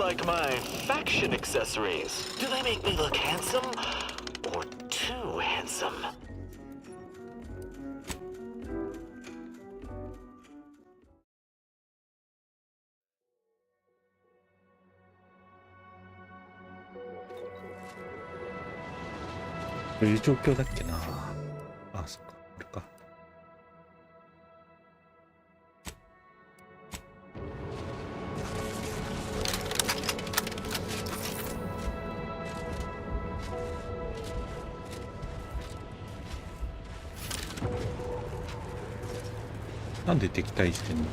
like my faction accessories? Do they make me look handsome or too handsome? .どういう状況だっけな。あ、そっか、これか。なんで敵対してんの？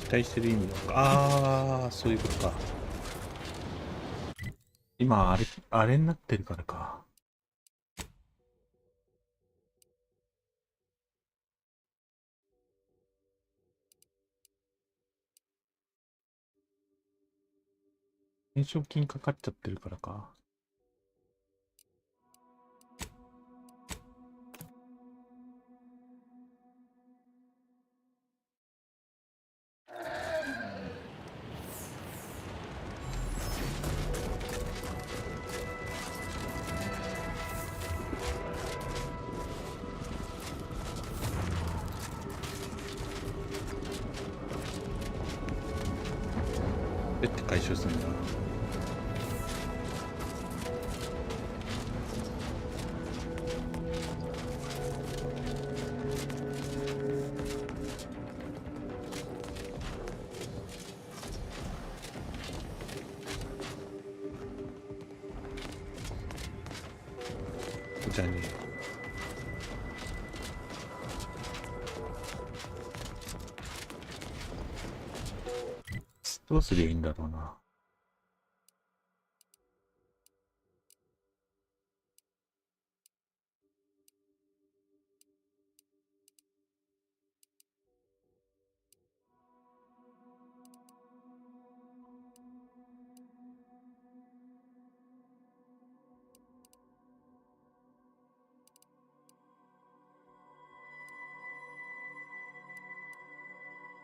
敵対してる意味とか。ああ、そういうことか。今、あれになってるからか。懸賞金かかっちゃってるからか。どうやって回収するんだ？じゃあね。どうすりゃいいんだろうな。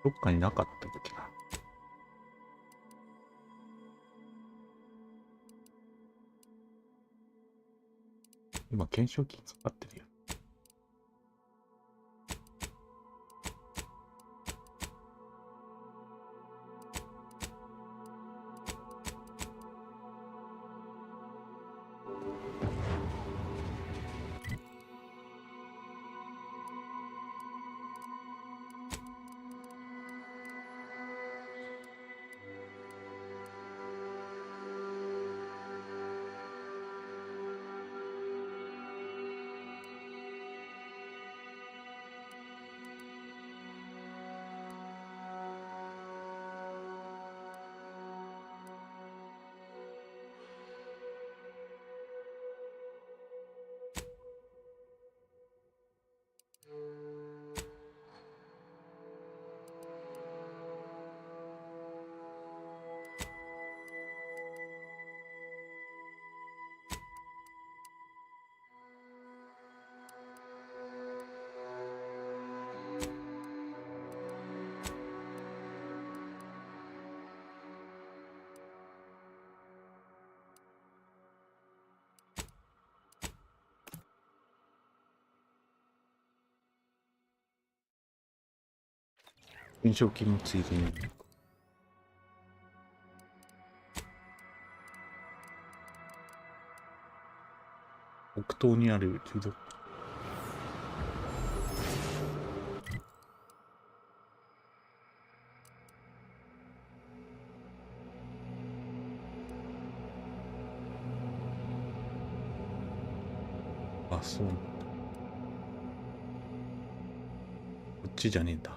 どっかになかったっけな。今、懸賞金かかってるよ。懸賞金もついでに。北東にある流動。あ、そうなんだ。こっちじゃねえんだ。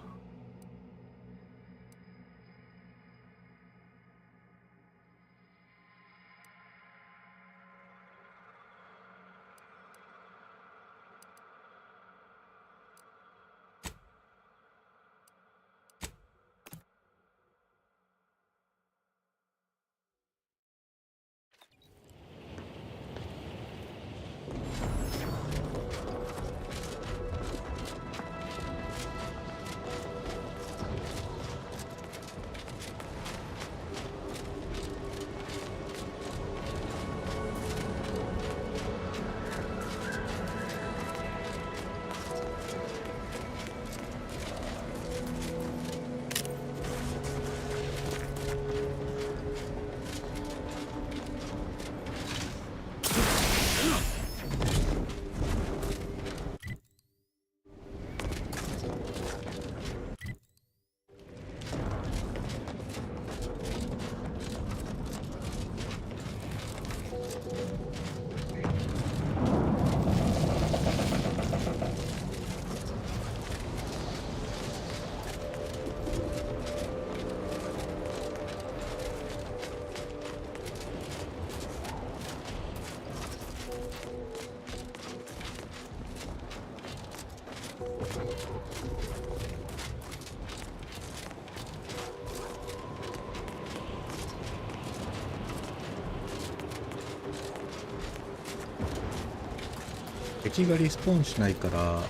敵がリスポーンしないから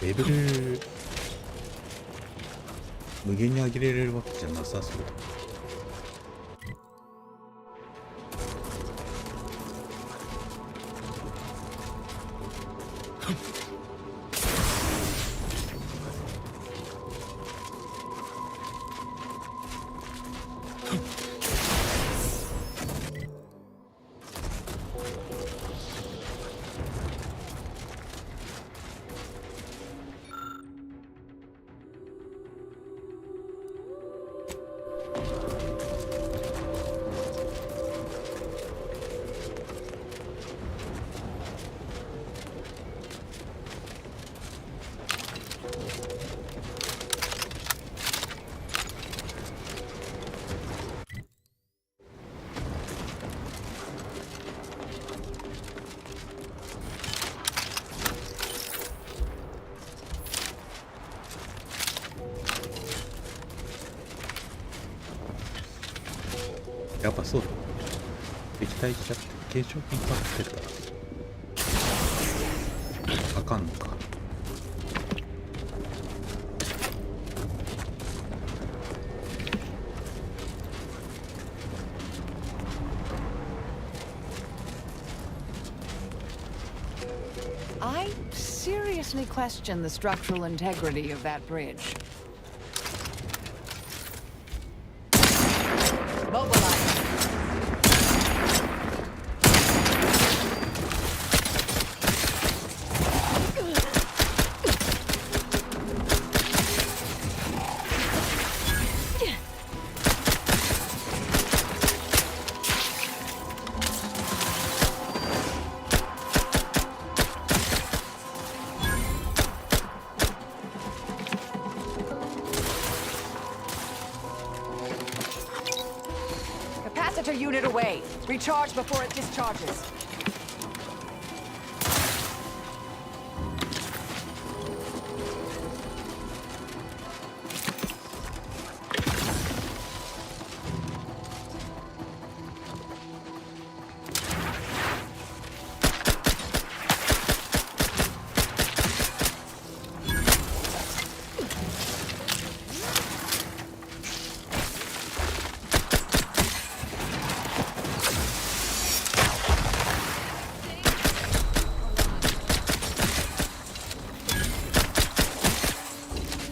レベル無限に上げられるわけじゃなさそうだ。やっぱそうだ。液体しちゃって軽症品買ってたらあかんのか。I seriously question the structural integrity of that bridge. Mobilize. Capacitor unit away. Recharge before it discharges.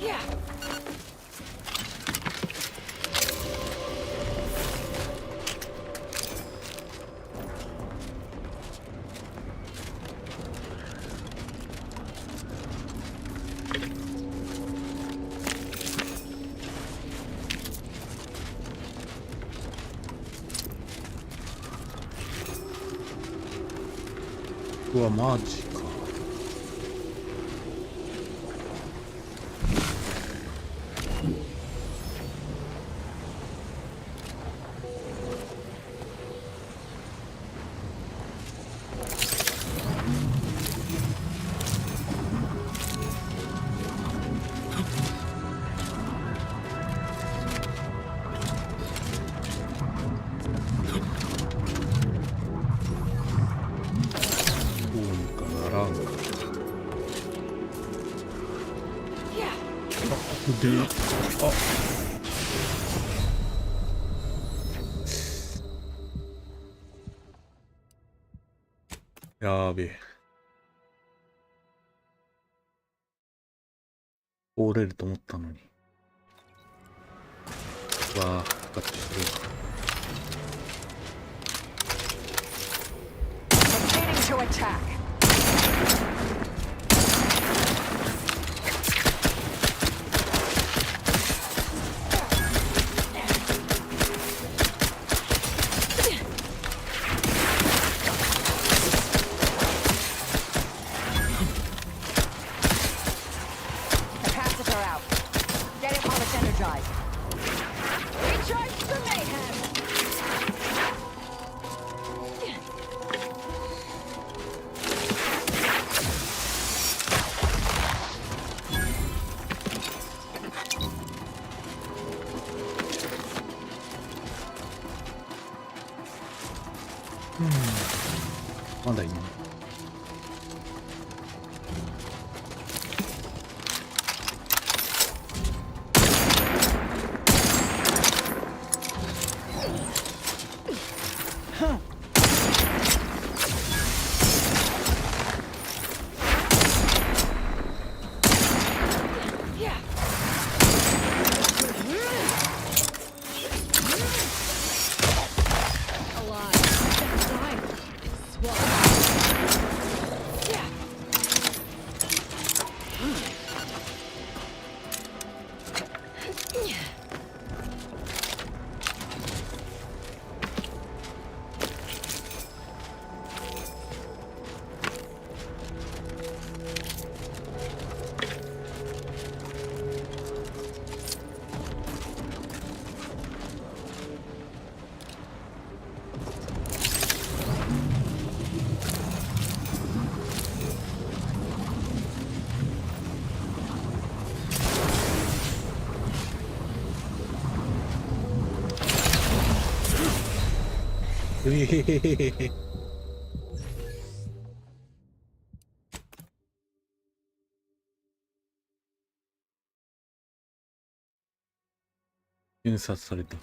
Yeah. うわマジか。どうにかならんか。で、やーべえ。通れると思ったのに。わあ、かかってしてるわ。Proceeding to attack. Capacitor out. Get it while it's energized. Recharge for mayhem. Hmm. まだいいね。うへへへへへ。検察された。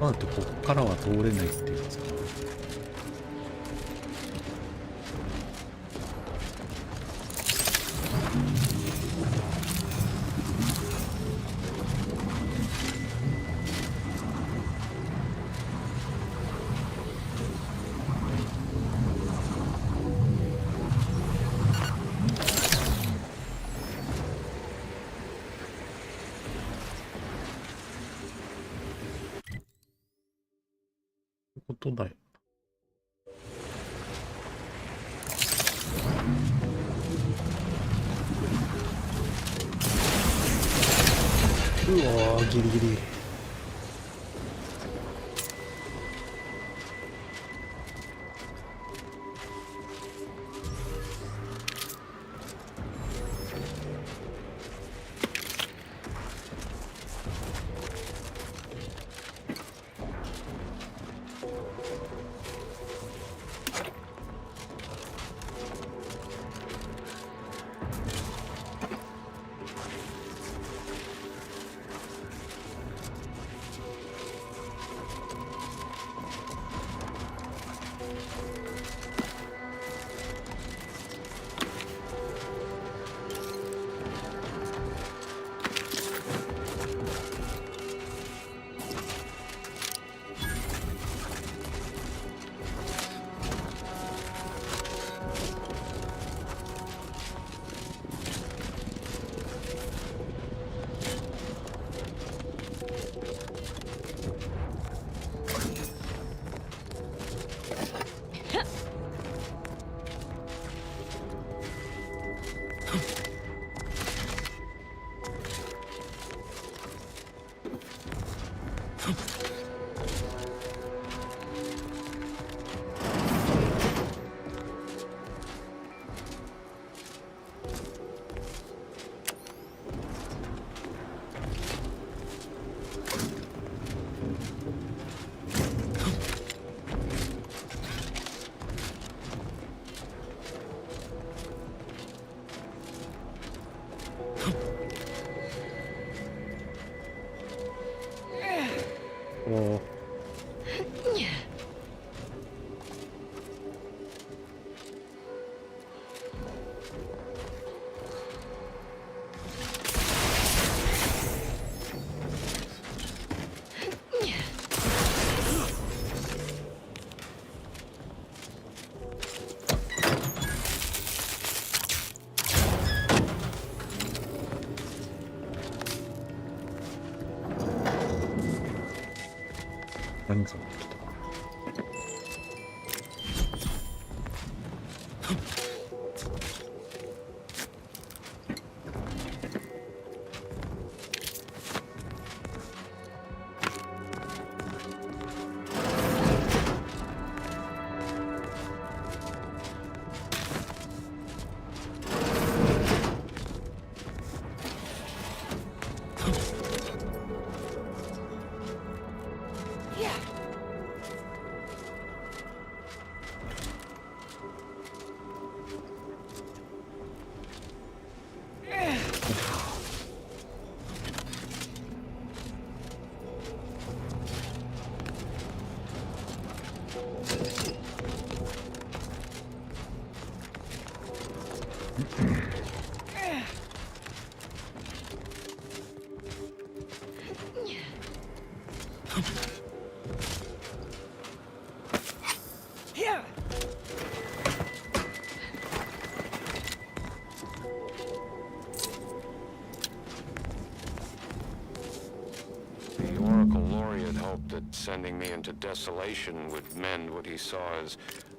まあ、ここからは通れないっていうやつか。ことだよ。うわー、ギリギリ。おー。何か来た。Sending me into desolation would mend what he saw as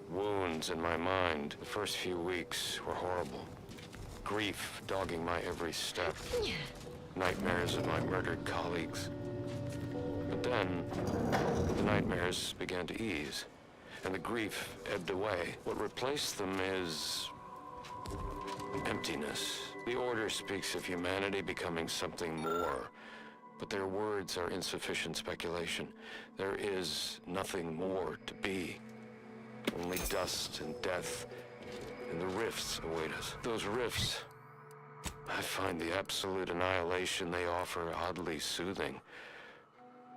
wounds in my mind. The first few weeks were horrible. Grief dogging my every step. Nightmares of my murdered colleagues. But then, the nightmares began to ease, and the grief ebbed away. What replaced them is emptiness. The Order speaks of humanity becoming something more. But their words are insufficient speculation. There is nothing more to be. Only dust and death, and the rifts await us. Those rifts, I find the absolute annihilation they offer oddly soothing.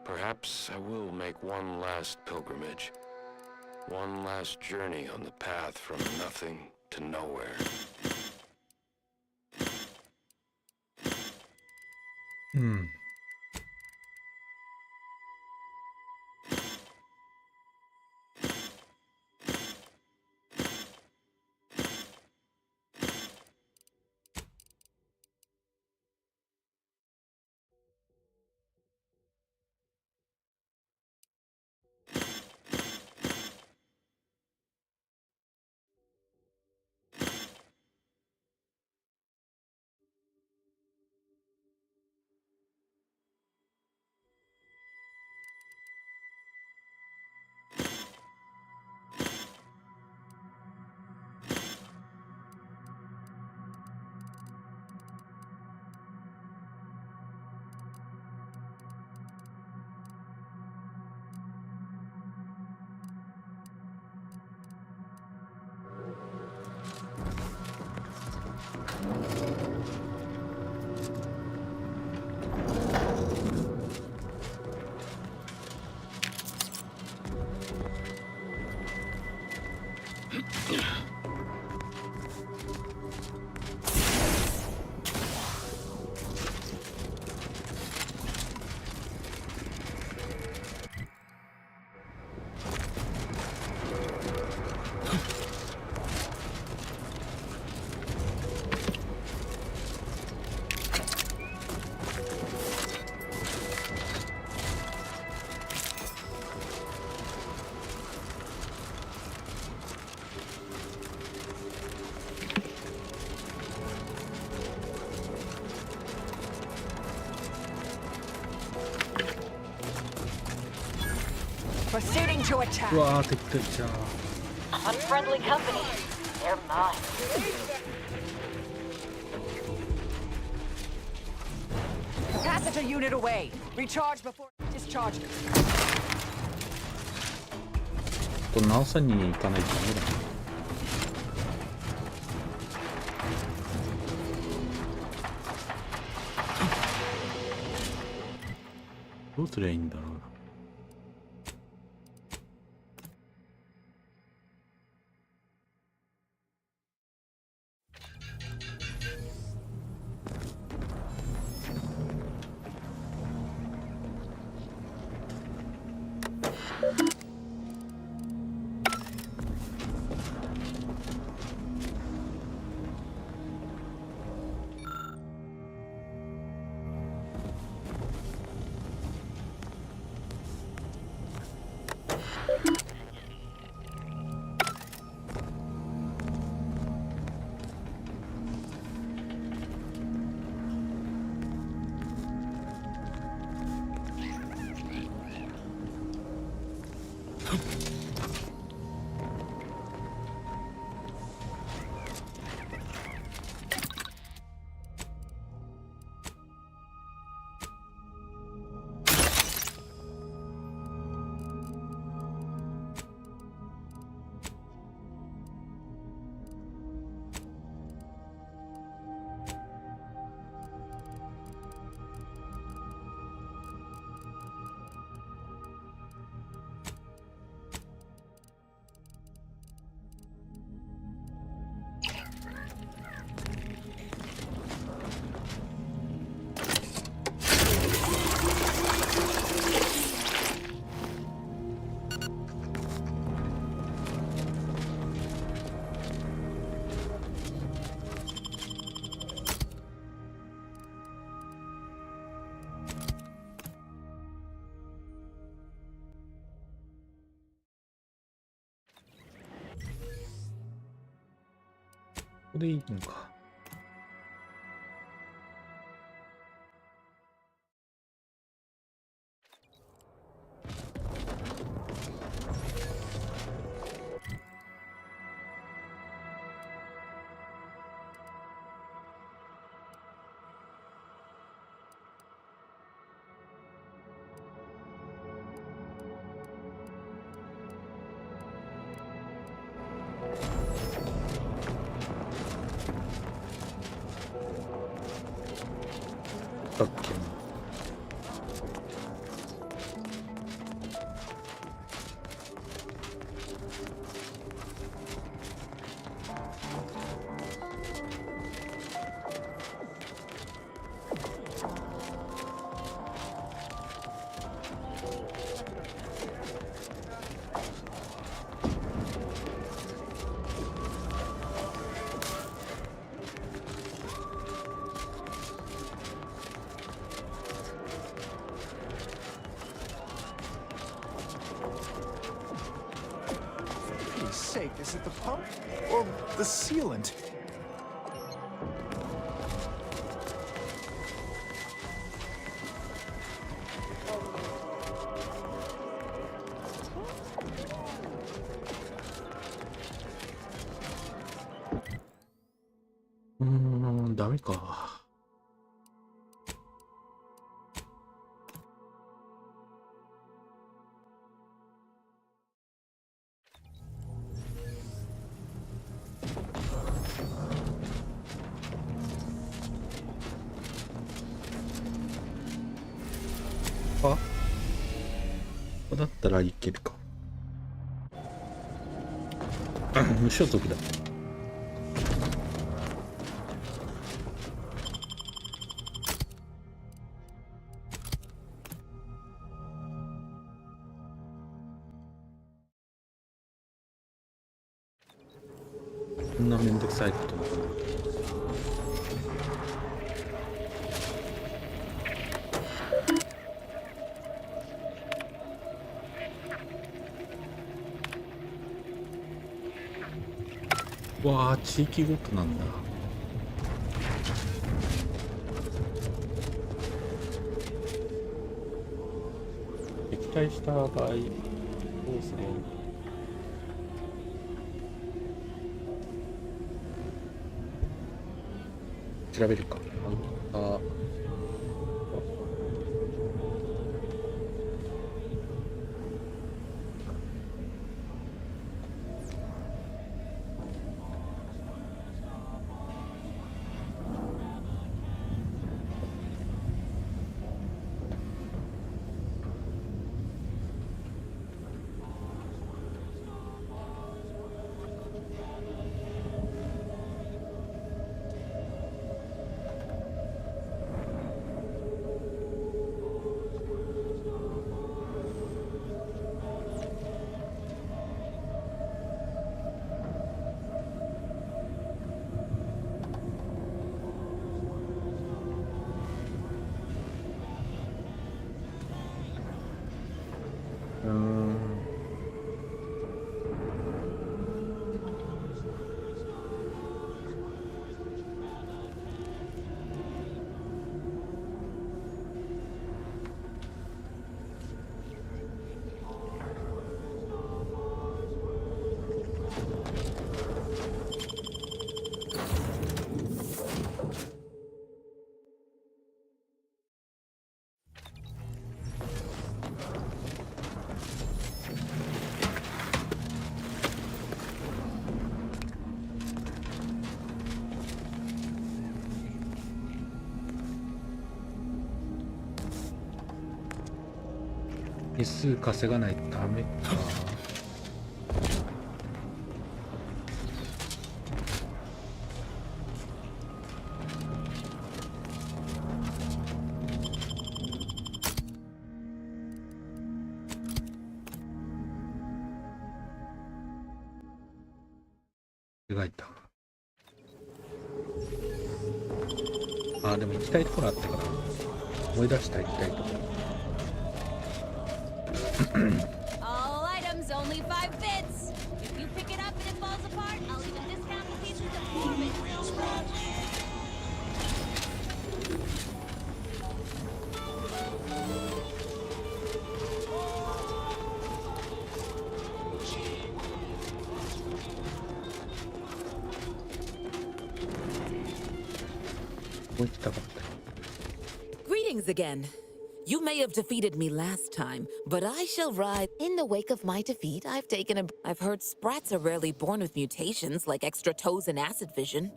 Perhaps I will make one last pilgrimage. One last journey on the path from nothing to nowhere. Proceeding to attack. うわー敵対じゃ Unfriendly company. They're mine. Capacitor unit away. Recharge before discharge. これ直さに行かないとダメだね。どうすりゃいいんだろうな。こでいいのか。だっけな。Sake, is it the pump or the sealant? 음, ダメか。あ、だったらいけるか。無所属だ。こんなめんどくさいことなのかな。わあ、地域ごとなんだ。撃退した場合どうすればいい？調べるか。あ、日数稼がないとダメか。描いた。あ、でも行きたいところあったから思い出した。行きたいところ。All items only 5 bits. If you pick it up and it falls apart, I'll even discount the pieces to 4 bits. こ行きたかった。 Greetings again. You may have defeated me last time, but I shall ride. In the wake of my defeat, I've heard sprats are rarely born with mutations like extra toes and acid vision.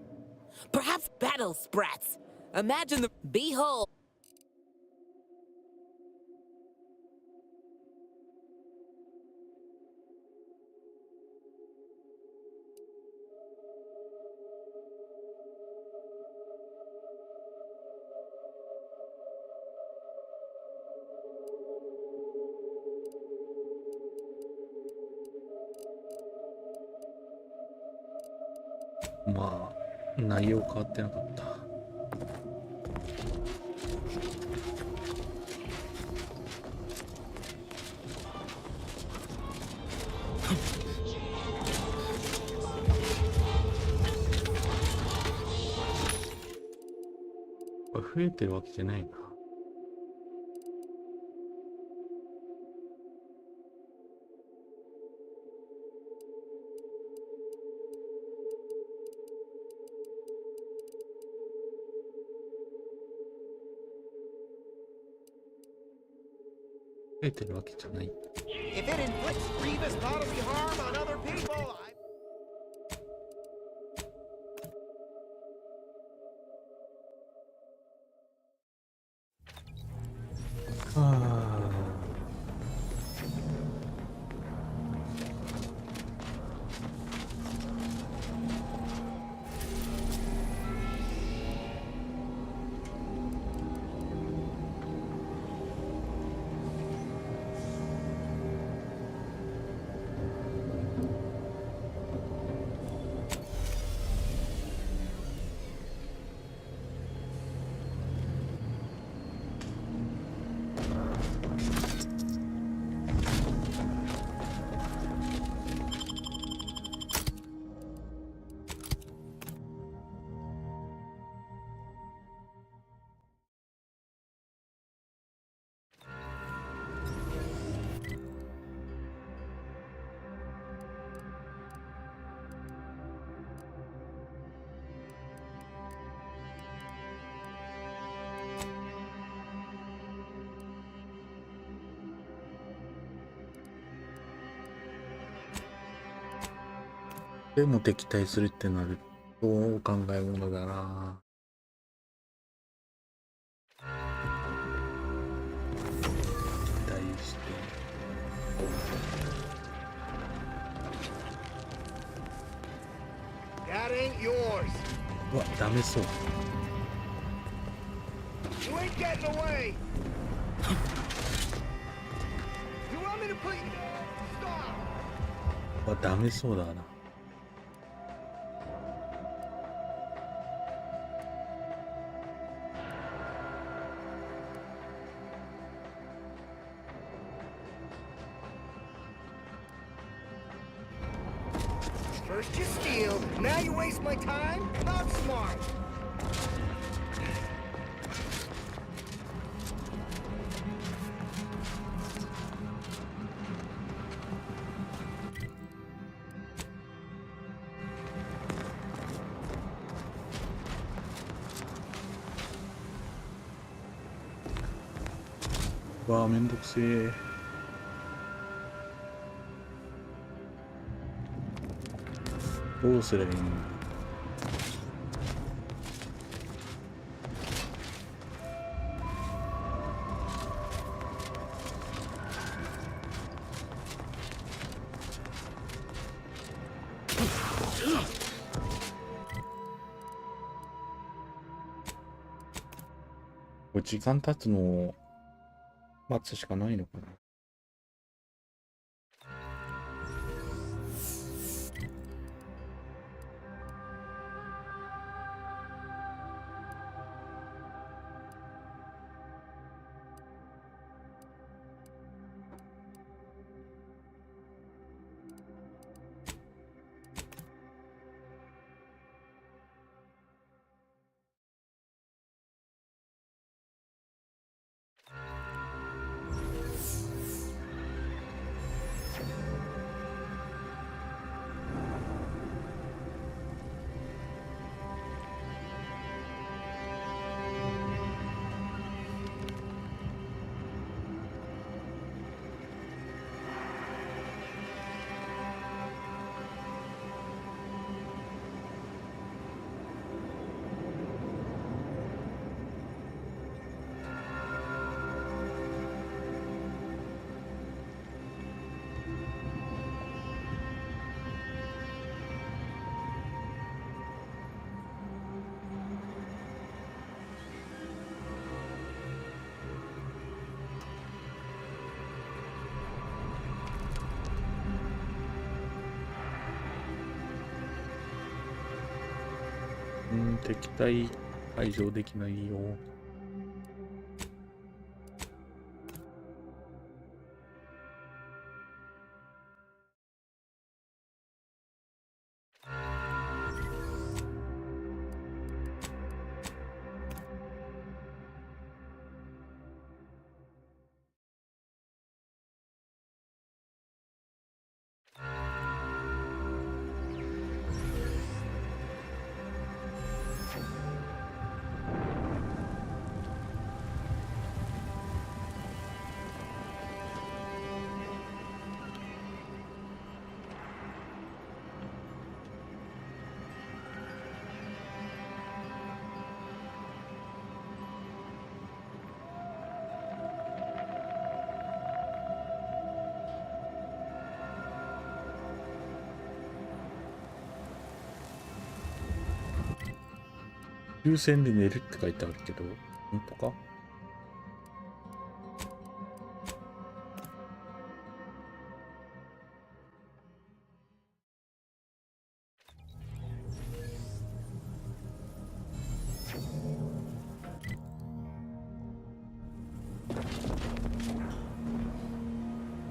Perhaps battle sprats. Imagine the behold. まあ内容変わってなかった。増えてるわけじゃないな。増えてるわけじゃない。If it inflicts grievous bodily harm on other people, I... でも敵対するってなると考えものだな。敵対して。That ain't yours. うわ、ダメそう。You ain't getting away. You want me to put you... Stop. うわ、ダメそうだな。First you steal, now you waste my time? Not smart.わあ、めんどくせえ。どうすればいいの。これ時間経つのを待つしかないのかな。敵対排除できないよ。抽選で寝るって書いてあるけど、本当か？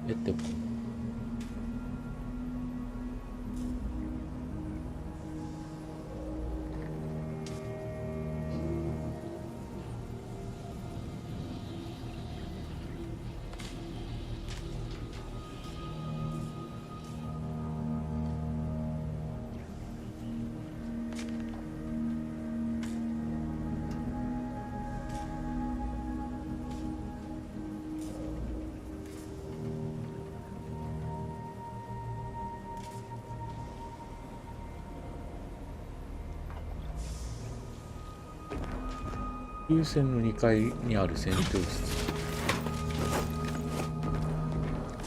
でも優先の2階にある戦闘室。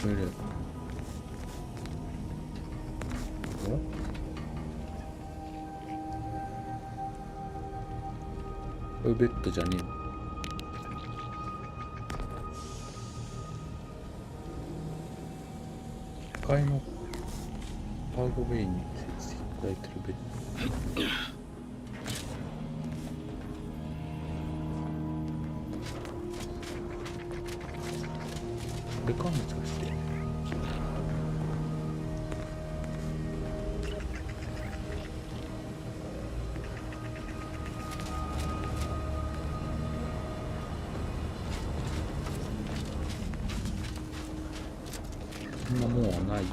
これこれベッドじゃねえの？1階のカーゴベイに設置されてるベッド。これかもしかして。そんなもんはない。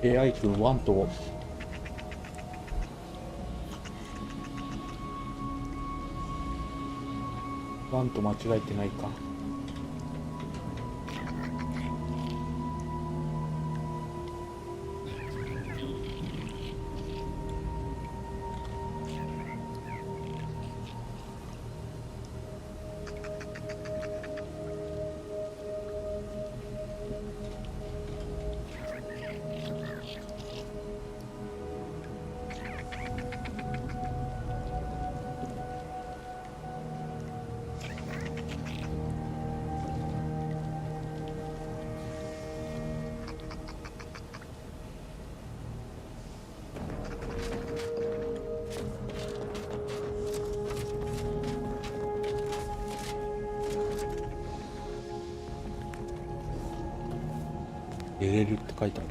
AI 君1と1と間違えてないか。寝れるって書いてある。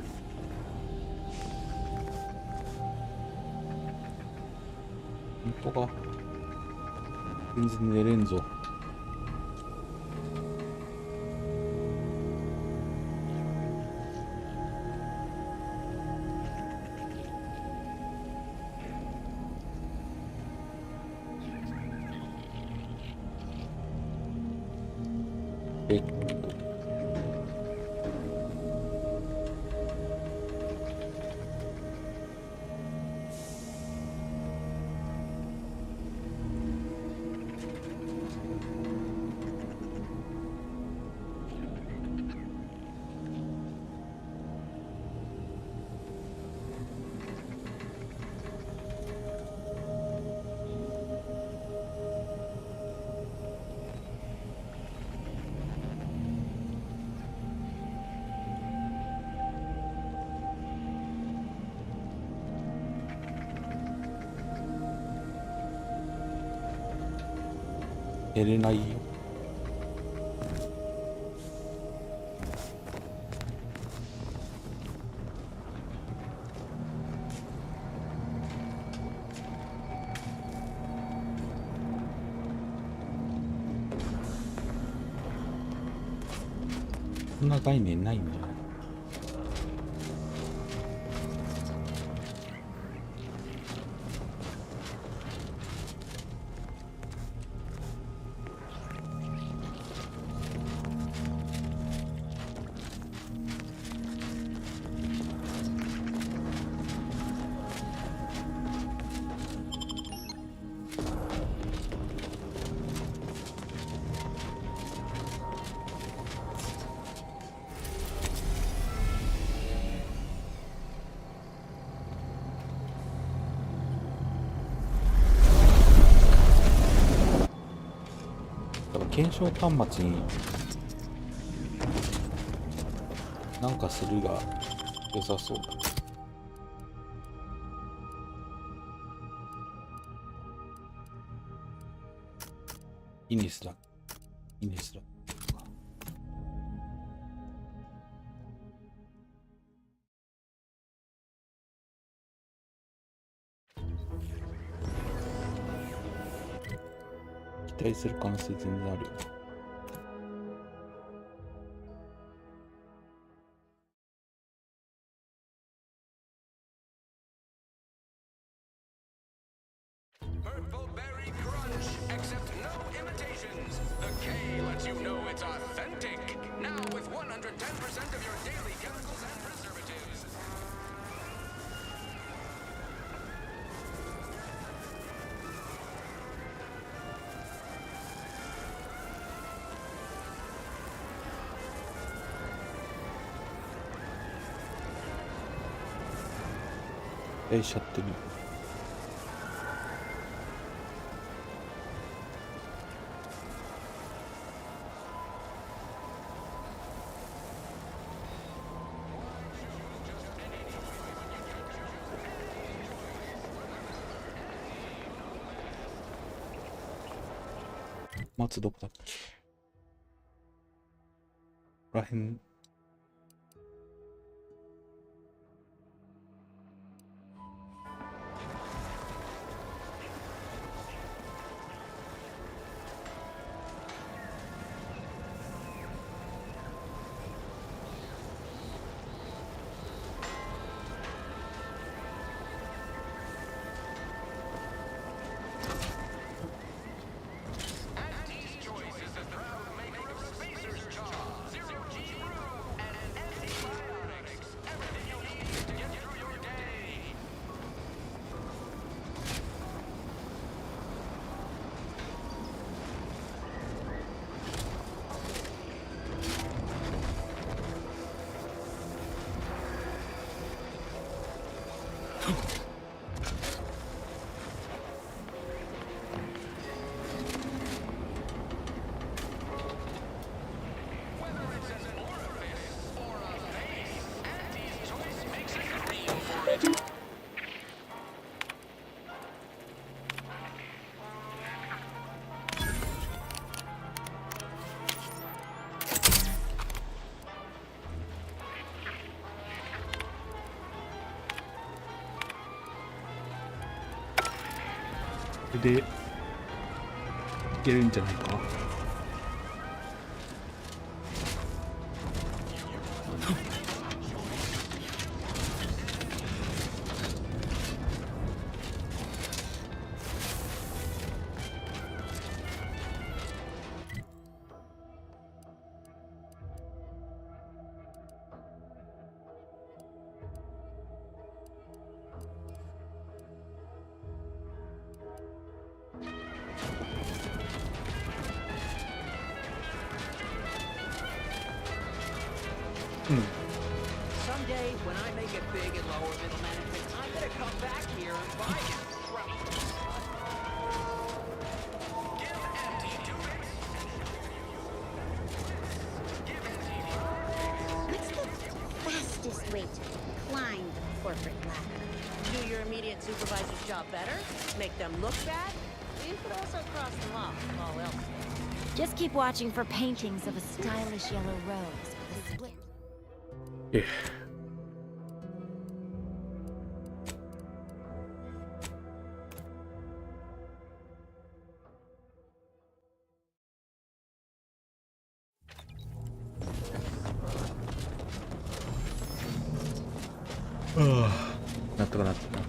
本当か？全然寝れんぞ。寝れないよ。そんな概念ないんだよ。検証端末になんかするが良さそうだ。イネスだ。イネスだ。期待する可能性全然あるよ。Purple berry crunch, accept no imitations. The K lets you know it's authentic. Now with 110% of your daily chemicals and preservatives.しちゃってる。松どこだっけ？ここら辺。これでいけるんじゃないか。Someday, when I make it big in lower middle management, I'm gonna come back here and buy it. Give Auntie 2 bits. Give Auntie 5 What's the fastest way to climb the corporate ladder? Do your immediate supervisor's job better? Make them look bad? You could also cross them off, all else. Just keep watching for paintings of a stylish yellow rose with a split. えなんとかなったな。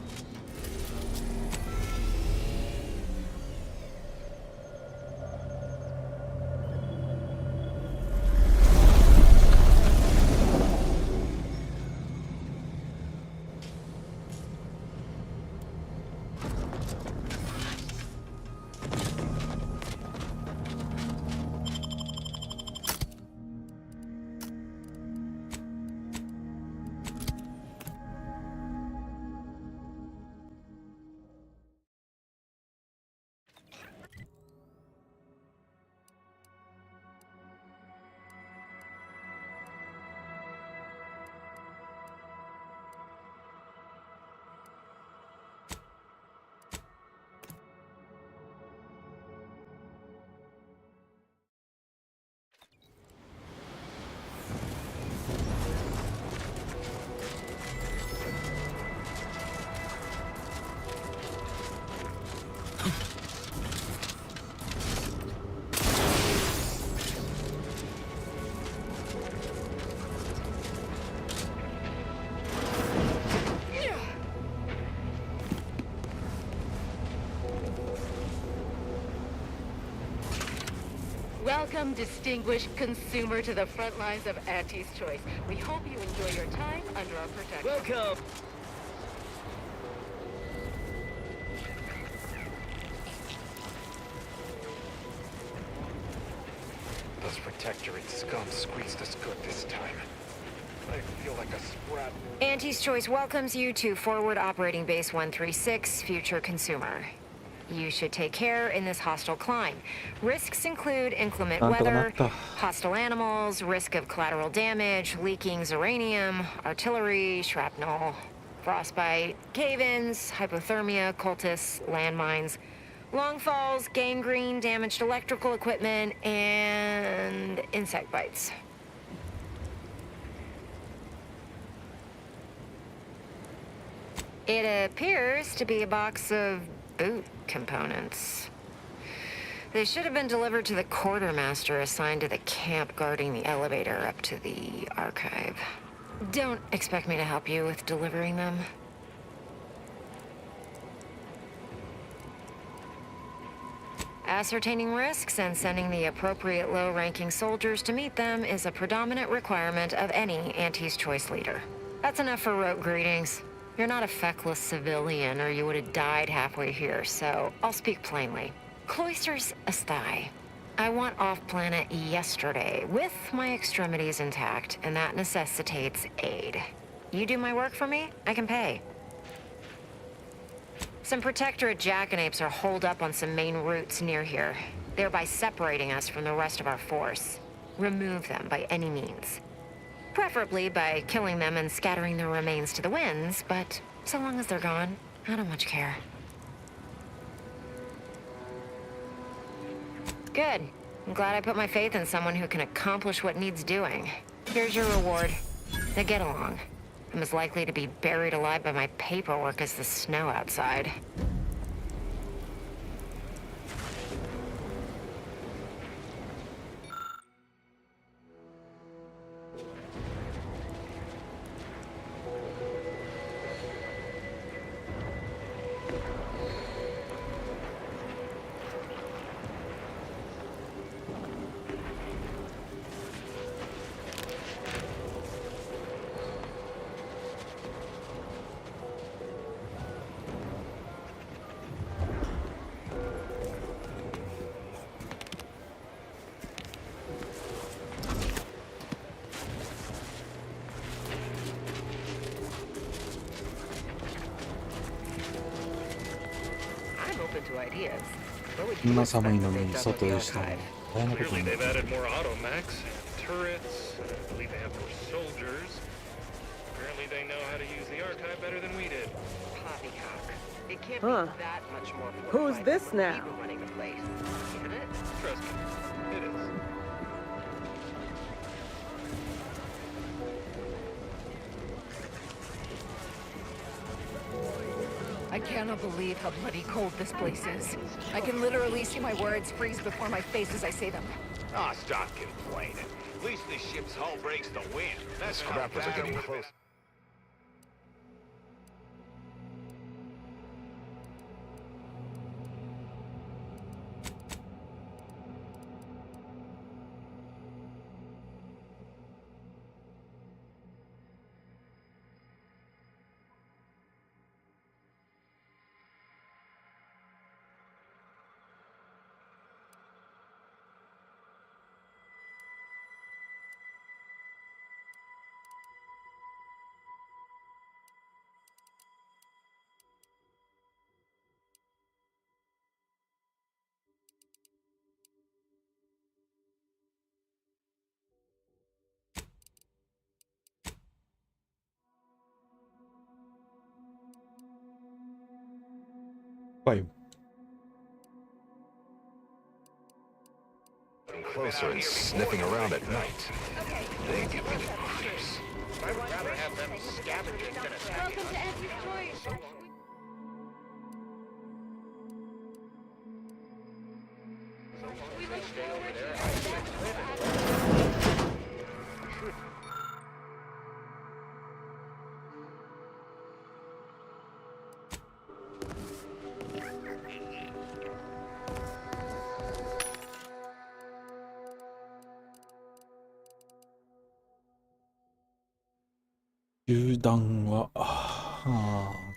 Welcome, distinguished consumer, to the front lines of Auntie's Choice. We hope you enjoy your time under our protection. Welcome! Those protectorate scum squeezed us good this time. I feel like a sprat. Auntie's Choice welcomes you to Forward Operating Base 136, Future Consumer. You should take care in this hostile climb. Risks include inclement weather, hostile animals, risk of collateral damage, leaking uranium, artillery, shrapnel, frostbite, cave-ins, hypothermia, cultists, landmines, long falls, gangrene, damaged electrical equipment, and insect bites. It appears to be a box of boot components. They should have been delivered to the quartermaster assigned to the camp guarding the elevator up to the archive. Don't expect me to help you with delivering them. Ascertaining risks and sending the appropriate low-ranking soldiers to meet them is a predominant requirement of any Auntie's Choice leader. That's enough for rote greetings. You're not a feckless civilian, or you would have died halfway here, so I'll speak plainly. Cloisters asthai. I want off-planet yesterday, with my extremities intact, and that necessitates aid. You do my work for me, I can pay. Some Protectorate jackanapes are holed up on some main routes near here, thereby separating us from the rest of our force. Remove them by any means. Preferably by killing them and scattering their remains to the winds, but so long as they're gone, I don't much care. Good. I'm glad I put my faith in someone who can accomplish what needs doing. Here's your reward. Now get along. I'm as likely to be buried alive by my paperwork as the snow outside. Ideas. こんな寒いのに外でしたら大変なことに Clearly なる。 they've added more automechs and turrets. I believe they have more soldiers. Apparently they know how to use the archive better than we did. Poppycock. It can't Huh. be that much more Who's fortified this than when now? we were running the place, isn't it? Trust me, it is. I cannot believe how bloody cold this place is. I can literally see my words freeze before my face as I say them. Ah, stop complaining. At least the ship's hull breaks the wind. That's Scrappers are getting close. Five. Closer and sniffing around at night. They give me the creeps. I would rather have them scavenging than attacking Welcome us. to Auntie's Choice. We look forward銃弾は、ああ、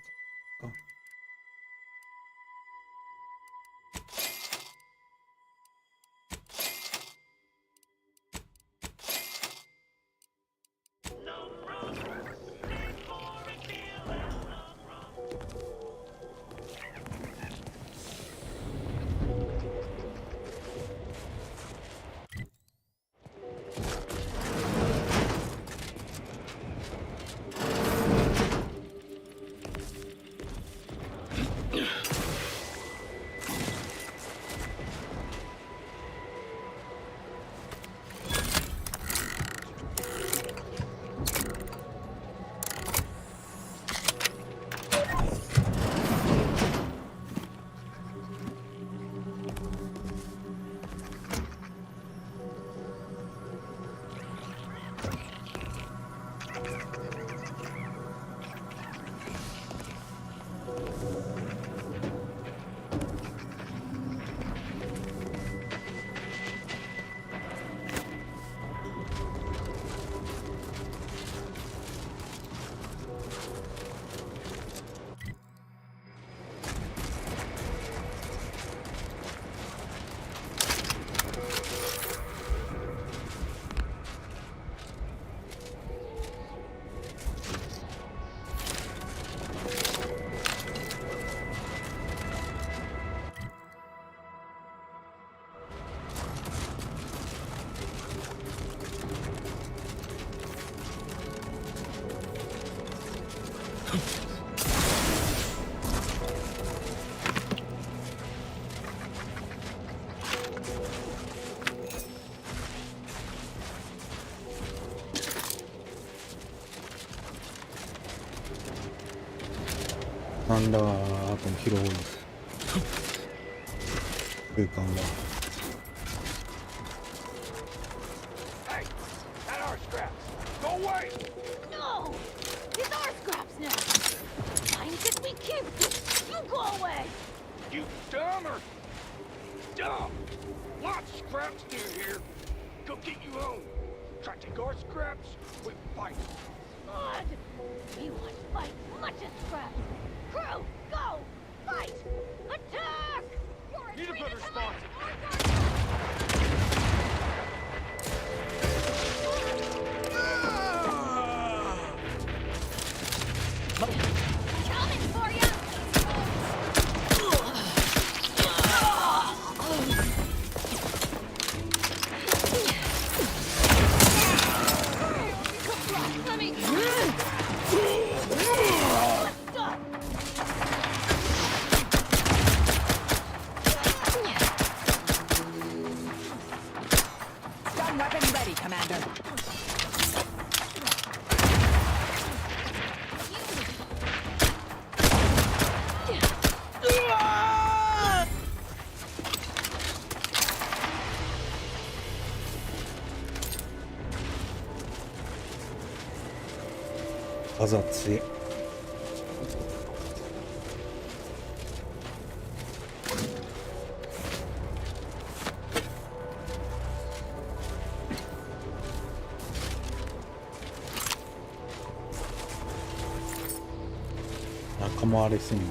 なんだ、あとの広い空間が。Hey, not our scraps. Go away. No! It's our scraps now! Mine if we keep this! You go away! You dumb or dumb? Lots of scraps near here. Go get you home. Try to take our scraps, we fight. God! We want to fight much as scraps! Crew, go! Fight! Attack! Need a better spot. Coming for ya! Let me... Weapon ready, Commander.あざつい。仲間割れすんの。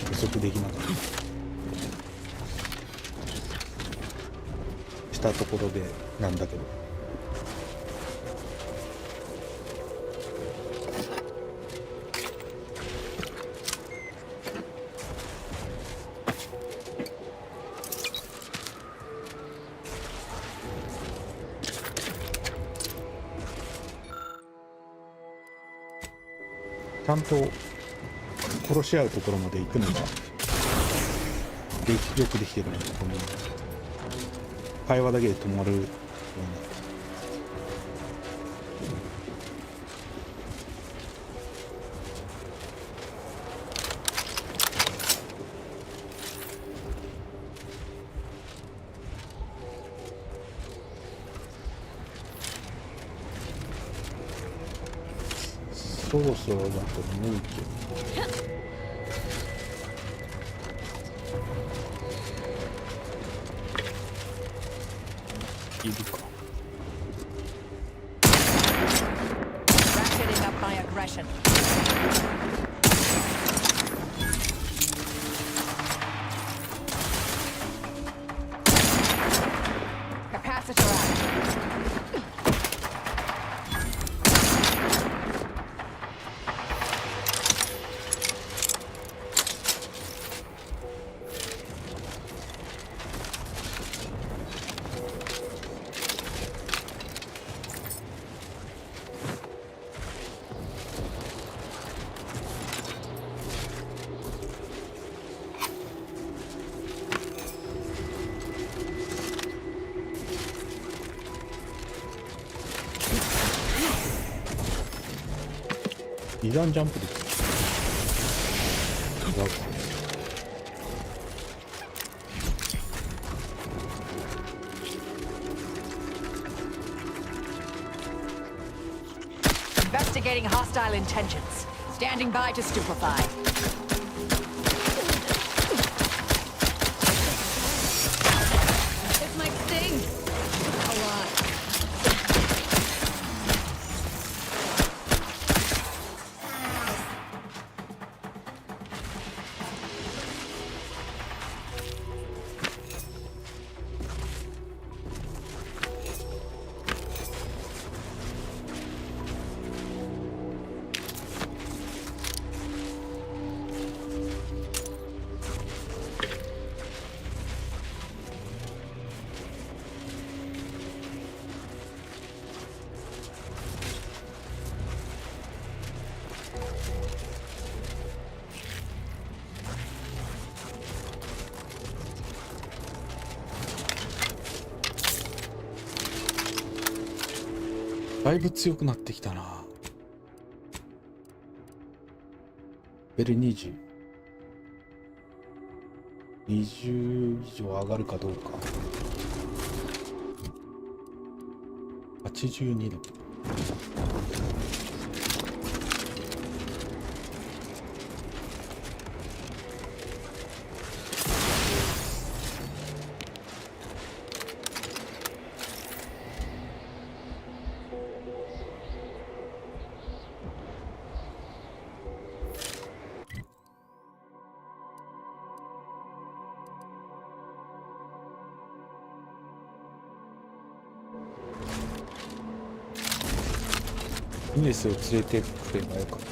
予測できなかった。したところでなんだけど。ちゃんと殺し合うところまで行くのがよくできてるなと思う。会話だけで止まるような。そろそろだと思うけど。いるか。Ratcheting up my aggression. Capacitor out.二段ジャンプできる。違うか。Investigating hostile intentions. Standing by to stupefy. This might sting. A lot.だいぶ強くなってきたな。レベル20。20以上上がるかどうか。82だ。イネスを連れてくればよかった。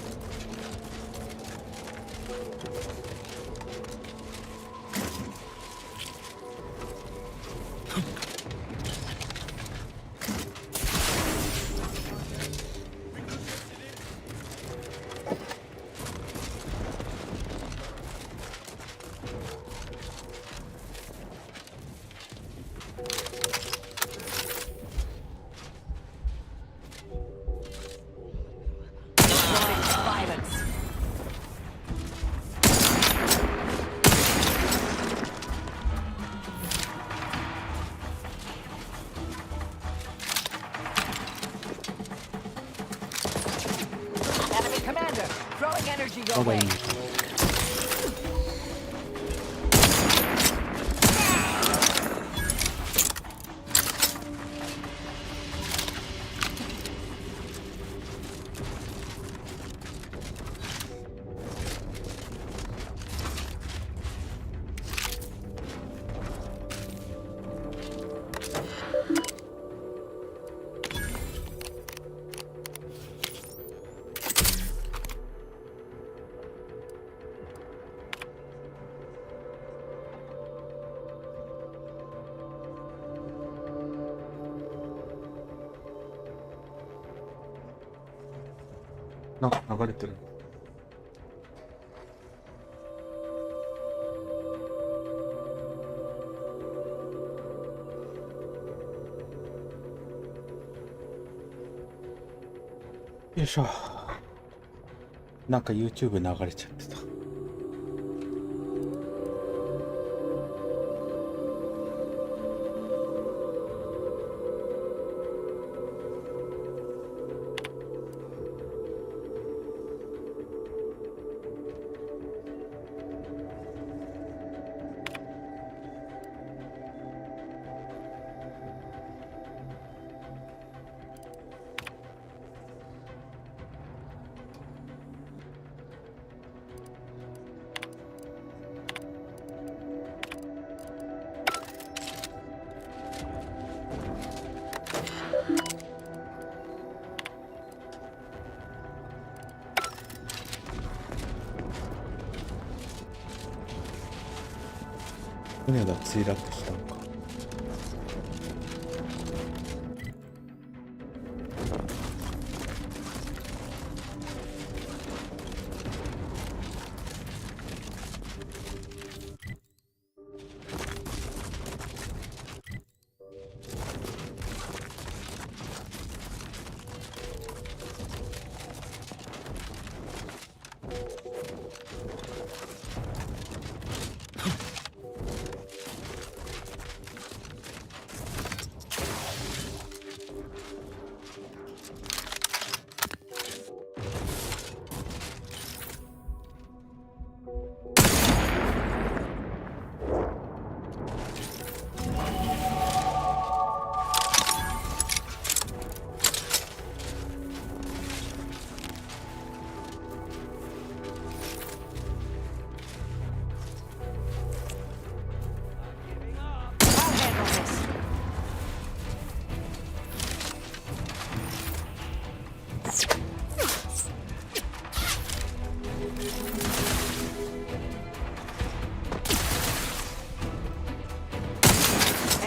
headed your まだい way. いのか。なんか流れてる。よいしょ。なんか YouTube 流れちゃってた。船が墜落したのか。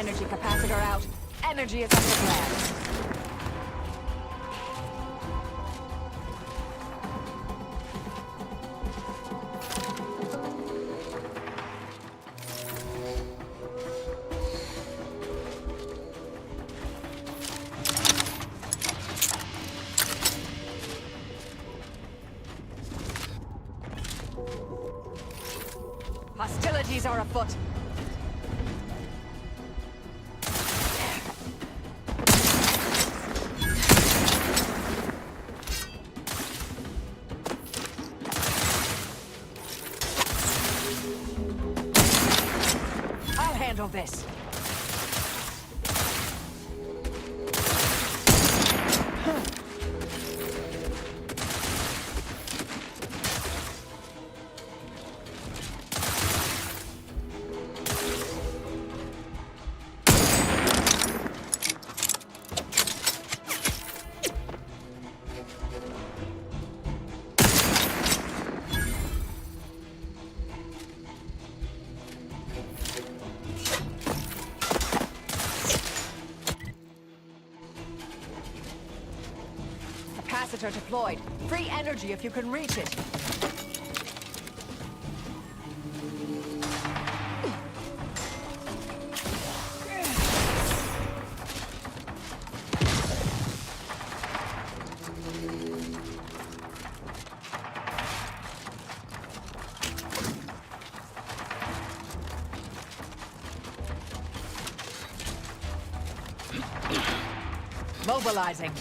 Energy capacitor out. Energy is underground. Hostilities are afoot. I'll handle this. Capacitor deployed. Free energy if you can reach it. Mobilizing.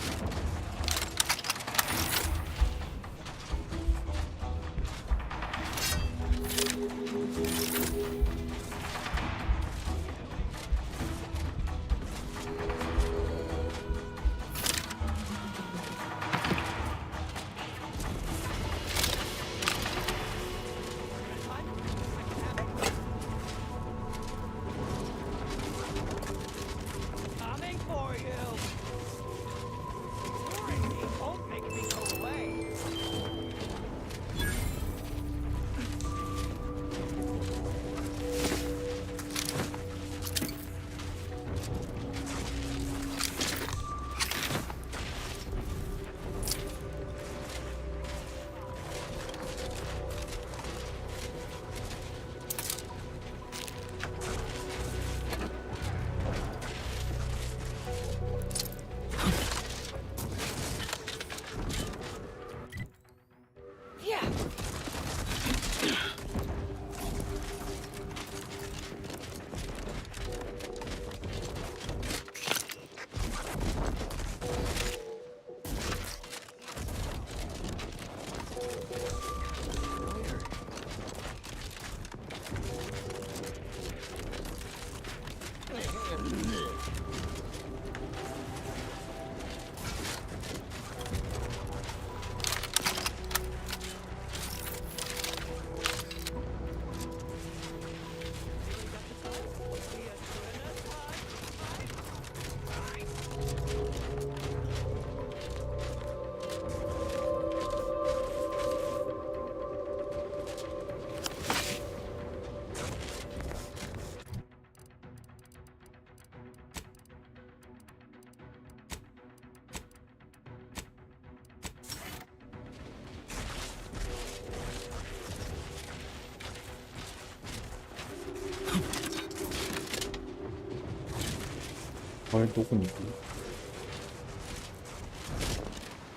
あれどこに行く？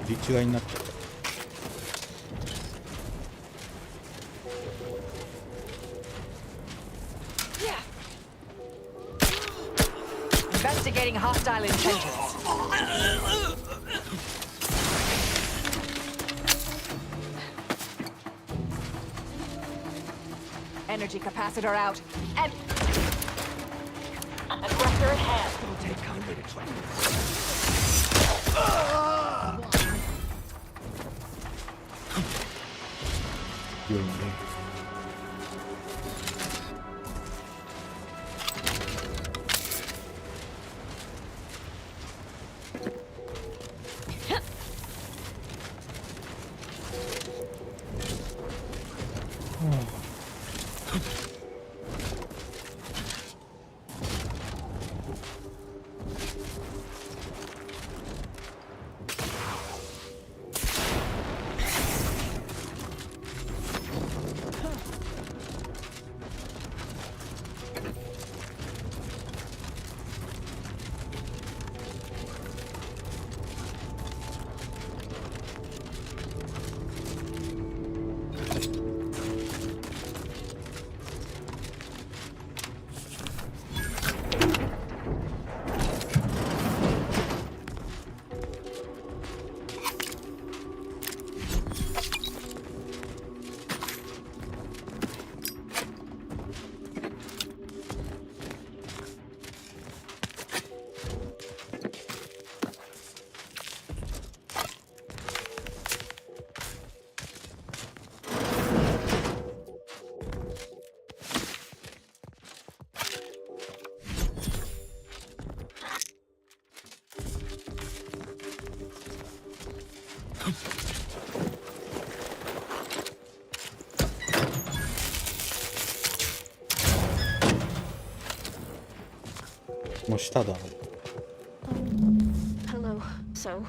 入り違いになっちゃった。Investigating hostile intentions. Energy capacitor out. And aggressor at hand. It'll take kindly to try. You're in there. もう下だろ。Hello. So,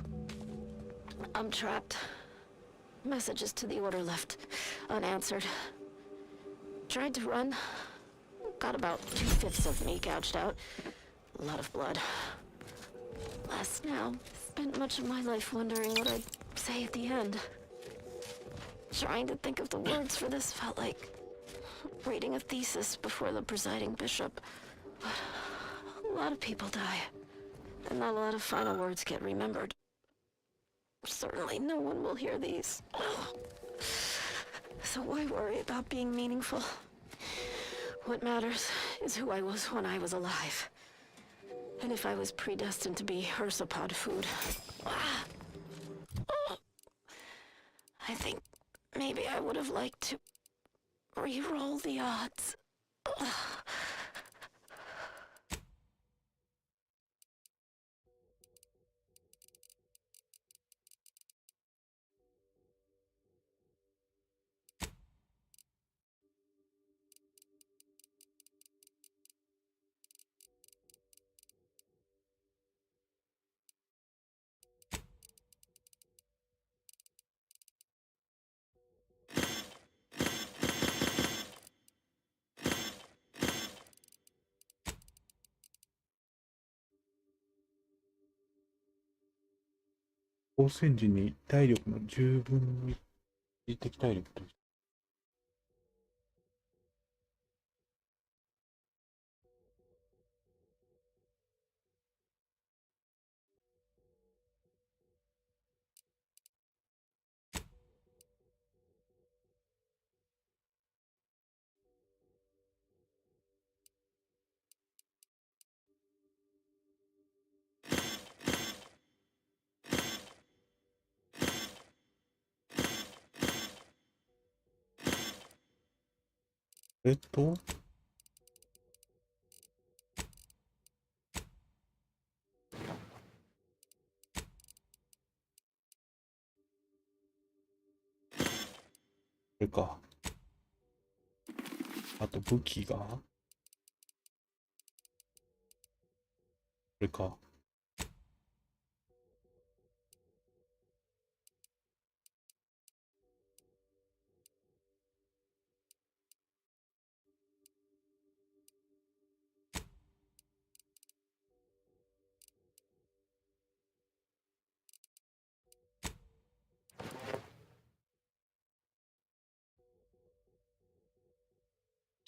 I'm trapped. Messages to the order left unanswered. Tried to run. Got about 2/5 of me gouged out. A lot of blood. Last now. Spent much of my life wondering what I'd say at the end. Trying to think of the words for this felt like reading a thesis before the presiding bishop. But a lot of people die, and not a lot of final words get remembered. Certainly no one will hear these. So why worry about being meaningful? What matters is who I was when I was alive. And if I was predestined to be ursapod food. I think maybe I would have liked to re-roll the odds.光線時に体力の10分の1的体力と。これか。あと武器がこれか。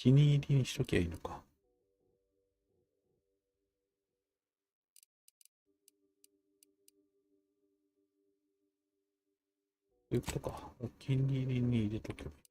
気に入りにしときゃいいのか。そういうことか。お気に入りに入れとけばいい。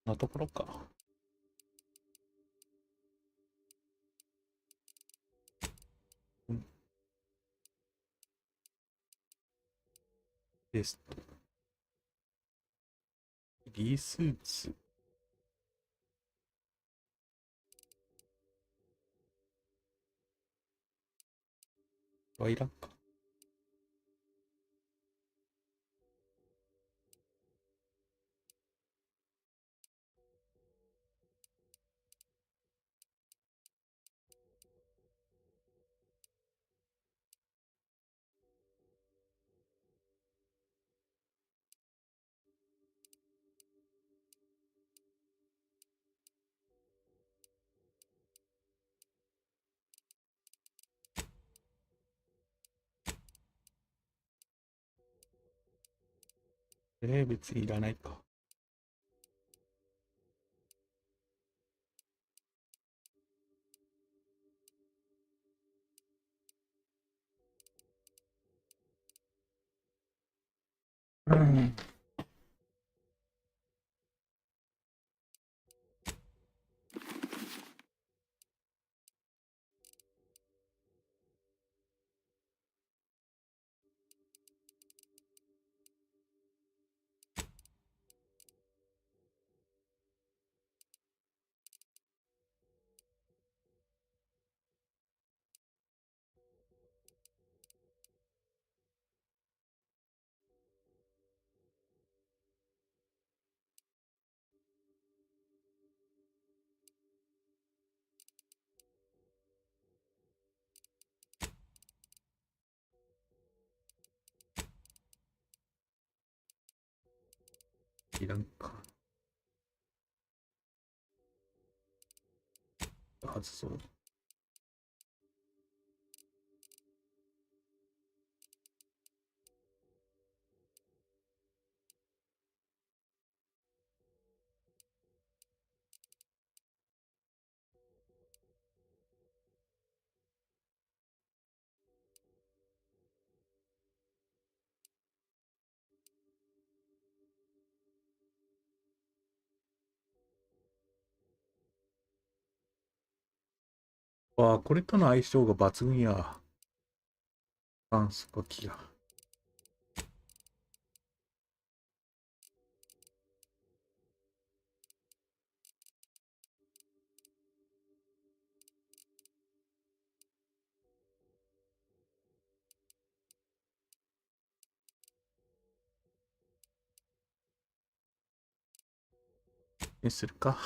こんなところか。テスト。リースーツ。はいらんか。別にいらないか。うん。いらんか。外そう。ああ、これとの相性が抜群や。酸素が気が。にするか。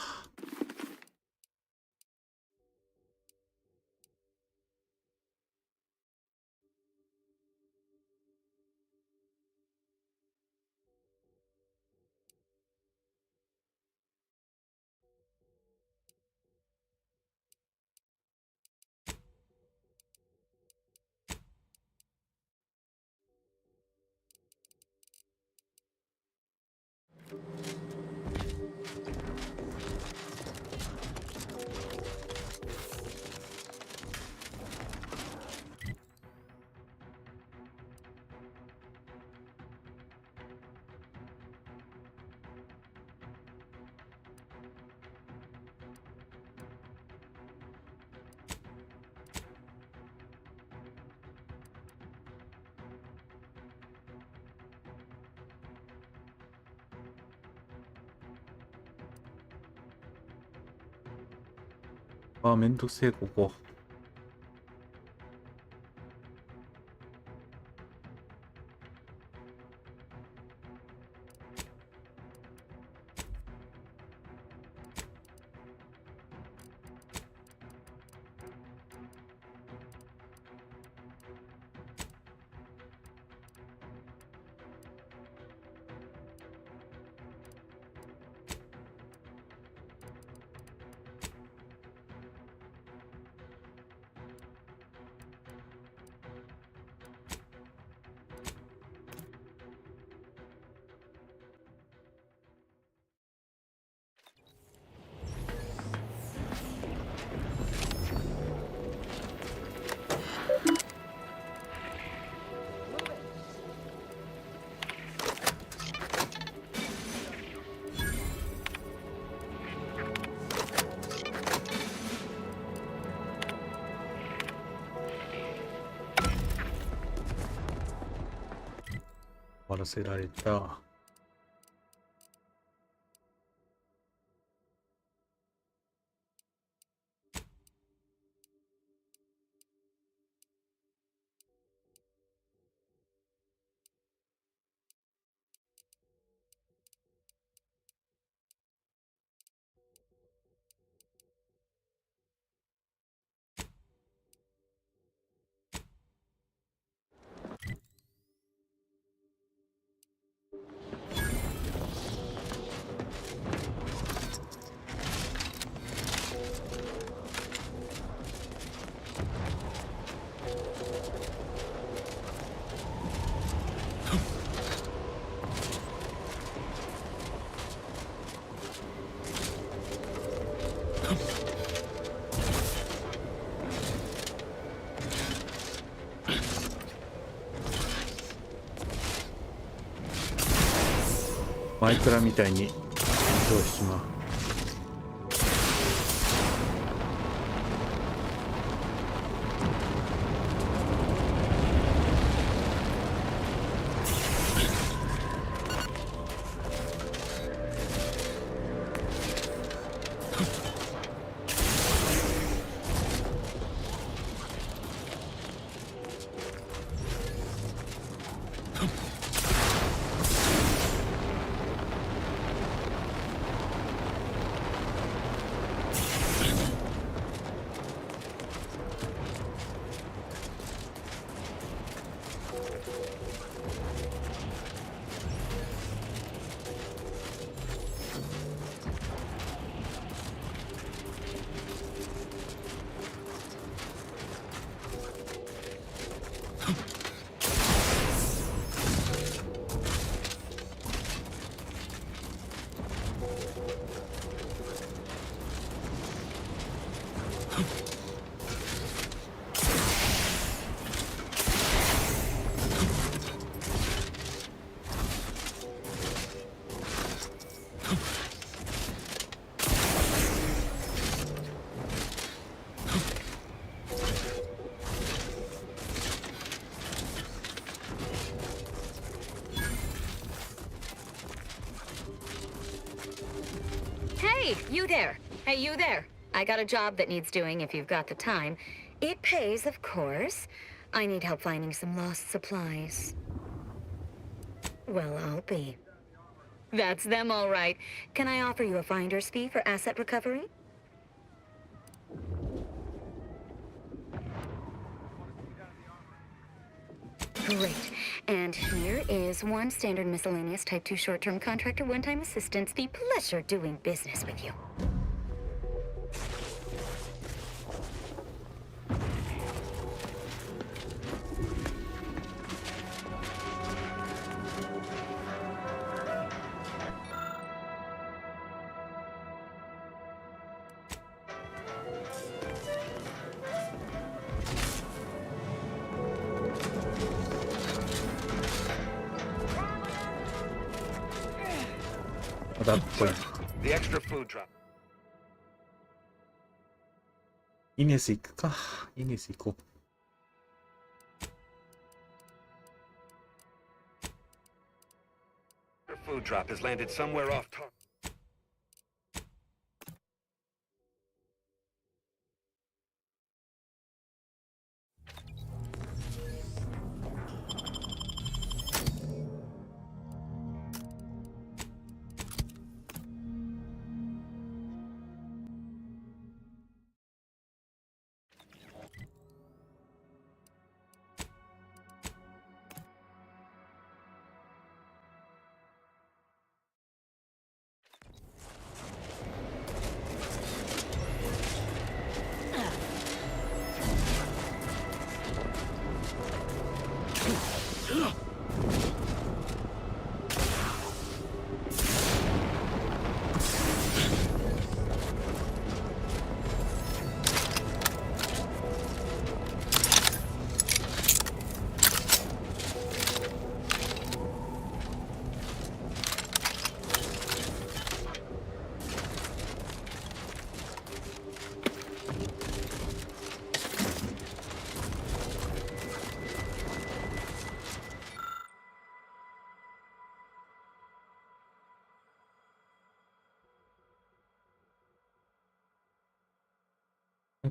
ああ、めんどくせえ、ここ。らせられた。マイクラみたいに移動しまう。Hey, you there. Hey, you there. I got a job that needs doing if you've got the time. It pays, of course. I need help finding some lost supplies. Well, I'll be. That's them, all right. Can I offer you a finder's fee for asset recovery? Great. And here is one standard miscellaneous Type 2 short-term contractor one-time assistance fee. Pleasure doing business with you. The extra food drop. イネス行くか。イネス行こう。Food drop has landed somewhere off target.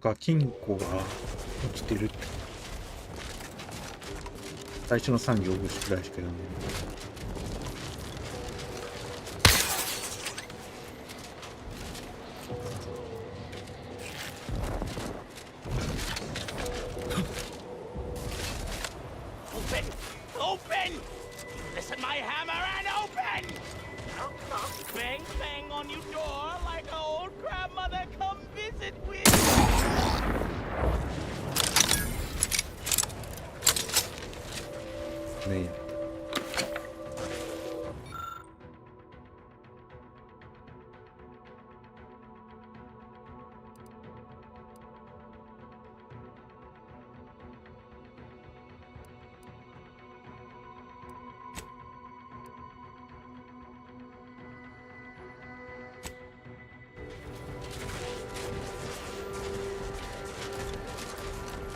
なんか金庫が落ちてるって。最初の3行ぐらいしか読んでない。Open! Listen, my hammer and open! Bang, bang on your door like an old grandmother come visit with. ねえ。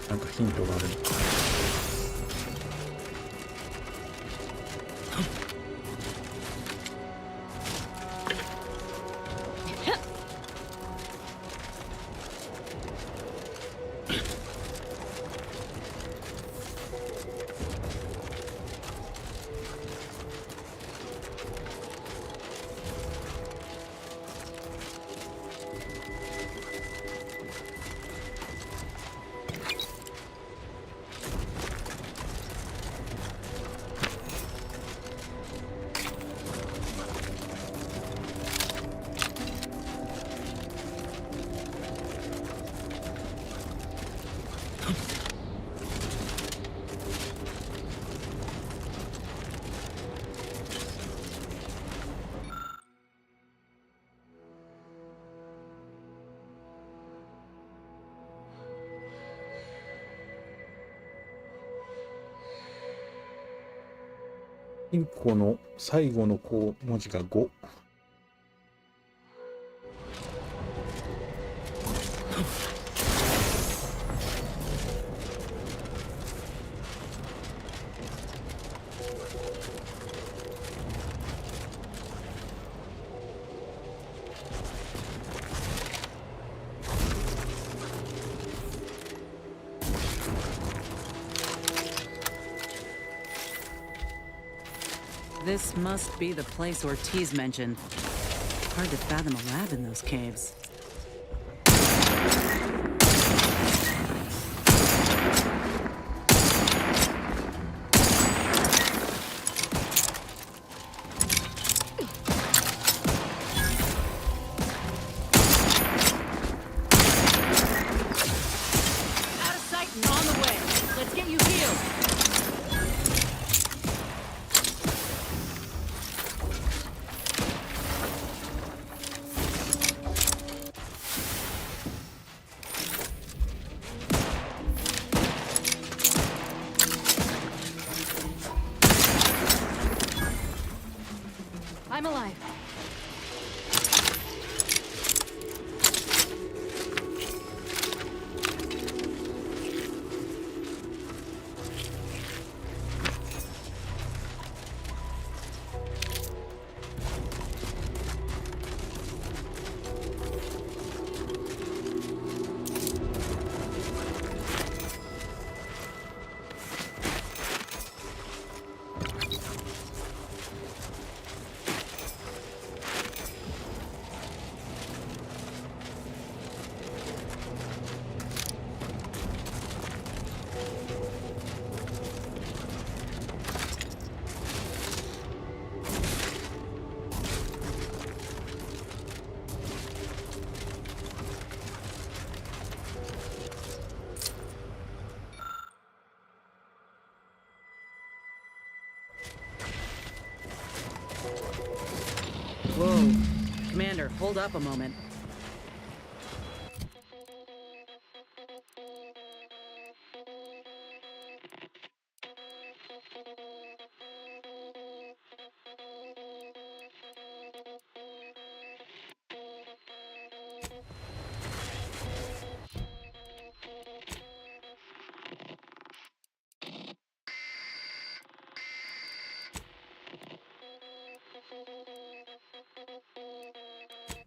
なんかヒントがあるのか。金庫の最後の文字が5。This must be the place Ortiz mentioned. Hard to fathom a lab in those caves. Out of sight and on the way. Let's get you healed. I'm alive. Whoa. Commander, hold up a moment.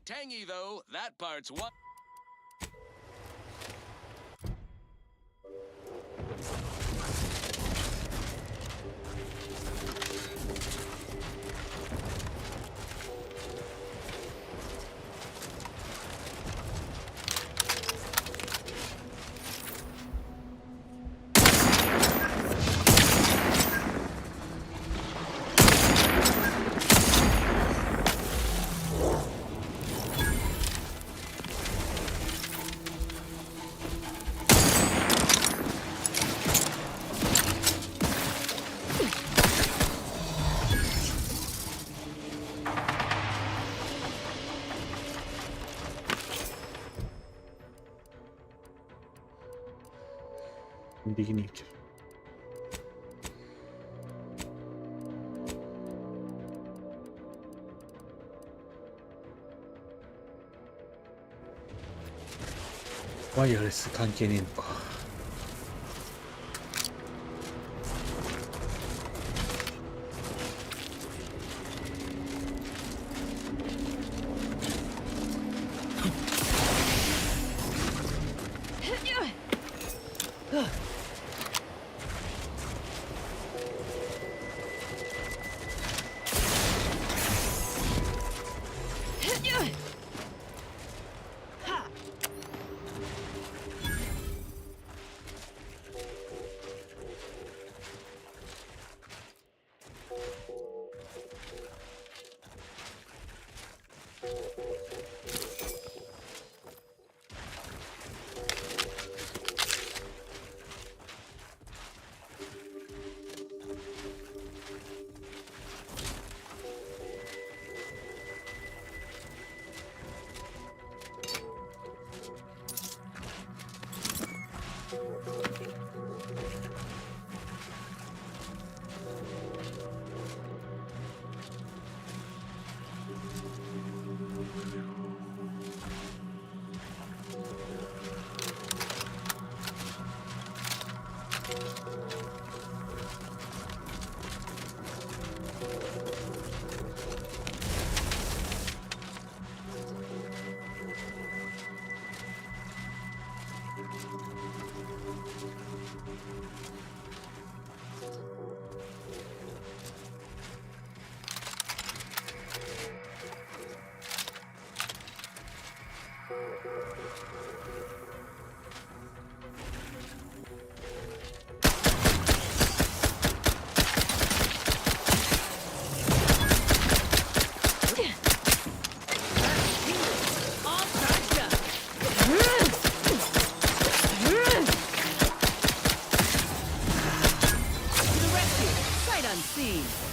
Tangy, though, that part's what? 的にいける。ワイヤレス関係ねえのか。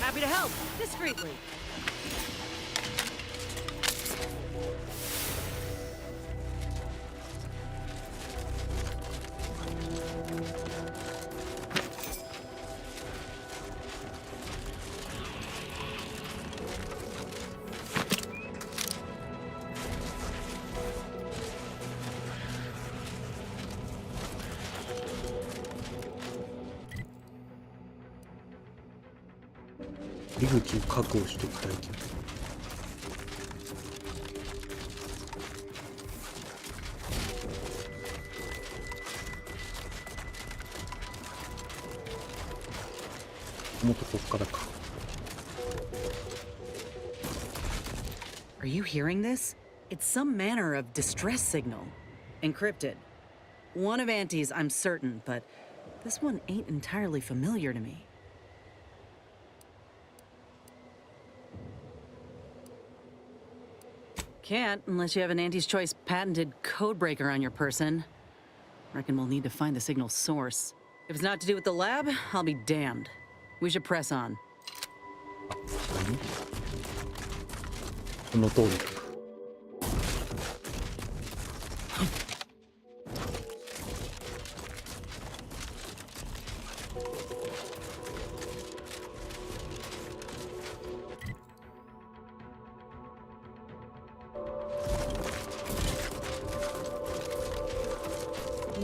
Happy to help, discreetly.入り口を確保しておきたいけど。もっとこっからか。Are you hearing this? It's some manner of distress signal. Encrypted. One of Auntie's, I'm certain, but this one ain't entirely familiar to me. Can't unless you have an Auntie's Choice patented codebreaker on your person. Reckon we'll need to find the signal's source. If it's not to do with the lab, I'll be damned. We should press on. この通りだ。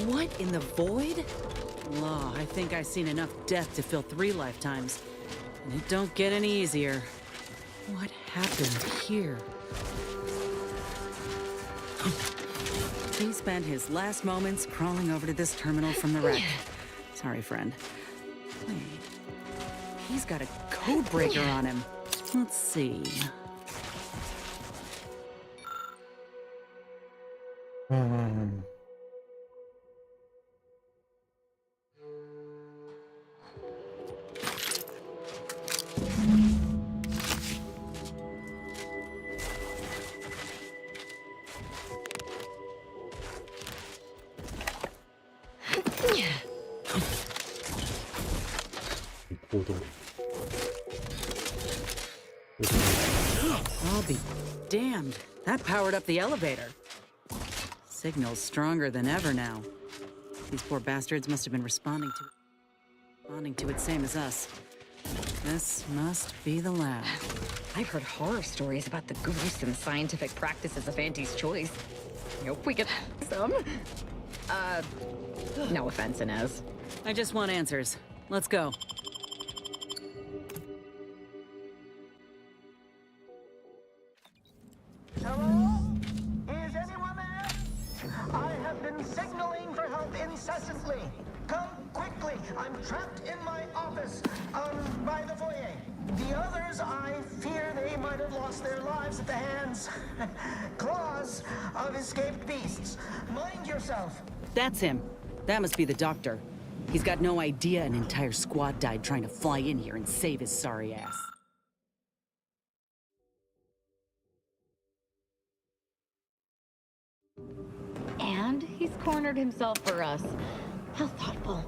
What in the void? Law, I think I've seen enough death to fill 3 lifetimes. And it don't get any easier. What happened here? He spent his last moments crawling over to this terminal from the wreck. Sorry, friend. Wait. He's got a code breaker on him. Let's see. I'll be damned. That powered up the elevator. Signal's stronger than ever now. These poor bastards must have been responding to it same as us. This must be the lab. I've heard horror stories about the gruesome scientific practices of Auntie's choice. I hope we get some. No offense, Inez. I just want answers. Let's go. Hello? Is anyone there? I have been signaling for help incessantly. Come quickly. I'm trapped in my office, by the foyer. The others, I fear they might have lost their lives at the hands, claws of escaped beasts. Mind yourself. That's him. That must be the doctor. He's got no idea an entire squad died trying to fly in here and save his sorry ass. And he's cornered himself for us. How thoughtful.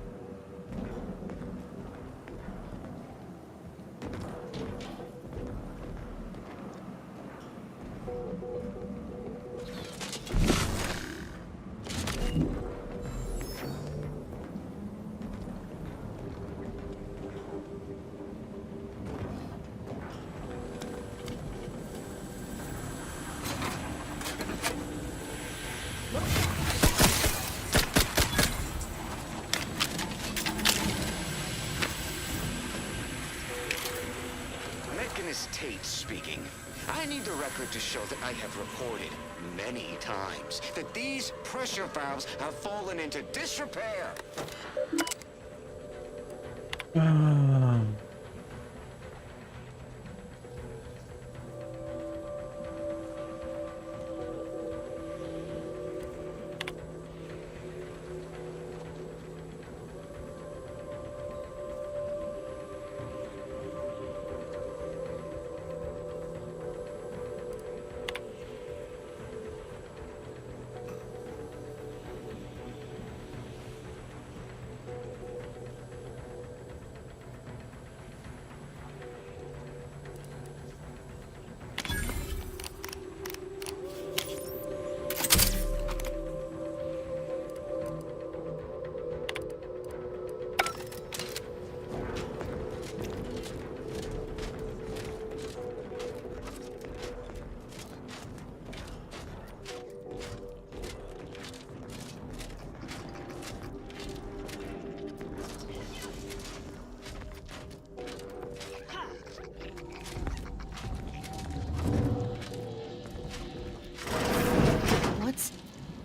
Tate speaking. I need the record to show that I have reported many times that these pressure valves have fallen into disrepair.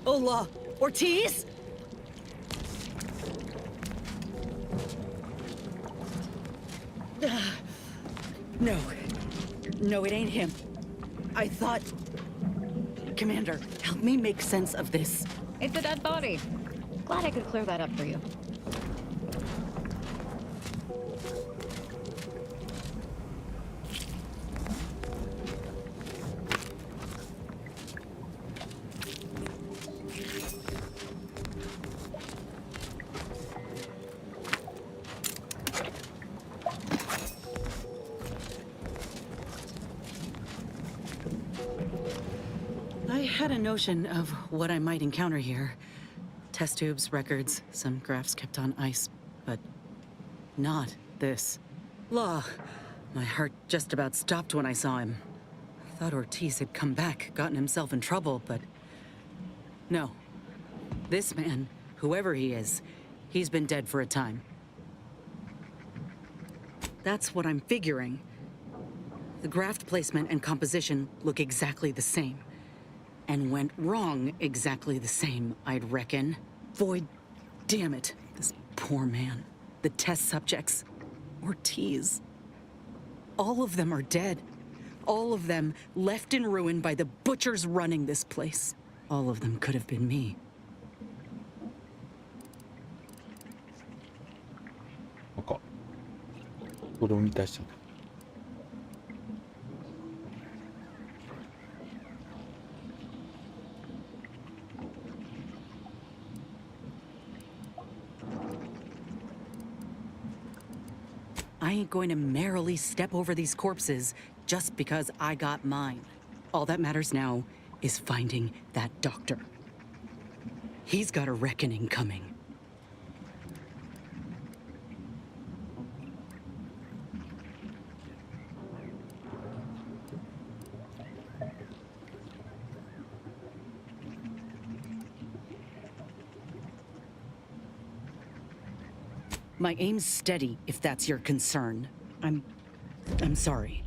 Hola, Ortiz? No. No, it ain't him. I thought... Commander, help me make sense of this. It's a dead body. Glad I could clear that up for you. I had a notion of what I might encounter here. Test tubes, records, some graphs kept on ice, but not this. Law. My heart just about stopped when I saw him. I thought Ortiz had come back, gotten himself in trouble, but no. This man, whoever he is, he's been dead for a time. That's what I'm figuring. The graft placement and composition look exactly the same. And went wrong exactly the same, I'd reckon. Void, damn it, this poor man. The test subjects, Ortiz. All of them are dead. All of them left in ruin by the butchers running this place. All of them could have been me. Okay. これを満たしちゃう。I ain't going to merrily step over these corpses just because I got mine. All that matters now is finding that doctor. He's got a reckoning coming. My aim's steady, if that's your concern. I'm sorry.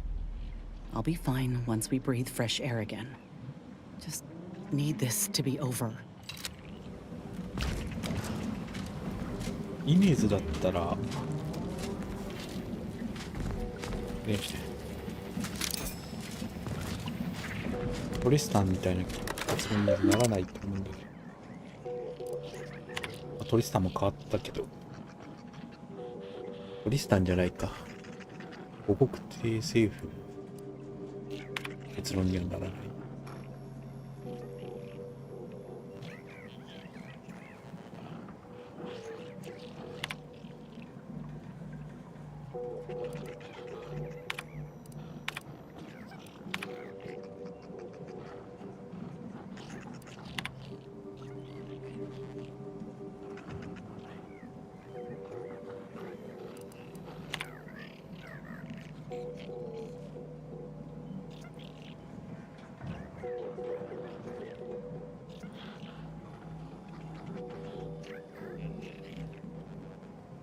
I'll be fine once we breathe fresh air again. Just need this to be over. イネーズだったらね、トリスタンみたいな発音にはならないと思うんだけど、トリスタンも変わったけど、トリスタンじゃないか、五国帝政府結論にはならない。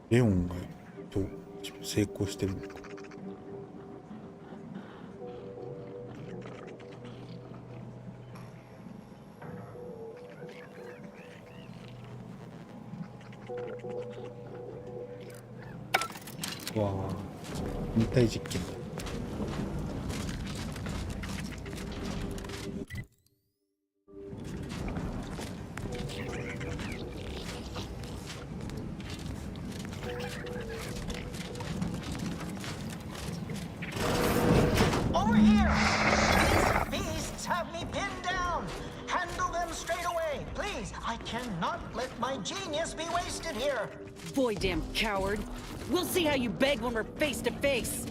レオンがどう成功してるのか。わあ、二体実験だ。Boy, damn coward. We'll see how you beg when we're face to face.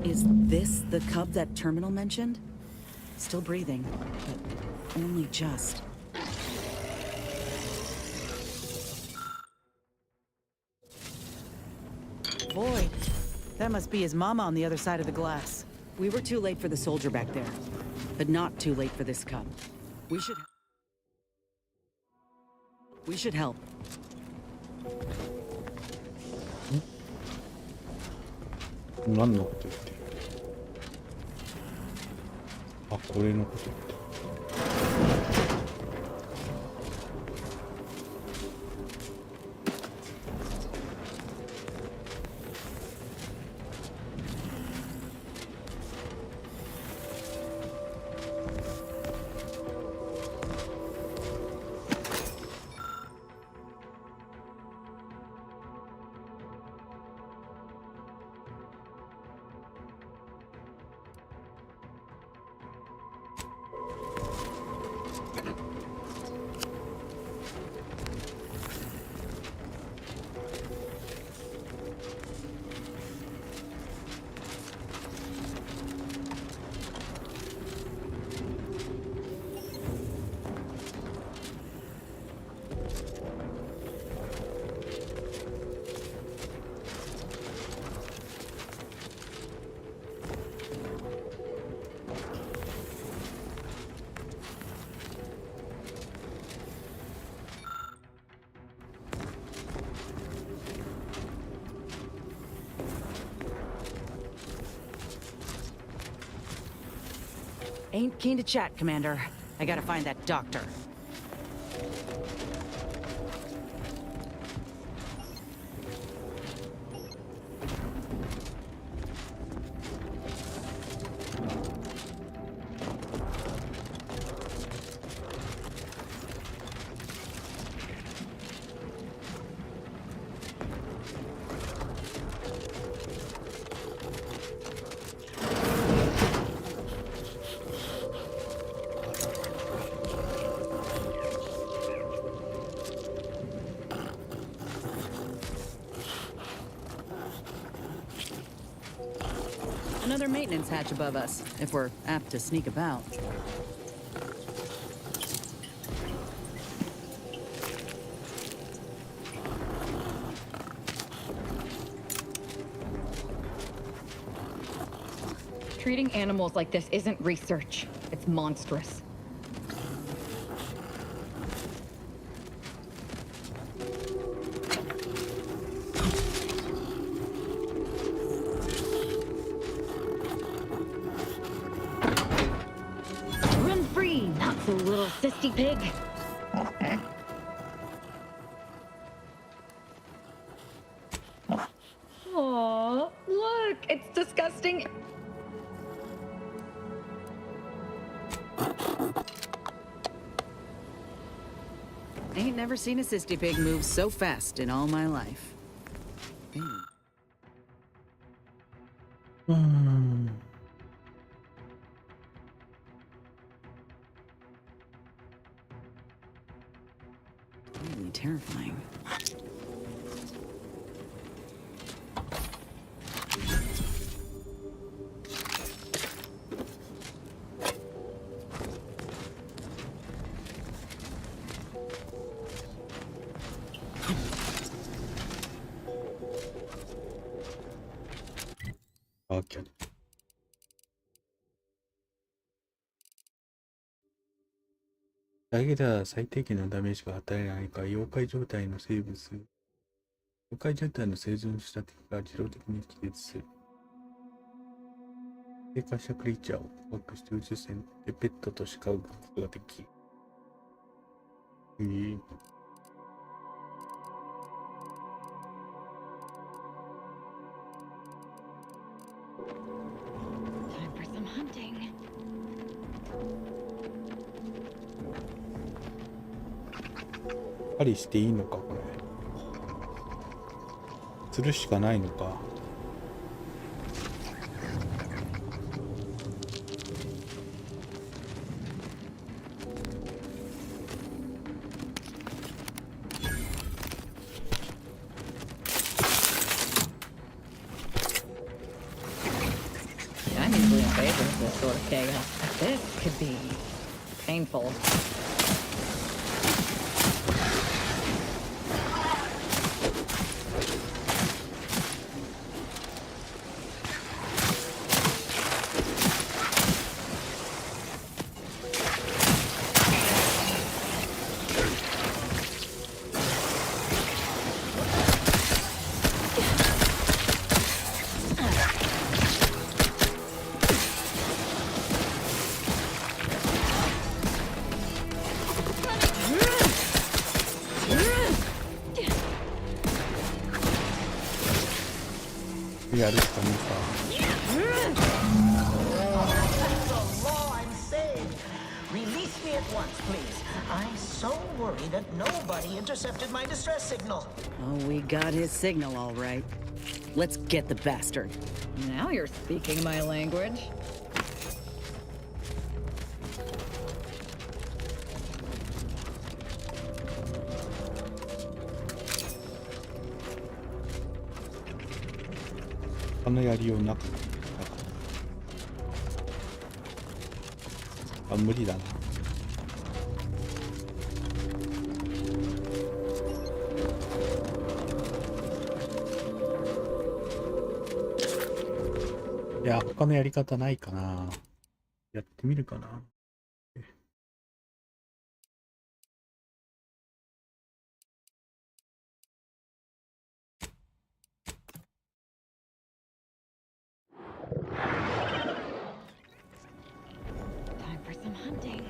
Is this the cub that Terminal mentioned? Still breathing, but only just. Boy, that must be his mama on the other side of the glass. We were too late for the soldier back there, but not too late for this cub. We should help. 何のこと言ってる？あ、これのこと言ってる。Ain't keen to chat, Commander. I gotta find that doctor. Another maintenance hatch above us, if we're apt to sneak about. Treating animals like this isn't research. It's monstrous. Run free, not so little sissy pig. Aw, look, it's disgusting. Ain't never seen a cysty pig move so fast in all my life. Really terrifying. Okay. だけでは最低限のダメージが与えられないか、妖怪状態の生存した敵が自動的に気絶する。生還したクリーチャーを捕獲して宇宙船でペットとして飼うことができ、Time for some hunting. 狩りしていいのかこれ。するしかないのか。I'm usually in favor of this sort of chaos, but this could be painful.やるしかねえか。 The law, I'm saved. Release me at once, please. I'm so worried that nobody intercepted my distress signal. Oh, we got his signal all right. Let's get the bastard. Now you're speaking my language.他のやりようなかった。あ、無理だな。いや、他のやり方ないかな。やってみるかな。Time for some hunting.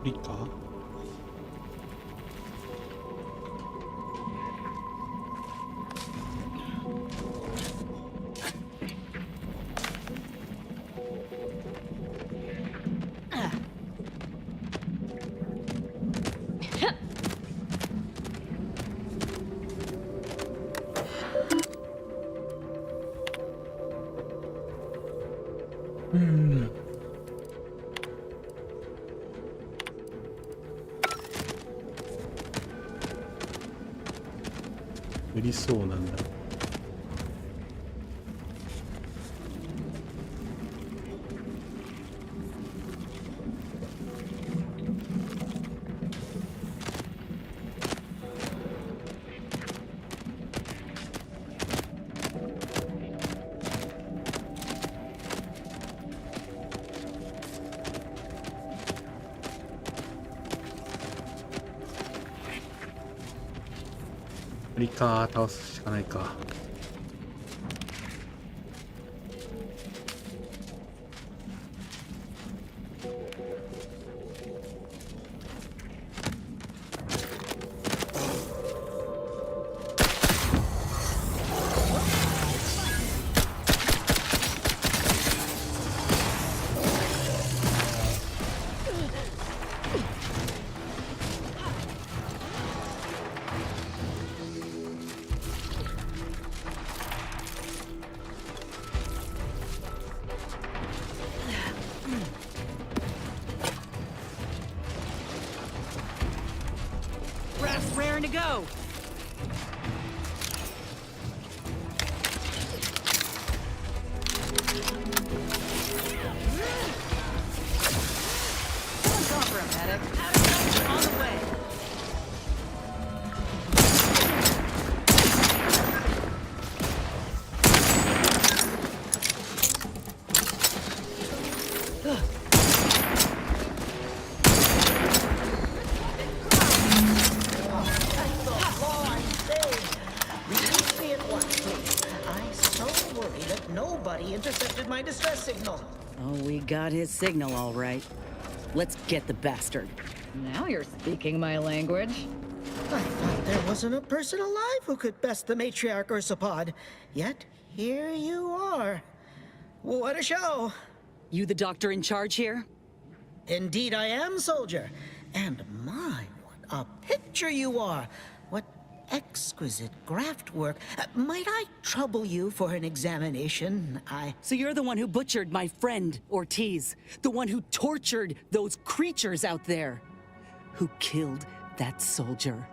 リカ無理そうなんだ。無理か、倒すしかないか。Raph's raring to go. Someone call for a medic. Outer Worlds on the way. Nobody intercepted my distress signal. Oh, we got his signal all right. Let's get the bastard. Now you're speaking my language. I thought there wasn't a person alive who could best the matriarch Ursapod. Yet, here you are. What a show. You the doctor in charge here? Indeed I am, soldier. And my, what a picture you are. What exquisite graft work. Might I trouble you for an examination? So you're the one who butchered my friend, Ortiz. The one who tortured those creatures out there. Who killed that soldier.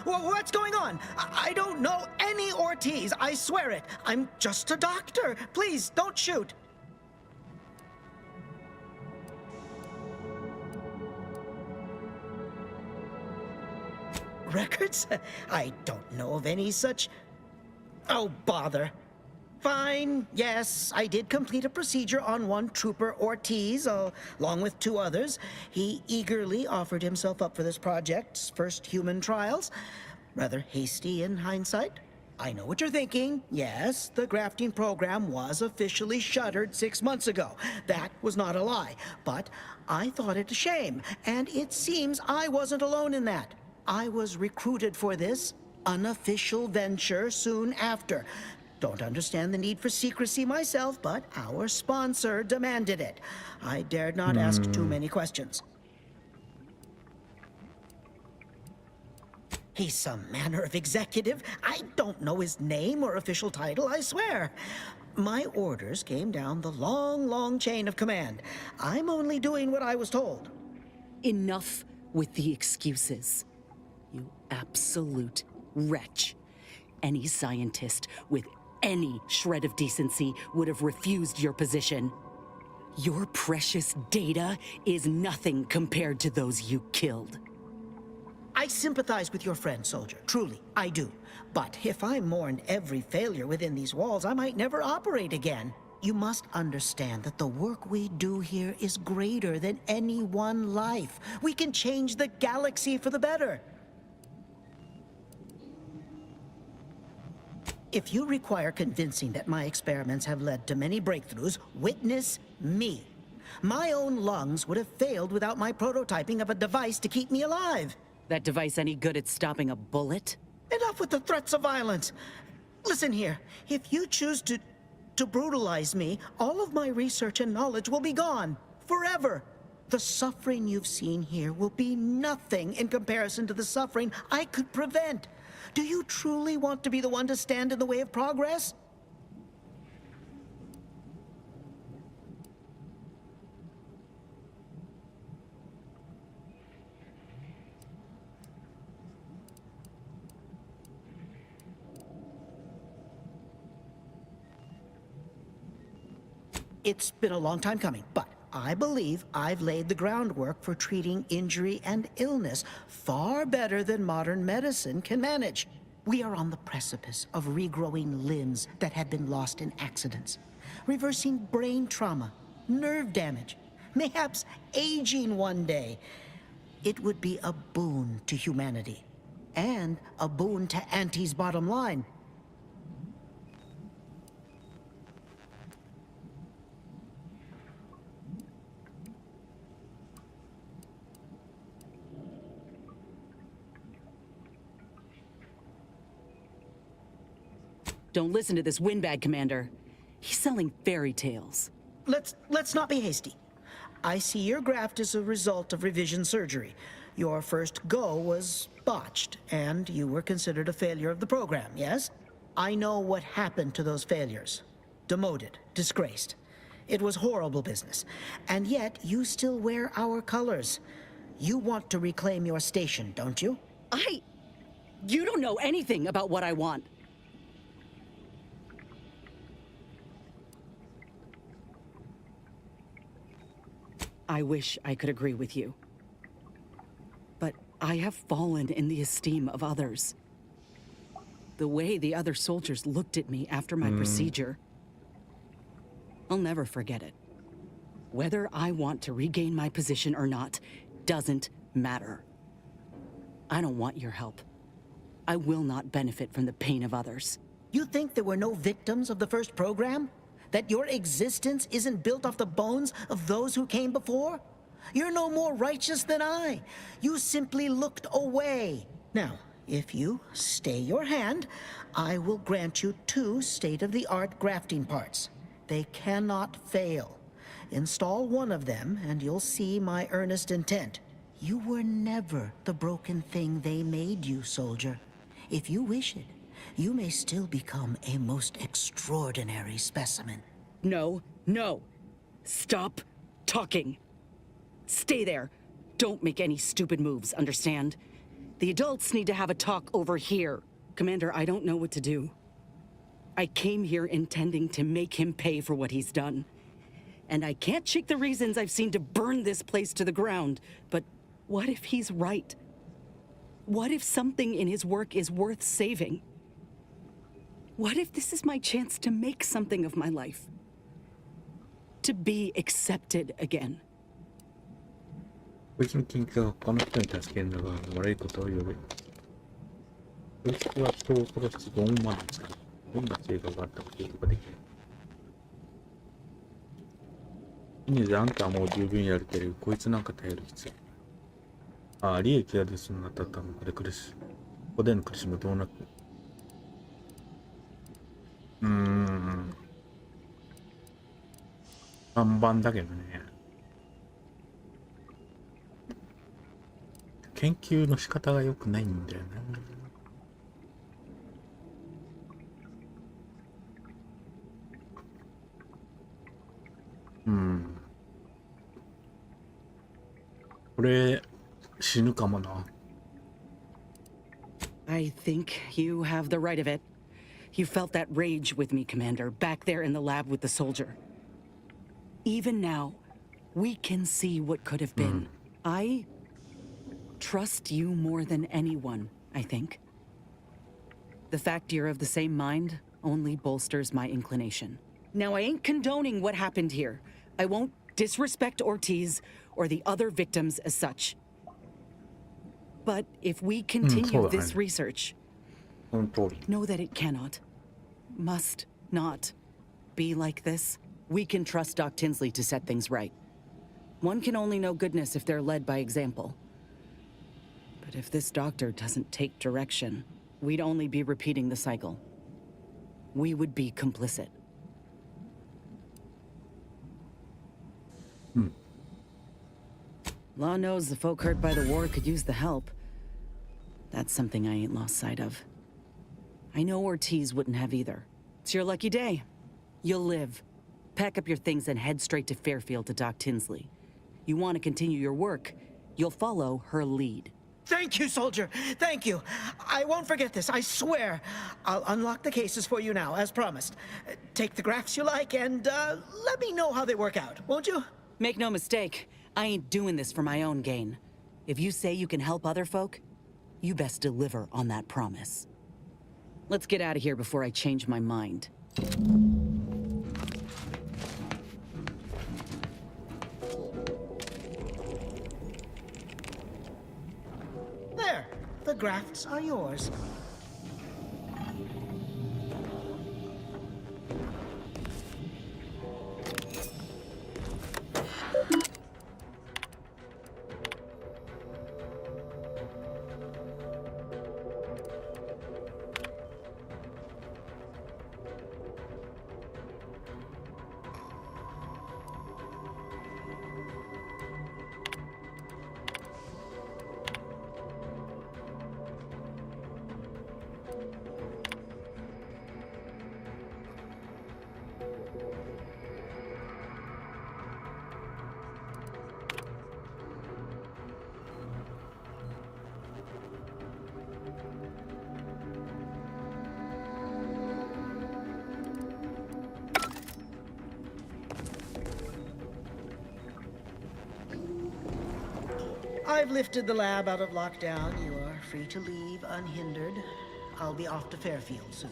What's going on? I don't know any Ortiz, I swear it. I'm just a doctor. Please, don't shoot. Records? I don't know of any such... Oh, bother. Fine, yes, I did complete a procedure on one Trooper Ortiz, along with 2 others. He eagerly offered himself up for this project's first human trials. Rather hasty in hindsight. I know what you're thinking. Yes, the grafting program was officially shuttered 6 months ago. That was not a lie. But I thought it a shame, and it seems I wasn't alone in that. I was recruited for this unofficial venture soon after. Don't understand the need for secrecy myself, but our sponsor demanded it. I dared not ask too many questions. He's some manner of executive. I don't know his name or official title, I swear. My orders came down the long, long chain of command. I'm only doing what I was told. Enough with the excuses. You absolute wretch. Any scientist with any shred of decency would have refused your position. Your precious data is nothing compared to those you killed. I sympathize with your friend, soldier. Truly, I do. But if I mourned every failure within these walls, I might never operate again. You must understand that the work we do here is greater than any one life. We can change the galaxy for the better. If you require convincing that my experiments have led to many breakthroughs, witness me. My own lungs would have failed without my prototyping of a device to keep me alive. That device any good at stopping a bullet? Enough with the threats of violence. Listen here, if you choose to brutalize me, all of my research and knowledge will be gone. Forever. The suffering you've seen here will be nothing in comparison to the suffering I could prevent. Do you truly want to be the one to stand in the way of progress? It's been a long time coming, but I believe I've laid the groundwork for treating injury and illness far better than modern medicine can manage. We are on the precipice of regrowing limbs that have been lost in accidents, reversing brain trauma, nerve damage, mayhaps aging one day. It would be a boon to humanity, and a boon to Auntie's bottom line. Don't listen to this windbag, Commander. He's selling fairy tales. Let's not be hasty. I see your graft is a result of revision surgery. Your first go was botched, and you were considered a failure of the program, yes? I know what happened to those failures. Demoted, disgraced. It was horrible business. And yet, you still wear our colors. You want to reclaim your station, don't you? You don't know anything about what I want. I wish I could agree with you. But I have fallen in the esteem of others. The way the other soldiers looked at me after my procedure, I'll never forget it. Whether I want to regain my position or not doesn't matter. I don't want your help. I will not benefit from the pain of others. You think there were no victims of the first program? That your existence isn't built off the bones of those who came before? You're no more righteous than I. You simply looked away. Now, if you stay your hand, I will grant you 2 state-of-the-art grafting parts. They cannot fail. Install one of them, and you'll see my earnest intent. You were never the broken thing they made you, soldier. If you wish it, you may still become a most extraordinary specimen. No. Stop talking. Stay there. Don't make any stupid moves, understand? The adults need to have a talk over here. Commander, I don't know what to do. I came here intending to make him pay for what he's done. And I can't shake the reasons I've seen to burn this place to the ground. But what if he's right? What if something in his work is worth saving? What if this is my chance to make something of my life? To be accepted again? こいつの近況が他の人に助けるのが悪いことを呼ぶ。こいつは人を殺すドンマンですから、どんな性格があったかということができる。いいねであんたはもう十分やるけど、こいつなんか頼る必要。利益が出そうになったので苦しい。ここでの苦しみはどうなく。看板だけどね。研究の仕方が良くないんだよな。これ死ぬかもな。I think you have the right of it. You felt that rage with me, Commander, back there in the lab with the soldier. Even now, we can see what could have been. I trust you more than anyone, I think. The fact you're of the same mind only bolsters my inclination. Now, I ain't condoning what happened here. I won't disrespect Ortiz or the other victims as such. But if we continue this research, know that it cannot, must not be like this. We can trust Doc Tinsley to set things right. One can only know goodness if they're led by example. But if this doctor doesn't take direction, we'd only be repeating the cycle. We would be complicit. Law knows the folk hurt by the war could use the help. That's something I ain't lost sight of. I know Ortiz wouldn't have either. It's your lucky day. You'll live. Pack up your things and head straight to Fairfield to Doc Tinsley. You want to continue your work, you'll follow her lead. Thank you, soldier. Thank you. I won't forget this, I swear. I'll unlock the cases for you now, as promised. Take the graphs you like and let me know how they work out, won't you? Make no mistake, I ain't doing this for my own gain. If you say you can help other folk, you best deliver on that promise. Let's get out of here before I change my mind. There, the grafts are yours. I've lifted the lab out of lockdown. You are free to leave unhindered. I'll be off to Fairfield soon.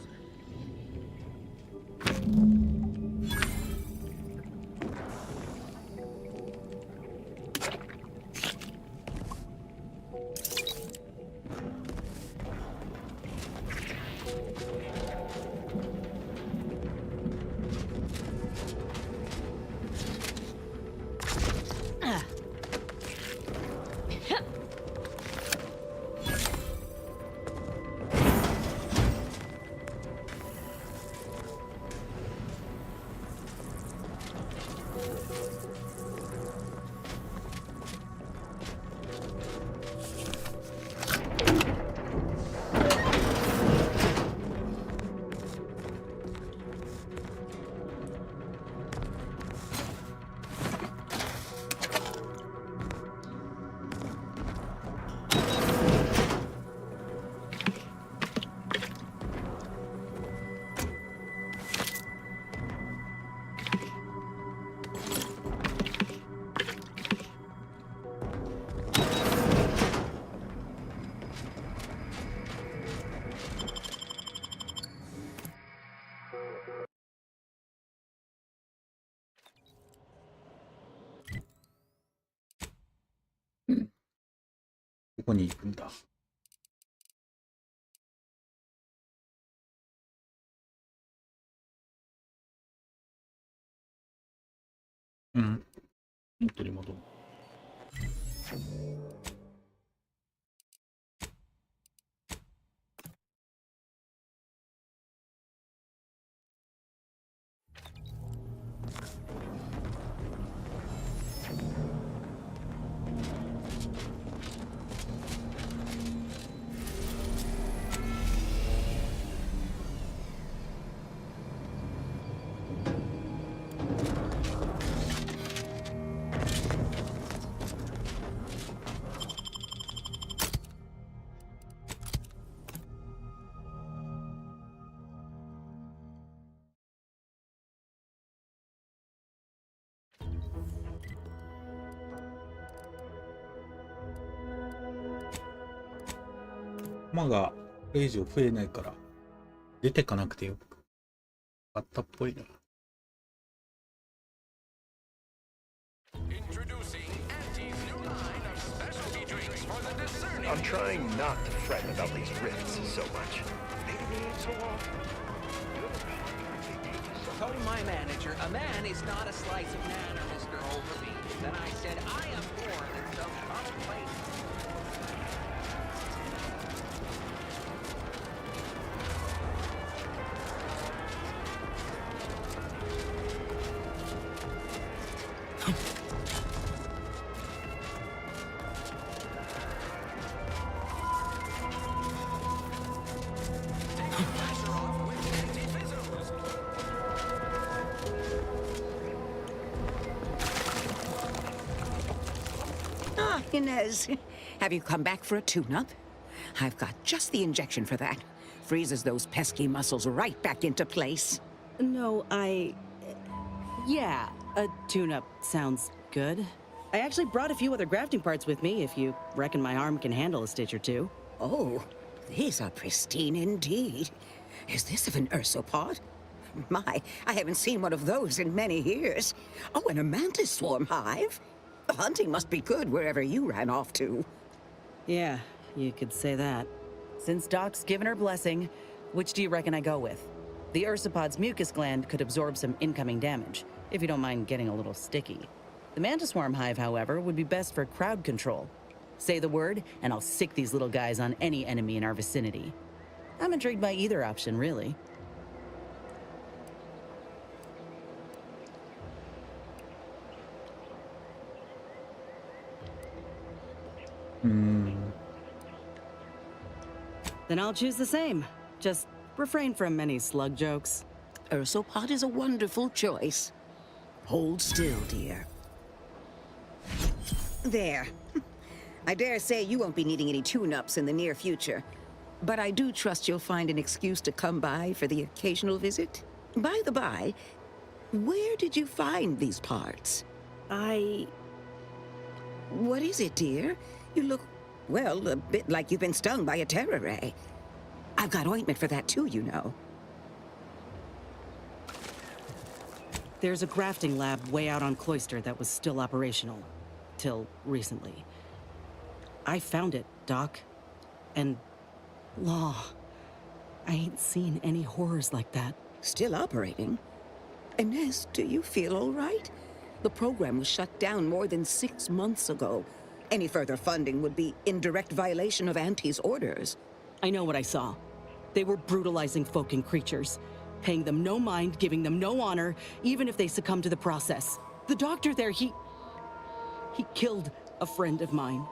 ここに行くんだ。うん。元に戻る。駒がこれ以上増えないから出てかなくてよくあったっぽいな。I'm trying not to fret about these rifts so much. Maybe so often. my manager, a man is not a slice of nanner, Mr. Overbeat. Then I said, I am more than some commonplace. Ah, Inez. Have you come back for a tune-up? I've got just the injection for that. Freezes those pesky muscles right back into place. No, yeah, a tune-up sounds good. I actually brought a few other grafting parts with me, if you reckon my arm can handle a stitch or two. Oh, these are pristine indeed. Is this of an ursopod? My, I haven't seen one of those in many years. Oh, and a mantis swarm hive? The hunting must be good wherever you ran off to. Yeah, you could say that. Since Doc's given her blessing, which do you reckon I go with? The ursopod's mucus gland could absorb some incoming damage, if you don't mind getting a little sticky. The mantis swarm hive, however, would be best for crowd control. Say the word, and I'll sick these little guys on any enemy in our vicinity. I'm intrigued by either option, really. Then I'll choose the same. Just refrain from many slug jokes. Ursopod is a wonderful choice. Hold still, dear. There. I dare say you won't be needing any tune-ups in the near future. But I do trust you'll find an excuse to come by for the occasional visit. By the by, where did you find these parts? What is it, dear? You look, well, a bit like you've been stung by a terror ray. I've got ointment for that too, you know. There's a grafting lab way out on Cloister that was still operational. Till recently. I found it, Doc. And... Law. I ain't seen any horrors like that. Still operating? Inez, do you feel all right? The program was shut down more than 6 months ago. Any further funding would be in direct violation of Auntie's orders. I know what I saw. They were brutalizing folk and creatures. Paying them no mind, giving them no honor, even if they succumb to the process. The doctor there, he killed a friend of mine.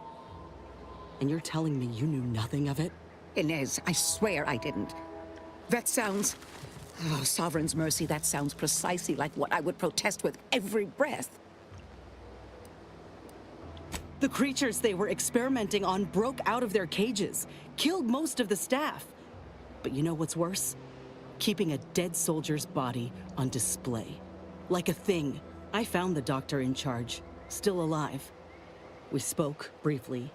And you're telling me you knew nothing of it? Inez, I swear I didn't. That sounds... Oh, Sovereign's mercy, that sounds precisely like what I would protest with every breath. The creatures they were experimenting on broke out of their cages, killed most of the staff. But you know what's worse? Keeping a dead soldier's body on display. Like a thing. I found the doctor in charge, still alive. We spoke briefly,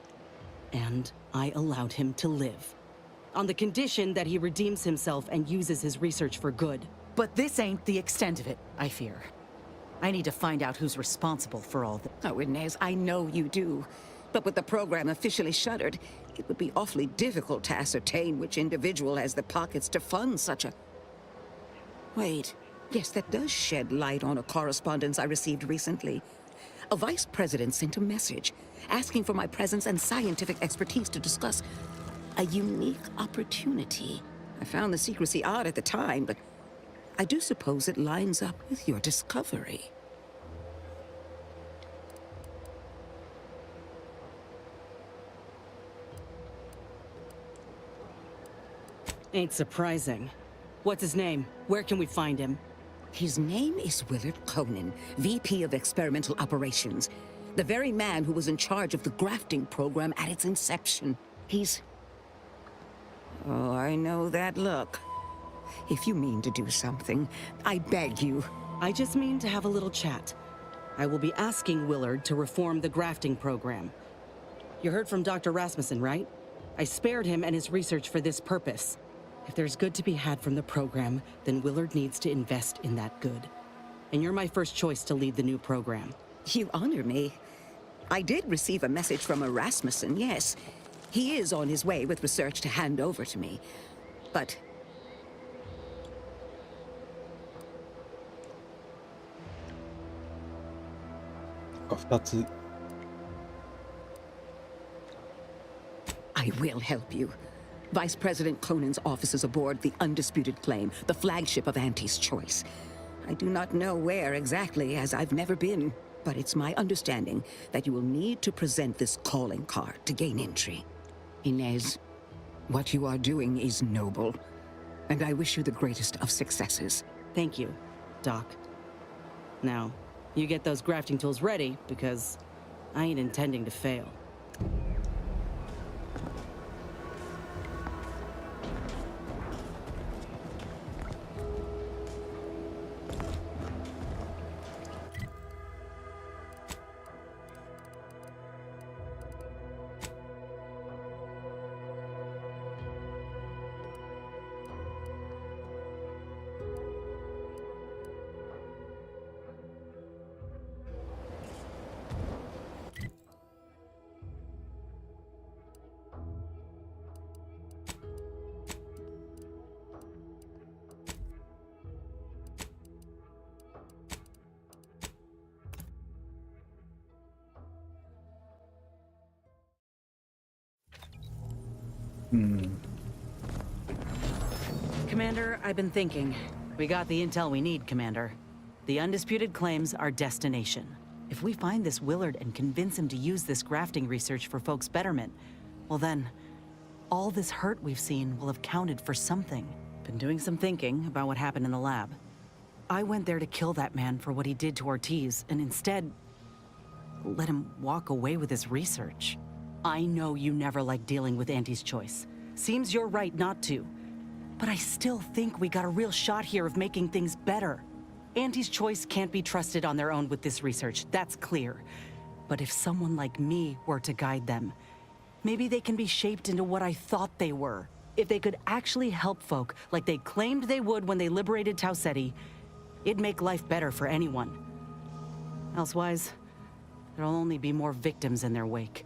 and I allowed him to live. On the condition that he redeems himself and uses his research for good. But this ain't the extent of it, I fear. I need to find out who's responsible for all this. Oh, Inez, I know you do. But with the program officially shuttered, it would be awfully difficult to ascertain which individual has the pockets to fund such a... Wait. Yes, that does shed light on a correspondence I received recently. A vice president sent a message asking for my presence and scientific expertise to discuss a unique opportunity. I found the secrecy odd at the time, but I do suppose it lines up with your discovery. Ain't surprising. What's his name? Where can we find him? His name is Willard Conan, VP of Experimental Operations. The very man who was in charge of the grafting program at its inception. He's... Oh, I know that look. If you mean to do something, I beg you. I just mean to have a little chat. I will be asking Willard to reform the grafting program. You heard from Dr. Rasmussen, right? I spared him and his research for this purpose. If there's good to be had from the program, then Willard needs to invest in that good. And you're my first choice to lead the new program. You honor me. I did receive a message from a Rasmussen, yes. He is on his way with research to hand over to me. But... 2つ。I will help you. Vice President Conan's office is aboard the Undisputed Claim, the flagship of Auntie's Choice. I do not know where exactly, as I've never been, but it's my understanding that you will need to present this calling card to gain entry. Inez, what you are doing is noble, and I wish you the greatest of successes. Thank you, Doc. Now, you get those grafting tools ready, because I ain't intending to fail. Commander, I've been thinking. We got the intel we need, Commander. The Undisputed Claim's our destination. If we find this Willard and convince him to use this grafting research for folks' betterment, well then, all this hurt we've seen will have counted for something. Been doing some thinking about what happened in the lab. I went there to kill that man for what he did to Ortiz, and instead, let him walk away with his research. I know you never liked dealing with Auntie's Choice. Seems you're right not to. But I still think we got a real shot here of making things better. Auntie's Choice can't be trusted on their own with this research, that's clear. But if someone like me were to guide them, maybe they can be shaped into what I thought they were. If they could actually help folk like they claimed they would when they liberated Tau Ceti, it'd make life better for anyone. Elsewise, there'll only be more victims in their wake.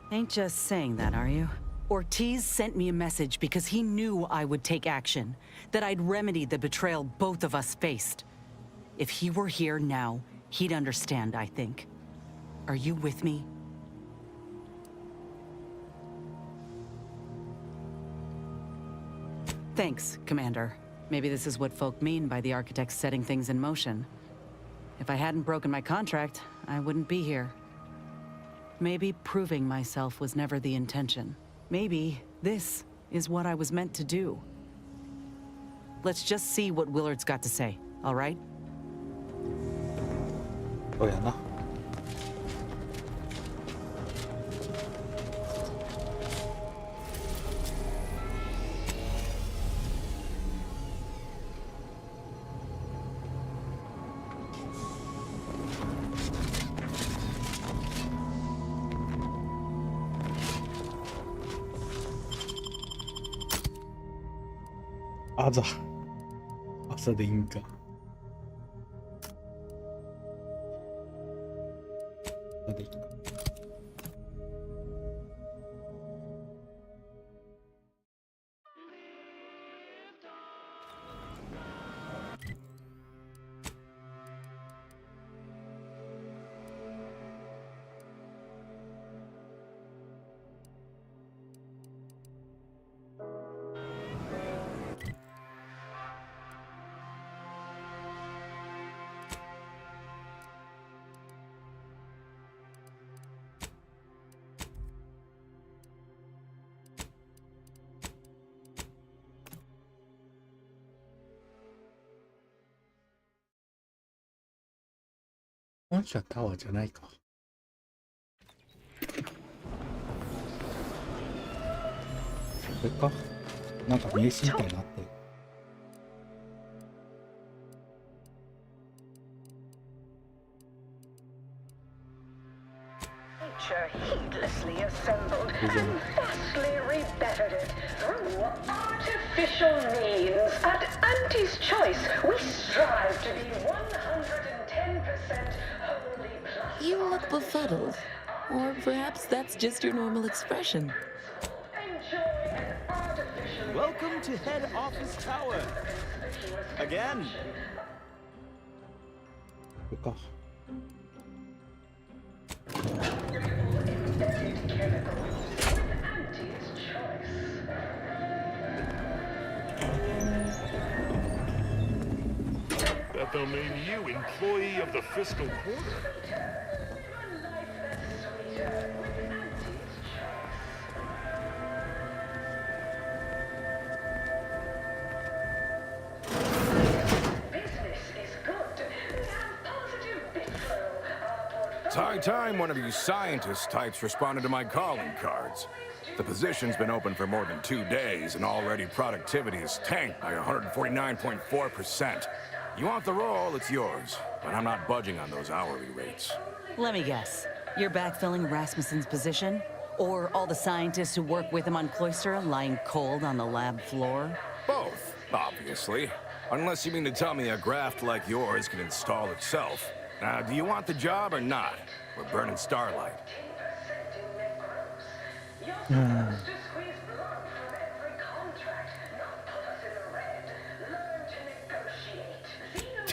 Ain't just saying that, are you? Ortiz sent me a message because he knew I would take action, that I'd remedy the betrayal both of us faced. If he were here now, he'd understand, I think. Are you with me? Thanks, Commander. Maybe this is what folk mean by the architects setting things in motion. If I hadn't broken my contract, I wouldn't be here. Maybe proving myself was never the intention. Maybe this is what I was meant to do. Let's just see what Willard's got to say, all right? Oh yeah, nah.朝でいいんか。朝でいいか。本社タワーじゃないか。これか。なんか名刺みたいになってる。Heedlessly assembled and vastly rebettered it through artificial means. At Auntie's Choice, we strive to be 110% wholly plus. You look befuddled. Or perhaps that's just your normal expression. Enjoy an Welcome to Head Office Tower. Again. これか。That they'll name you employee of the fiscal quarter. It's high time one of you scientist types responded to my calling cards. The position's been open for more than 2 days, and already productivity is tanked by 149.4%. You want the role, it's yours, but I'm not budging on those hourly rates. Let me guess. You're backfilling Rasmussen's position? Or all the scientists who work with him on Cloister lying cold on the lab floor? Both, obviously. Unless you mean to tell me a graft like yours can install itself. Now, do you want the job or not? We're burning starlight.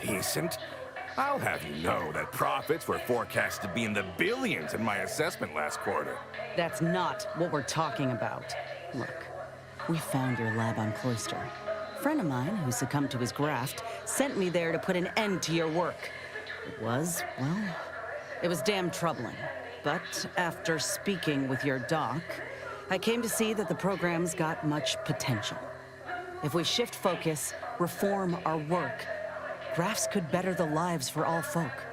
Decent? I'll have you know that profits were forecast to be in the billions in my assessment last quarter. That's not what we're talking about. Look, we found your lab on Cloister. A friend of mine who succumbed to his graft sent me there to put an end to your work. It was damn troubling. But after speaking with your doc, I came to see that the program's got much potential. If we shift focus, reform our work, grafts could better the lives for all folk.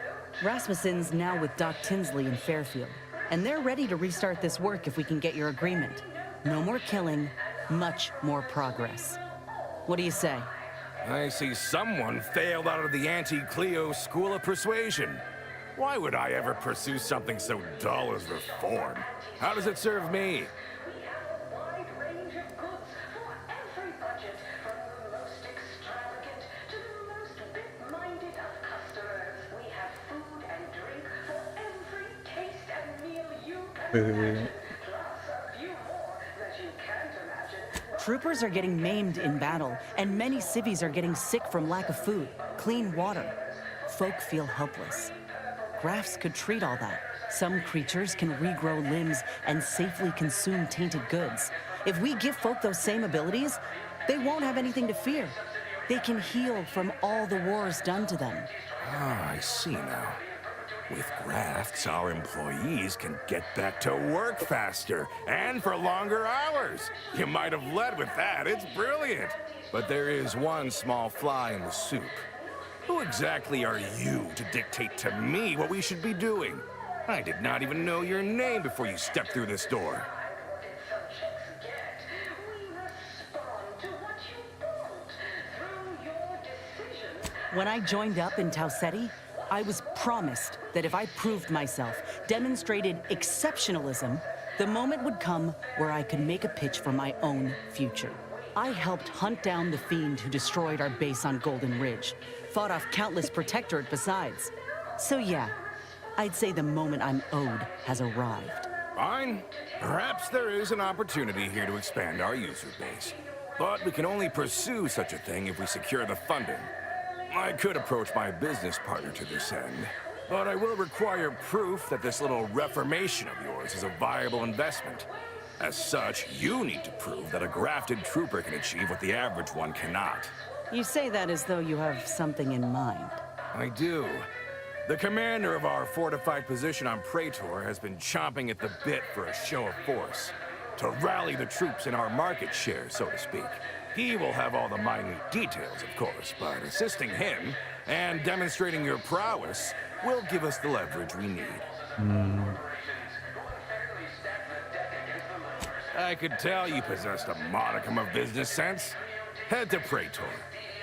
Rasmussen's now with Doc Tinsley in Fairfield, and they're ready to restart this work if we can get your agreement. No more killing, much more progress. What do you say? I see someone failed out of the anti-Cleo School of Persuasion. Why would I ever pursue something so dull as reform? How does it serve me? Wait. Troopers are getting maimed in battle, and many civvies are getting sick from lack of food, clean water. Folk feel helpless. Grafts could treat all that. Some creatures can regrow limbs and safely consume tainted goods. If we give folk those same abilities, they won't have anything to fear. They can heal from all the wars done to them. Ah, I see now. With grafts, our employees can get back to work faster and for longer hours. You might have led with that. It's brilliant. But there is one small fly in the soup. Who exactly are you to dictate to me what we should be doing? I did not even know your name before you stepped through this door. When I joined up in Tau Ceti, I was promised that if I proved myself, demonstrated exceptionalism, the moment would come where I could make a pitch for my own future. I helped hunt down the fiend who destroyed our base on Golden Ridge, fought off countless Protectorate besides. So yeah, I'd say the moment I'm owed has arrived. Fine. Perhaps there is an opportunity here to expand our user base. But we can only pursue such a thing if we secure the funding. I could approach my business partner to this end, but I will require proof that this little reformation of yours is a viable investment. As such, you need to prove that a grafted trooper can achieve what the average one cannot. You say that as though you have something in mind. I do. The commander of our fortified position on Praetor has been chomping at the bit for a show of force, to rally the troops in our market share, so to speak. He will have all the minute details, of course, but assisting him and demonstrating your prowess will give us the leverage we need. I could tell you possessed a modicum of business sense. Head to Praetor.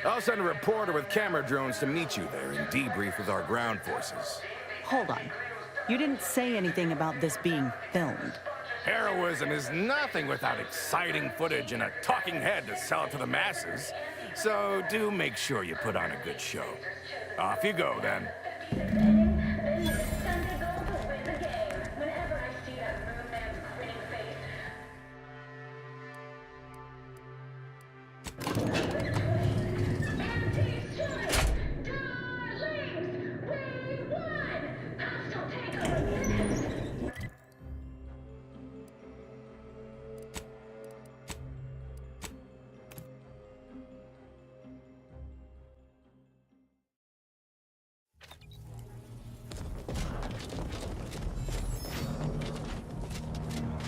I'll send a reporter with camera drones to meet you there and debrief with our ground forces. Hold on. You didn't say anything about this being filmed. Heroism is nothing without exciting footage and a talking head to sell it to the masses. So do make sure you put on a good show. Off you go, then.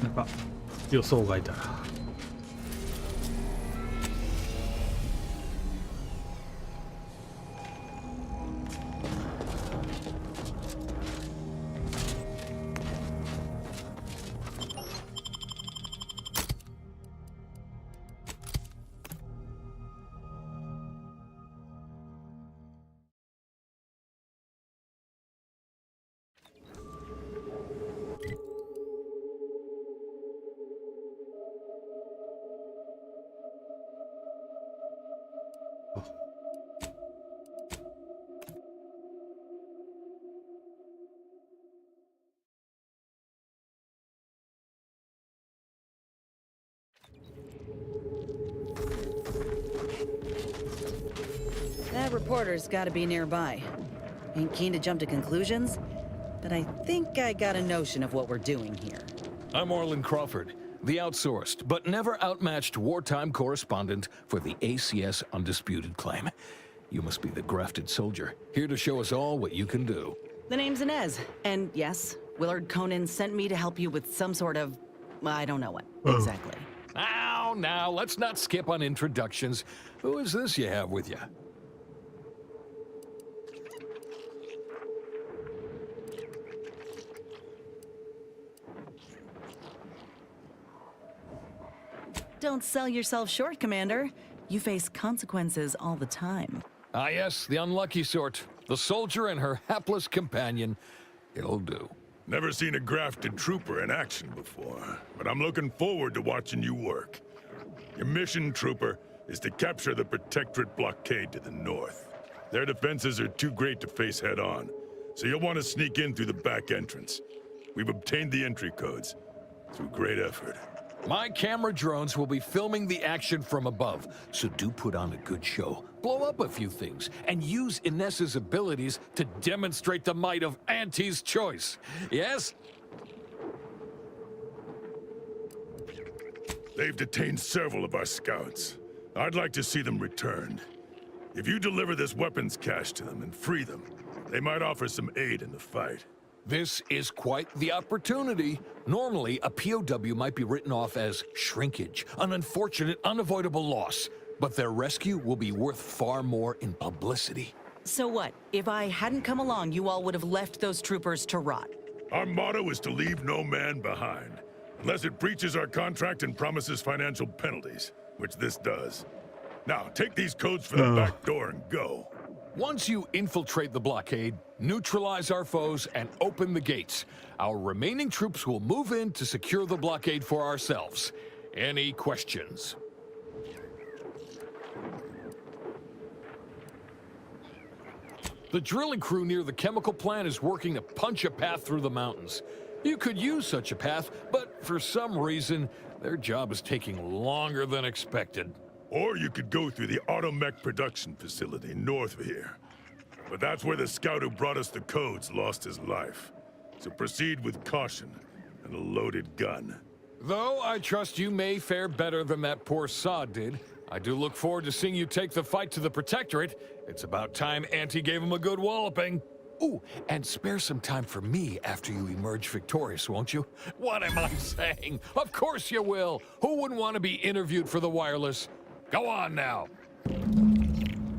なんか予想外だな。That reporter's gotta be nearby. Ain't keen to jump to conclusions, but I think I got a notion of what we're doing here. I'm Orland Crawford, the outsourced but never outmatched wartime correspondent for the ACS Undisputed Claim. You must be the grafted soldier, here to show us all what you can do. The name's Inez, and yes, Willard Conan sent me to help you with some sort of... I don't know what, exactly. Now, let's not skip on introductions. Who is this you have with you? Don't sell yourself short, Commander. You face consequences all the time. Ah yes, the unlucky sort. The soldier and her hapless companion. It'll do. Never seen a grafted trooper in action before, but I'm looking forward to watching you work. Your mission, trooper, is to capture the Protectorate blockade to the north. Their defenses are too great to face head-on, so you'll want to sneak in through the back entrance. We've obtained the entry codes through great effort. My camera drones will be filming the action from above, so do put on a good show. Blow up a few things, and use Inez's abilities to demonstrate the might of Auntie's choice. Yes? They've detained several of our scouts. I'd like to see them returned. If you deliver this weapons cache to them and free them, they might offer some aid in the fight. This is quite the opportunity. Normally, a POW might be written off as shrinkage, an unfortunate, unavoidable loss. But their rescue will be worth far more in publicity. So what? If I hadn't come along, you all would have left those troopers to rot. Our motto is to leave no man behind, unless it breaches our contract and promises financial penalties, which this does. Now, take these codes for the back door and go. Once you infiltrate the blockade, neutralize our foes, and open the gates, our remaining troops will move in to secure the blockade for ourselves. Any questions? The drilling crew near the chemical plant is working to punch a path through the mountains. You could use such a path, but for some reason, their job is taking longer than expected. Or you could go through the automech production facility north of here. But that's where the scout who brought us the codes lost his life. So proceed with caution and a loaded gun. Though I trust you may fare better than that poor sod did, I do look forward to seeing you take the fight to the Protectorate. It's about time Auntie gave him a good walloping. Ooh, and spare some time for me after you emerge victorious, won't you? What am I saying? Of course you will. Who wouldn't want to be interviewed for the wireless? Go on now.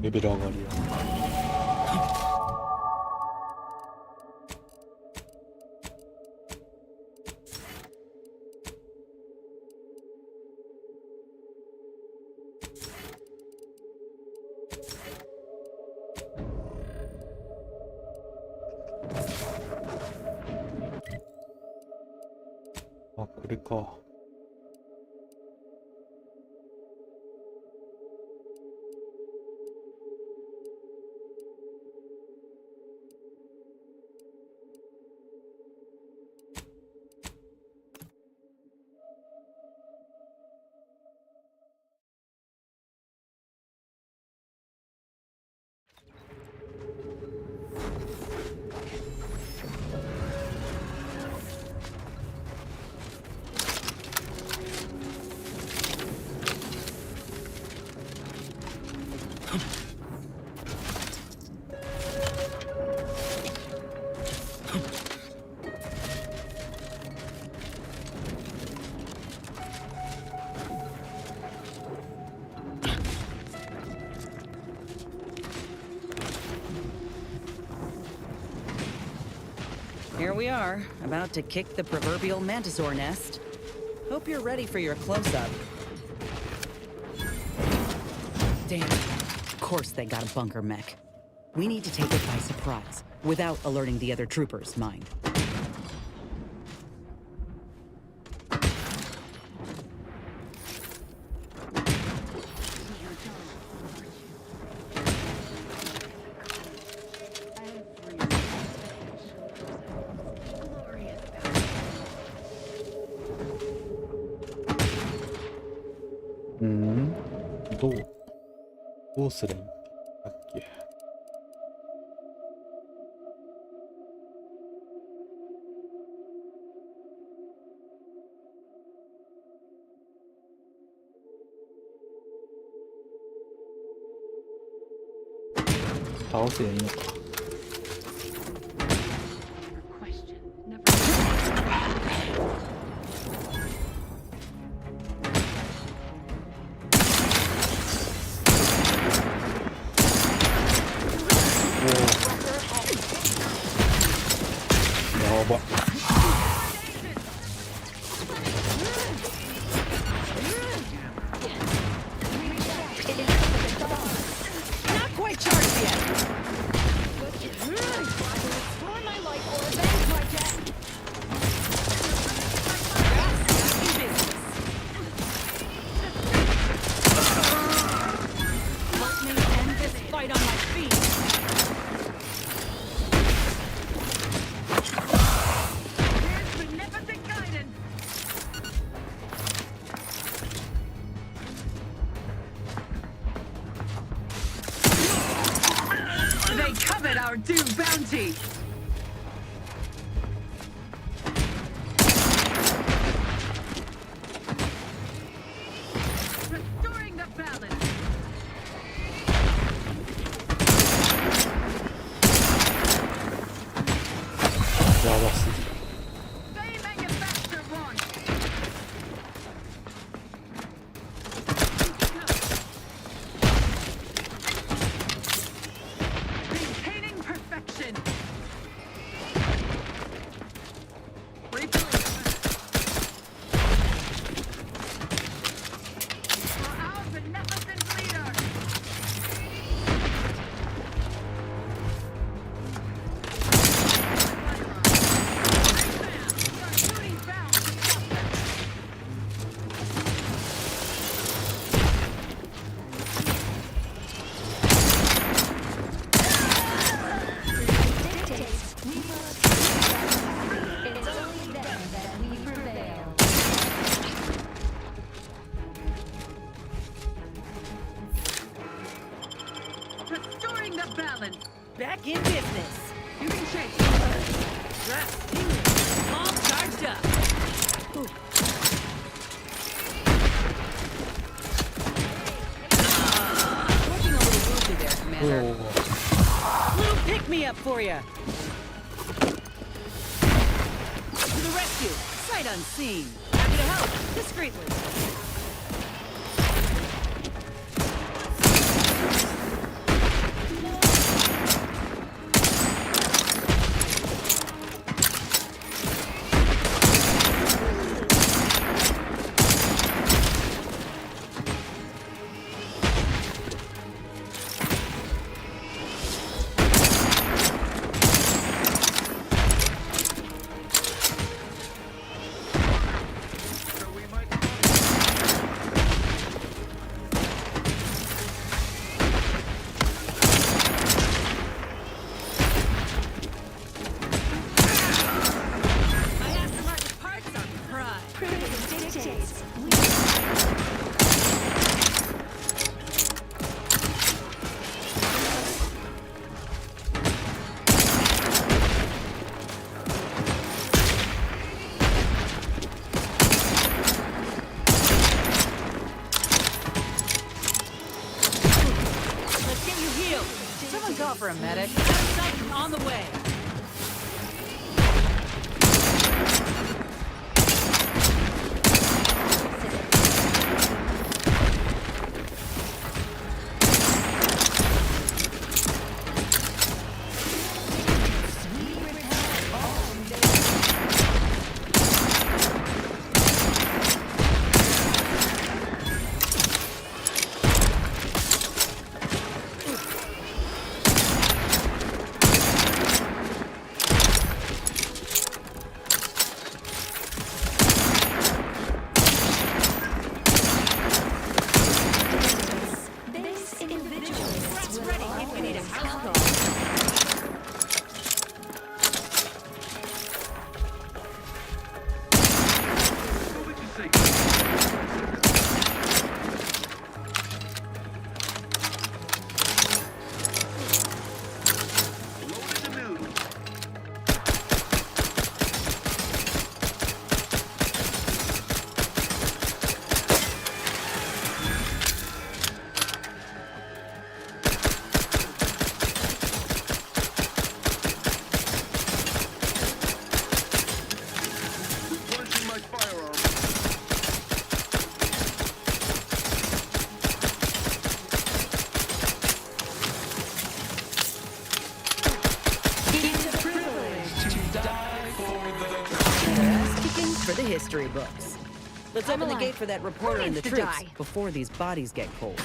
レベル上がるよ。あ、これか。we are, about to kick the proverbial mantisaur nest. Hope you're ready for your close-up. Damn. Of course they got a bunker mech. We need to take it by surprise, without alerting the other troopers, mind.どうすればいいんだっけ。倒せばいいのか。Our due bounty! Restoring the balance! They manufacture one! Perfection. For our beneficent leader. Restoring the balance. Back in business. You can chase. Dressed. All charged up. Ooh. Looking a little woozy there, Commander. Little pick-me-up for you. To the rescue. Sight unseen. Happy to help. Discreetly. Someone call for a medic. Something on the way. history books. Let's open the gate for that reporter and the troops before these bodies get cold.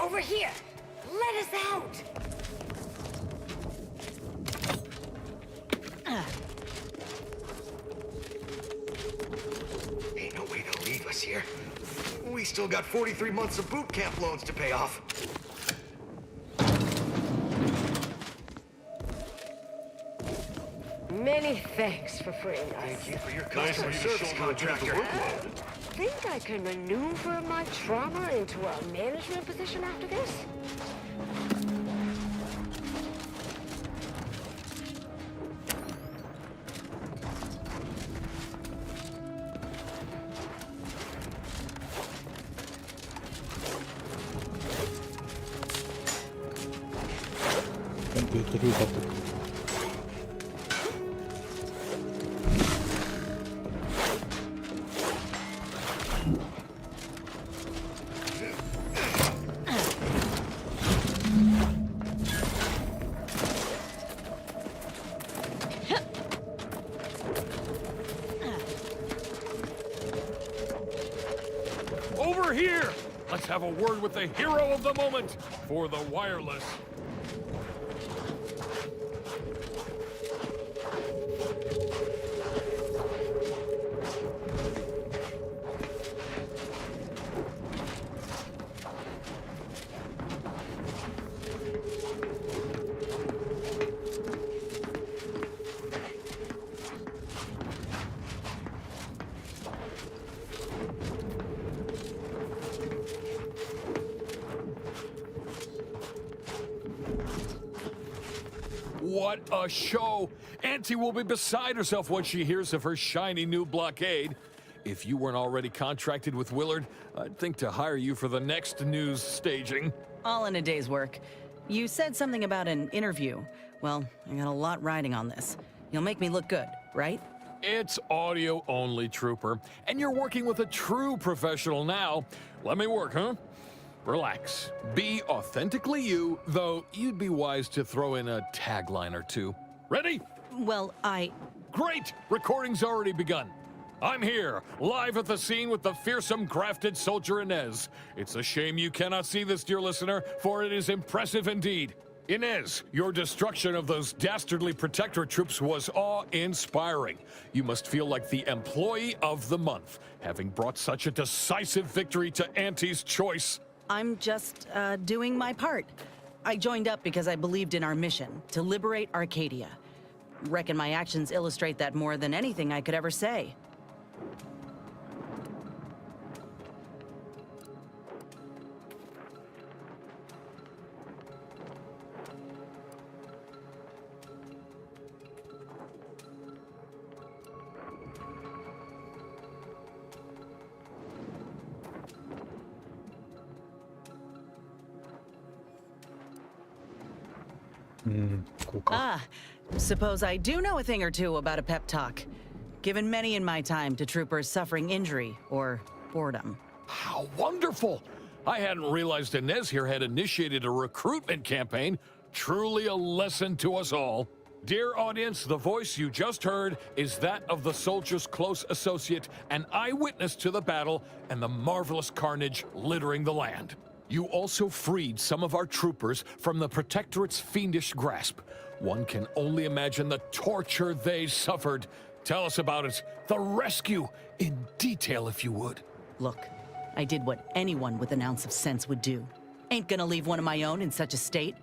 Over here! Let us out! Ain't no way they'll leave us here. We still got 43 months of boot camp loans to pay off. Many thanks for freeing us. Thank you for your customer service contractor. Think I can maneuver my trauma into a management position after this? Over here! Let's have a word with the hero of the moment for the wireless. What a show! Auntie will be beside herself when she hears of her shiny new blockade. If you weren't already contracted with Willard, I'd think to hire you for the next news staging. All in a day's work. You said something about an interview. Well, I got a lot riding on this. You'll make me look good, right? It's audio only, Trooper. And you're working with a true professional now. Let me work, huh? Relax. Be authentically you, though you'd be wise to throw in a tagline or two. Ready? Well, Great! Recording's already begun. I'm here, live at the scene with the fearsome grafted soldier Inez. It's a shame you cannot see this, dear listener, for it is impressive indeed. Inez, your destruction of those dastardly Protectorate troops was awe-inspiring. You must feel like the employee of the month, having brought such a decisive victory to Auntie's choice. I'm just, doing my part. I joined up because I believed in our mission, to liberate Arcadia. Reckon my actions illustrate that more than anything I could ever say. Ah, suppose I do know a thing or two about a pep talk. Given many in my time to troopers suffering injury or boredom. How wonderful! I hadn't realized Inez here had initiated a recruitment campaign. Truly a lesson to us all. Dear audience, the voice you just heard is that of the soldier's close associate and eyewitness to the battle and the marvelous carnage littering the land. You also freed some of our troopers from the Protectorate's fiendish grasp. One can only imagine the torture they suffered. Tell us about it, the rescue, in detail if you would. Look, I did what anyone with an ounce of sense would do. Ain't gonna leave one of my own in such a state.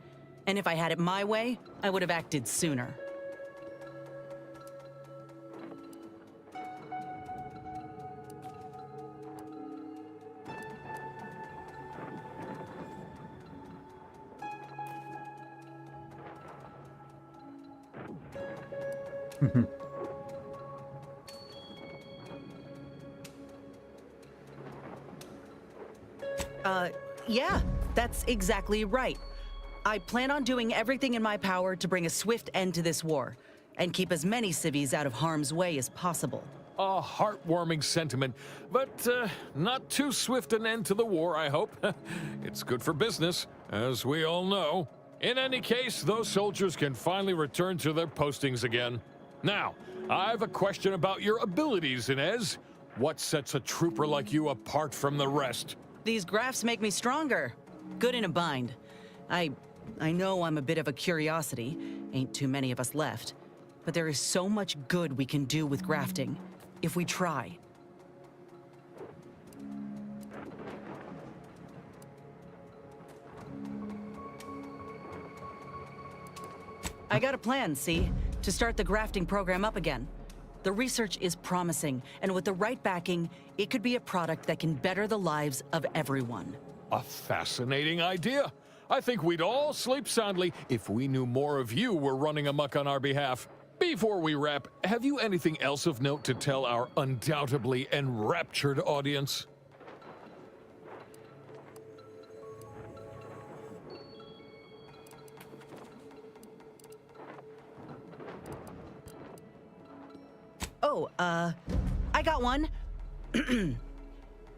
And if I had it my way, I would have acted sooner. Yeah, that's exactly right. I plan on doing everything in my power to bring a swift end to this war, and keep as many civvies out of harm's way as possible. A heartwarming sentiment, but not too swift an end to the war, I hope. It's good for business, as we all know. In any case, those soldiers can finally return to their postings again. Now, I have a question about your abilities, Inez. What sets a trooper like you apart from the rest? These graphs make me stronger. Good in a bind. I know I'm a bit of a curiosity. Ain't too many of us left. But there is so much good we can do with grafting, if we try. I got a plan, see? To start the grafting program up again. The research is promising, and with the right backing, it could be a product that can better the lives of everyone. A fascinating idea. I think we'd all sleep soundly if we knew more of you were running amok on our behalf. Before we wrap, have you anything else of note to tell our undoubtedly enraptured audience? Oh, I got one.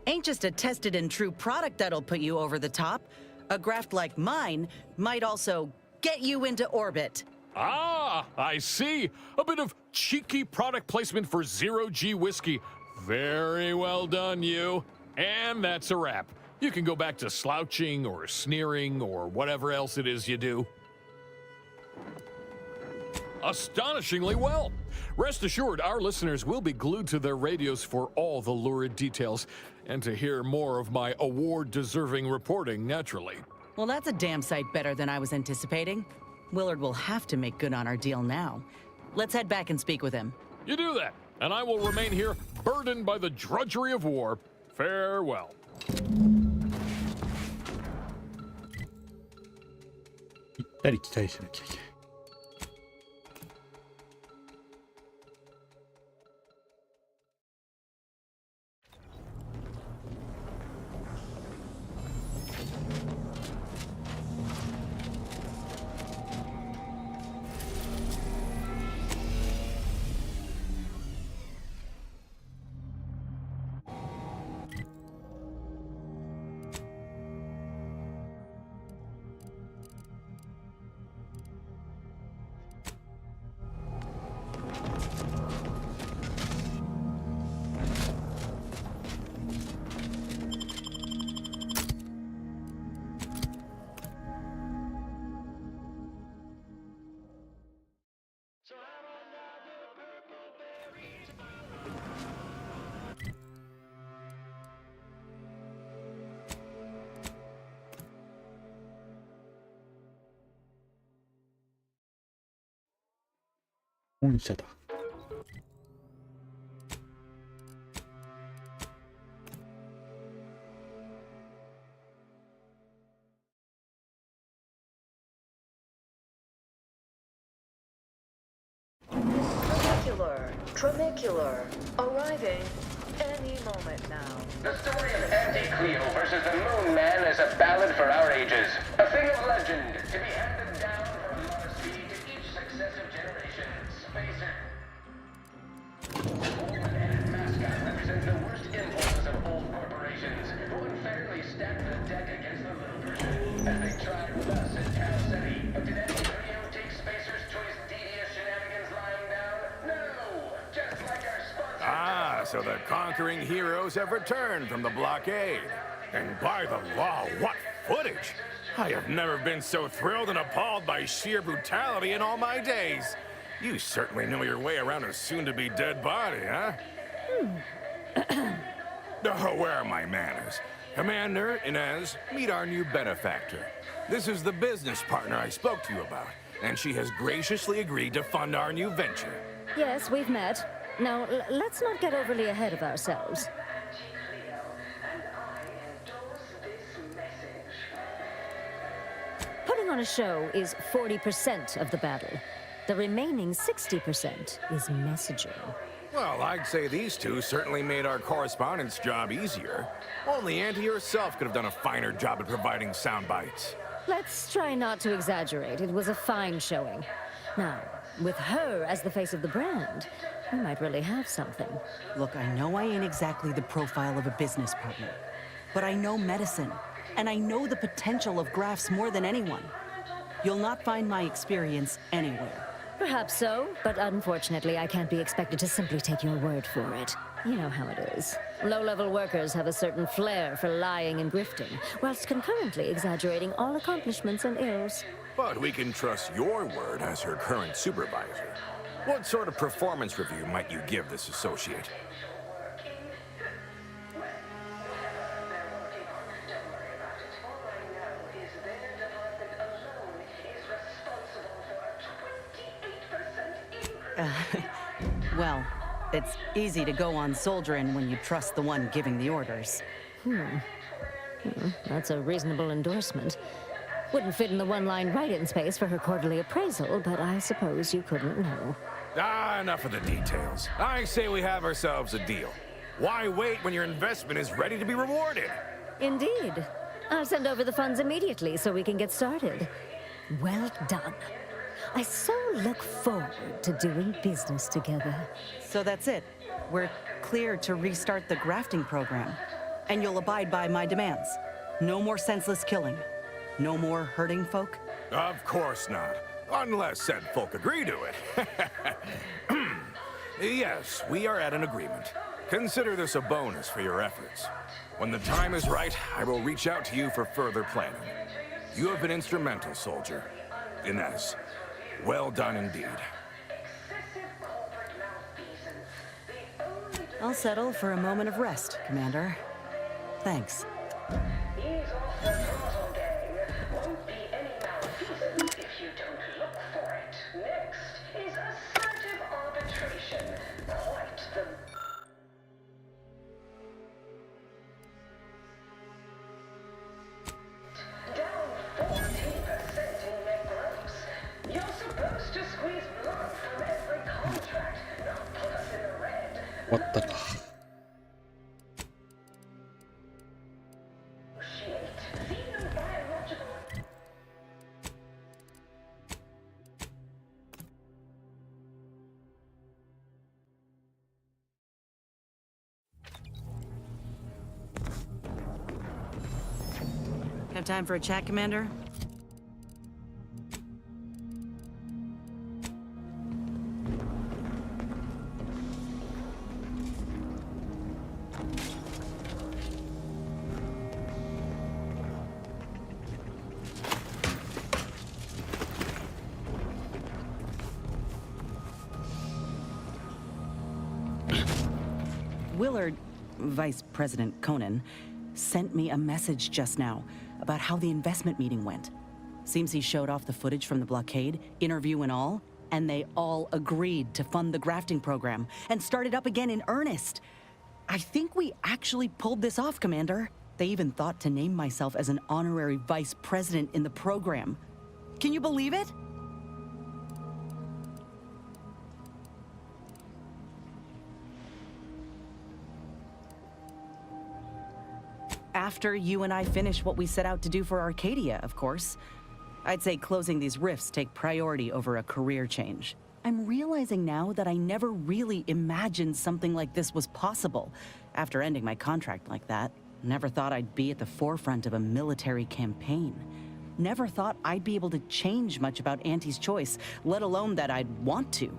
Ain't just a tested and true product that'll put you over the top. A graft like mine might also get you into orbit. Ah, I see. A bit of cheeky product placement for zero-G whiskey. Very well done, you. And that's a wrap. You can go back to slouching or sneering or whatever else it is you do. Astonishingly well. Rest assured, our listeners will be glued to their radios for all the lurid details, and to hear more of my award-deserving reporting, naturally. Well, that's a damn sight better than I was anticipating. Willard will have to make good on our deal now. Let's head back and speak with him. You do that, and I will remain here, burdened by the drudgery of war. Farewell.本社だ。Tramicular, arriving any moment now. The story of Anti-Cleo versus the Moon Man is a ballad for our ages. A thing of legend to be handed down for Ah, so the conquering heroes have returned from the blockade. And by the law, what footage! I have never been so thrilled and appalled by sheer brutality in all my days. You certainly know your way around a soon-to-be dead body, huh? Oh, where are my manners? Commander, Inez, meet our new benefactor. This is the business partner I spoke to you about, and she has graciously agreed to fund our new venture. Yes, we've met. Now, let's not get overly ahead of ourselves. Putting on a show is 40% of the battle. The remaining 60% is messaging. Well, I'd say these two certainly made our correspondence job easier. Only Auntie herself could have done a finer job at providing sound bites. Let's try not to exaggerate. It was a fine showing. Now, with her as the face of the brand, we might really have something. Look, I know I ain't exactly the profile of a business partner, but I know medicine, and I know the potential of grafts more than anyone. You'll not find my experience anywhere. Perhaps so, but unfortunately I can't be expected to simply take your word for it. You know how it is. Low-level workers have a certain flair for lying and grifting, whilst concurrently exaggerating all accomplishments and ills. But we can trust your word as her current supervisor. What sort of performance review might you give this associate? Well, it's easy to go on soldiering when you trust the one giving the orders. That's a reasonable endorsement. Wouldn't fit in the one-line write-in space for her quarterly appraisal, but I suppose you couldn't know. Ah, enough of the details. I say we have ourselves a deal. Why wait when your investment is ready to be rewarded? Indeed. I'll send over the funds immediately so we can get started. Well done. I so look forward to doing business together. So that's it. We're clear to restart the grafting program. And you'll abide by my demands. No more senseless killing. No more hurting folk? Of course not. Unless said folk agree to it. Yes, we are at an agreement. Consider this a bonus for your efforts. When the time is right, I will reach out to you for further planning. You have been instrumental, soldier. Inez, well done indeed. I'll settle for a moment of rest, Commander. Thanks. What the? Have time for a chat, Commander? Willard, Vice President Conan, sent me a message just now about how the investment meeting went. Seems he showed off the footage from the blockade, interview and all, and they all agreed to fund the grafting program and start it up again in earnest. I think we actually pulled this off, Commander. They even thought to name myself as an honorary vice president in the program. Can you believe it? After you and I finish what we set out to do for Arcadia, of course. I'd say closing these rifts take priority over a career change. I'm realizing now that I never really imagined something like this was possible after ending my contract like that. Never thought I'd be at the forefront of a military campaign. Never thought I'd be able to change much about Auntie's choice, let alone that I'd want to.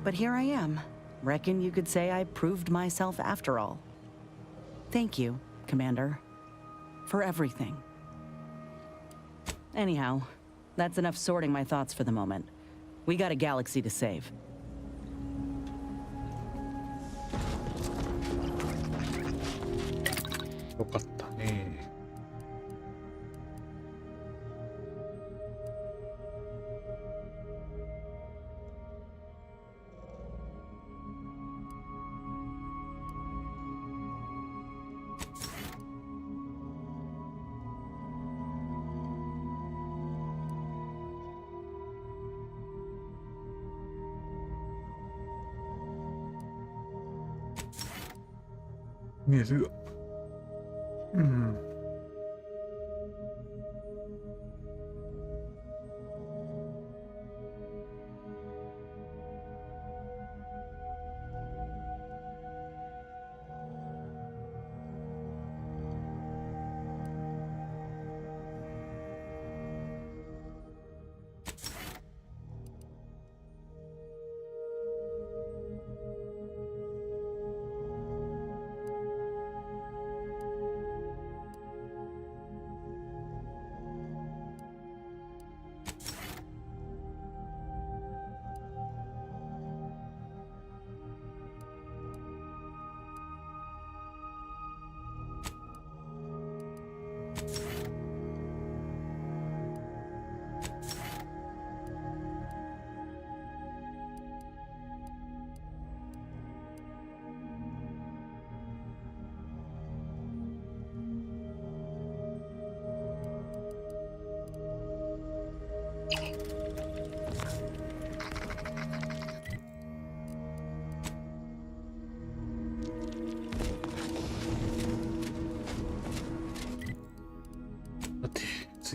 But here I am. Reckon you could say I proved myself after all. Thank you, Commander, for everything. Anyhow, that's enough sorting my thoughts for the moment. We got a galaxy to save. Mira.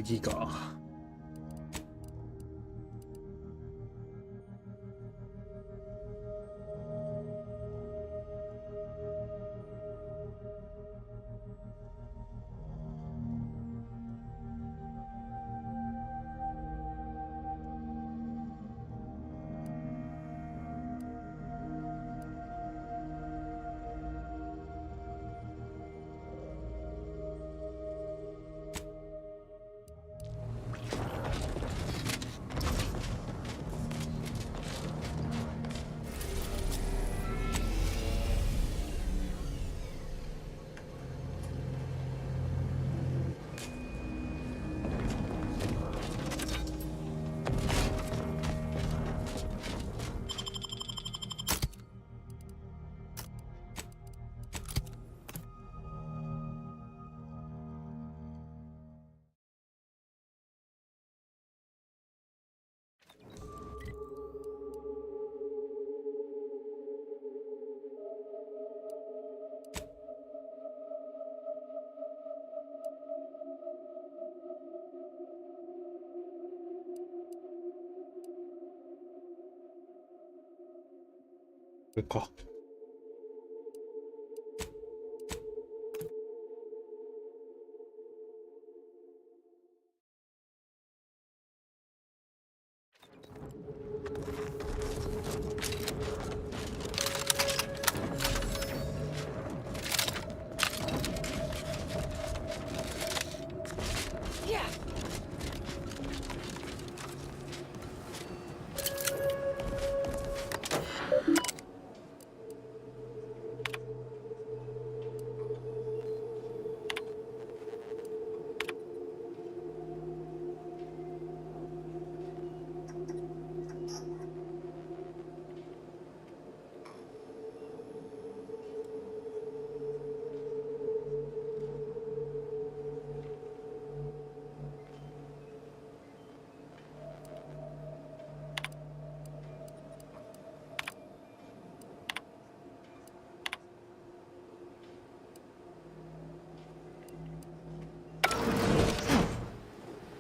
次がこれか。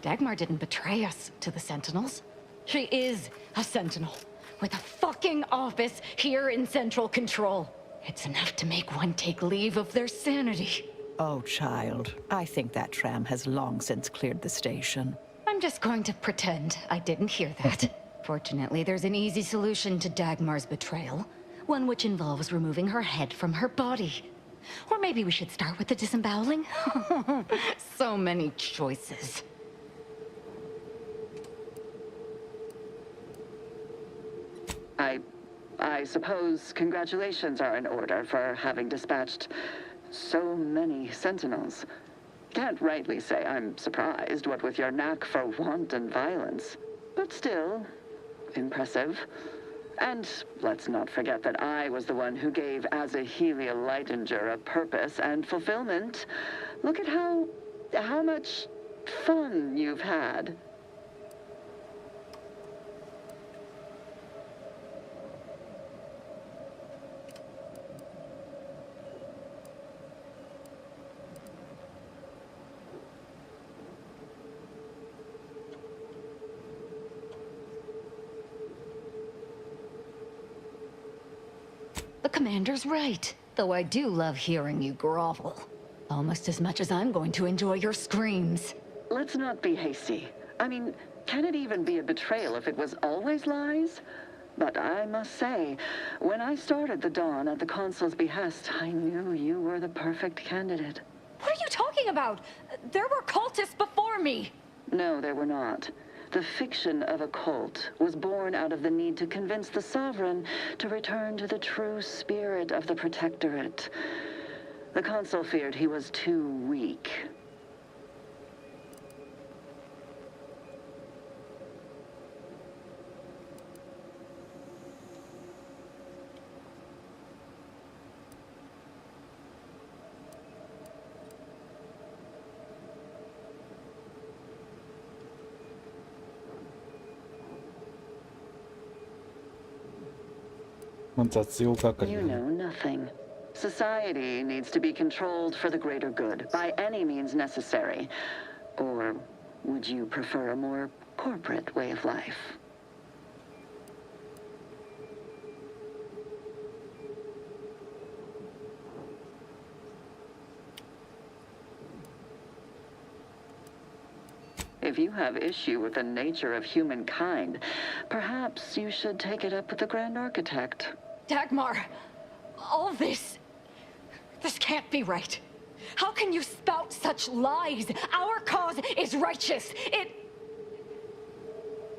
Dagmar didn't betray us to the Sentinels. She is a Sentinel, with a fucking office here in Central Control. It's enough to make one take leave of their sanity. Oh, child. I think that tram has long since cleared the station. I'm just going to pretend I didn't hear that. Fortunately, there's an easy solution to Dagmar's betrayal. One which involves removing her head from her body. Or maybe we should start with the disemboweling? So many choices. I suppose congratulations are in order for having dispatched so many sentinels. Can't rightly say I'm surprised, what with your knack for wanton violence. But still, impressive. And let's not forget that I was the one who gave Azahelia Leitinger a purpose and fulfillment. Look at how much fun you've had. The commander's right, though I do love hearing you grovel. Almost as much as I'm going to enjoy your screams. Let's not be hasty. I mean, can it even be a betrayal if it was always lies? But I must say, when I started the Dawn at the Consul's behest, I knew you were the perfect candidate. What are you talking about? There were cultists before me! No, there were not. The fiction of a cult was born out of the need to convince the Sovereign to return to the true spirit of the Protectorate. The Consul feared he was too weak. You know nothing. Society needs to be controlled for the greater good, by any means necessary. Or would you prefer a more corporate way of life? If you have issue with the nature of humankind, perhaps you should take it up with the Grand Architect. Dagmar, all this can't be right. How can you spout such lies? Our cause is righteous. It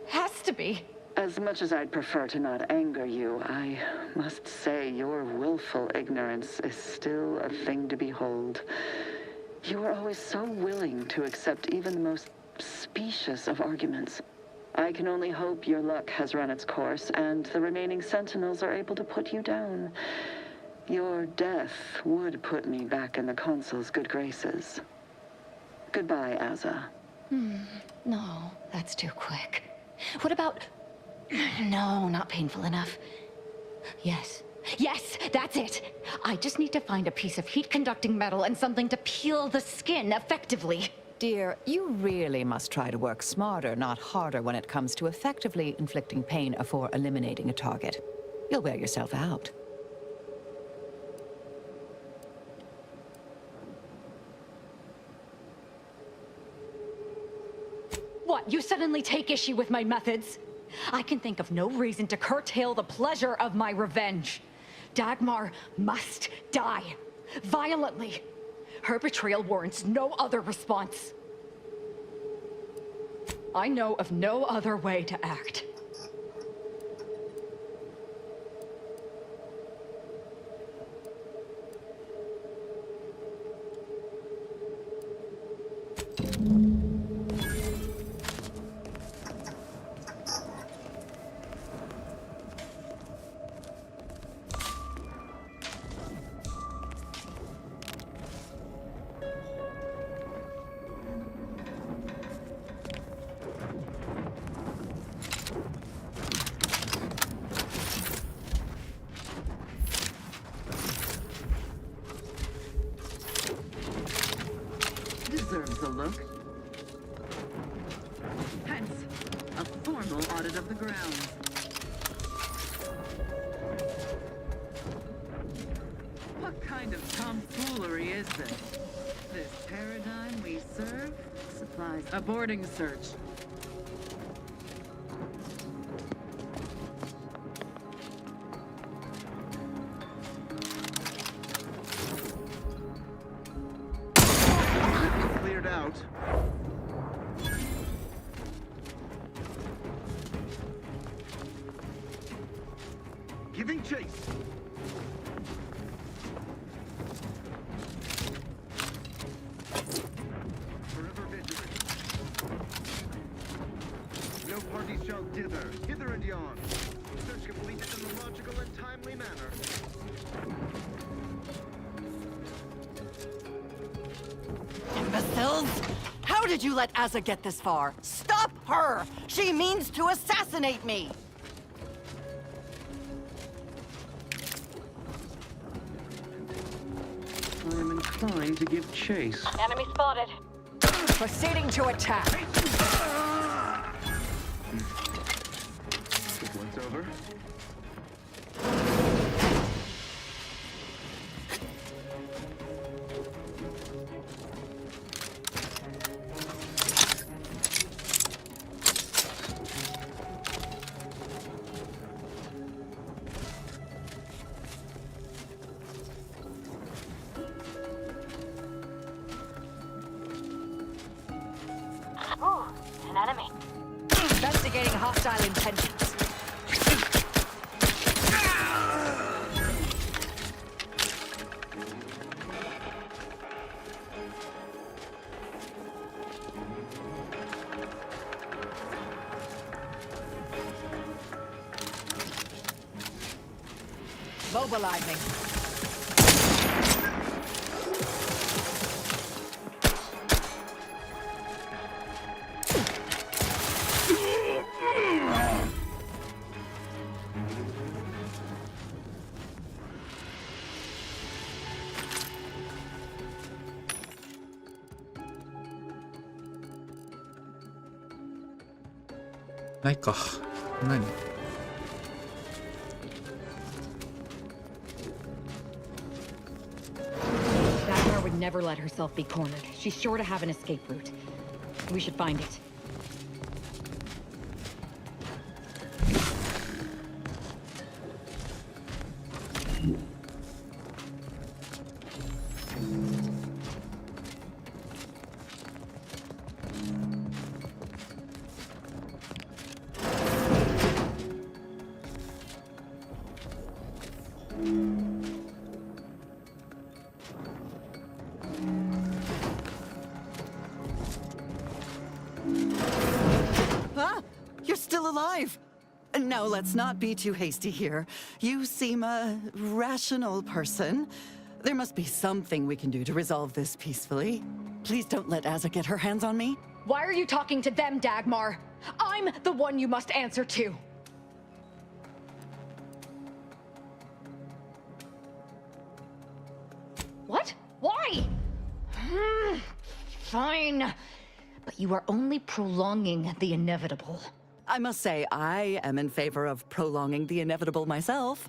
has to be. As much as I'd prefer to not anger you, I must say your willful ignorance is still a thing to behold. You were always so willing to accept even the most specious of arguments. I can only hope your luck has run its course and the remaining sentinels are able to put you down. Your death would put me back in the Consul's good graces. Goodbye, Aza. No, that's too quick. What about... No, not painful enough. Yes, that's it. I just need to find a piece of heat-conducting metal and something to peel the skin effectively. Dear, you really must try to work smarter, not harder, when it comes to effectively inflicting pain before eliminating a target. You'll wear yourself out. What, you suddenly take issue with my methods? I can think of no reason to curtail the pleasure of my revenge. Dagmar must die. Violently. Her betrayal warrants no other response. I know of no other way to act. Deserves a look. Hence, a formal audit of the grounds. What kind of tomfoolery is this? this paradigm we serve supplies a boarding search. Cleared out. Giving chase. Forever vigilant. No party shall dither, hither and yon. Search completed in a logical and timely manner. Imbeciles! How did you let Azza get this far? Stop her! She means to assassinate me! I'm inclined to give chase. Enemy spotted. Proceeding to attack. This one's over. Ooh, an enemy. Investigating hostile intentions. Mobilizing.ないか。何？ Dagmar would never let herself be cornered. She's sure to have an escape route. We should find it. Ah! You're still alive! Now, let's not be too hasty here. You seem a rational person. There must be something we can do to resolve this peacefully. Please don't let Azza get her hands on me. Why are you talking to them, Dagmar? I'm the one you must answer to. What? Why? Fine. But you are only prolonging the inevitable. I must say, I am in favor of prolonging the inevitable myself.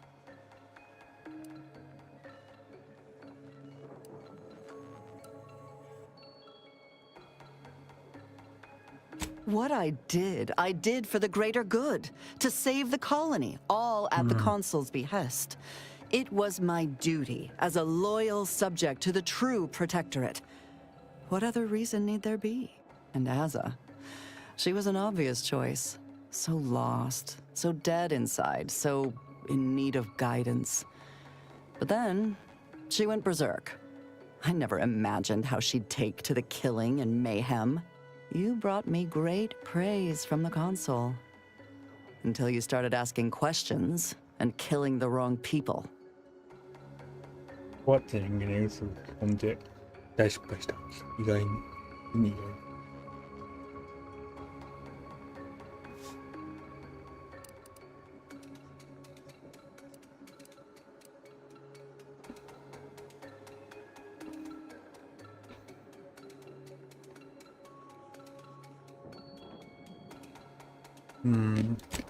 What I did for the greater good, to save the colony, all at the Consul's behest. It was my duty as a loyal subject to the true Protectorate. What other reason need there be? And Azza, she was an obvious choice. So lost, so dead inside, so in need of guidance. But then, she went berserk. I never imagined how she'd take to the killing and mayhem. You brought me great praise from the Consul. Until you started asking questions and killing the wrong people. 終わって人間の演奏を込んで大失敗した。意外に。意味意外に。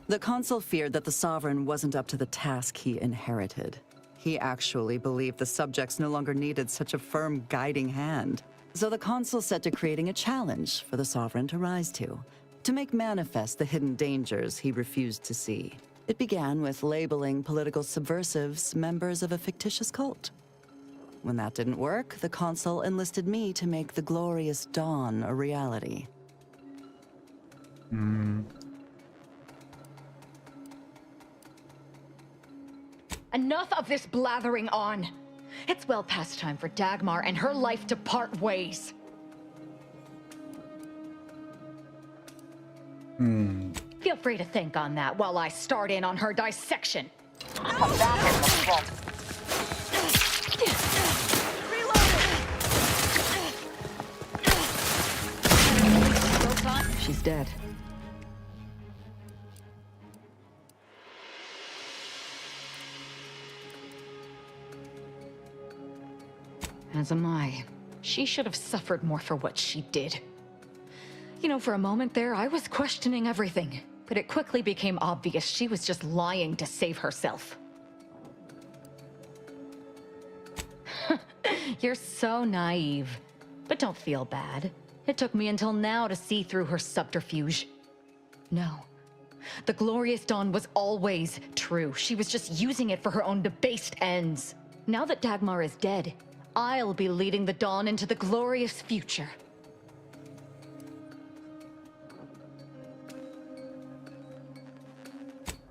The Consul feared that the Sovereign wasn't up to the task he inherited. He actually believed the subjects no longer needed such a firm guiding hand. So the consul set to creating a challenge for the Sovereign to rise to make manifest the hidden dangers he refused to see. It began with labeling political subversives members of a fictitious cult. When that didn't work, the consul enlisted me to make the glorious dawn a reality. Enough of this blathering on. It's well past time for Dagmar and her life to part ways. Feel free to think on that while I start in on her dissection. She's dead. As am I. She should have suffered more for what she did. You know, for a moment there, I was questioning everything, but it quickly became obvious she was just lying to save herself. You're so naive. But don't feel bad. It took me until now to see through her subterfuge. No. The Glorious Dawn was always true. She was just using it for her own debased ends. Now that Dagmar is dead, I'll be leading the Dawn into the glorious future.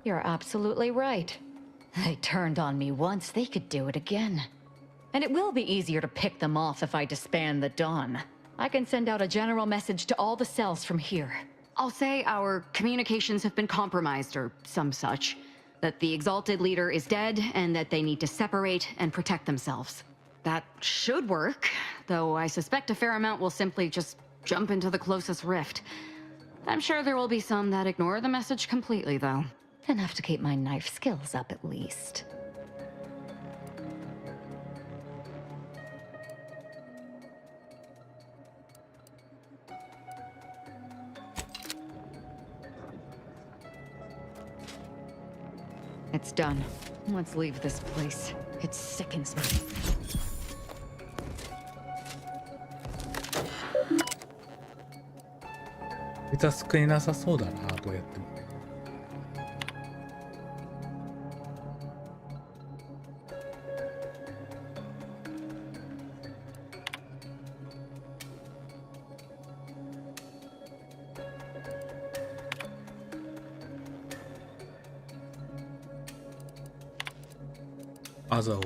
You're absolutely right. They turned on me once, they could do it again. And it will be easier to pick them off if I disband the Dawn. I can send out a general message to all the cells from here. I'll say our communications have been compromised or some such. That the Exalted Leader is dead and that they need to separate and protect themselves. That should work, though I suspect a fair amount will simply just jump into the closest rift. I'm sure there will be some that ignore the message completely, though. Enough to keep my knife skills up at least. It's done. Let's leave this place. It sickens me. レタス食えなさそうだな、どうやっても。あざを。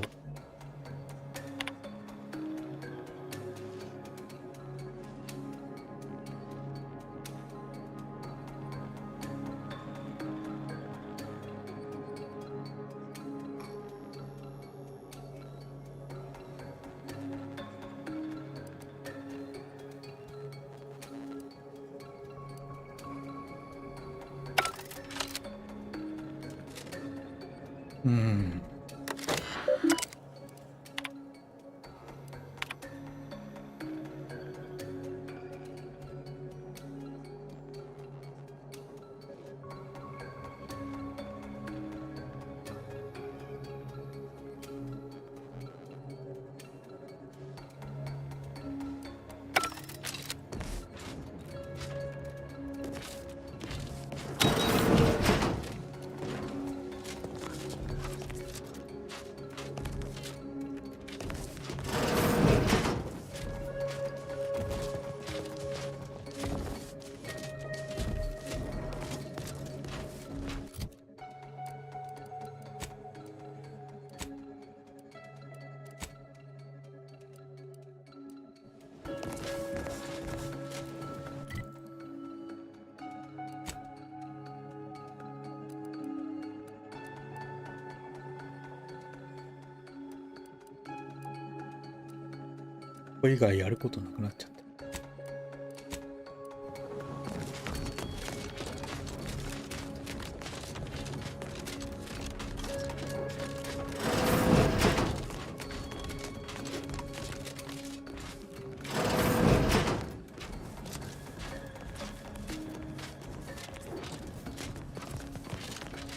これ以外やることなくなっちゃった。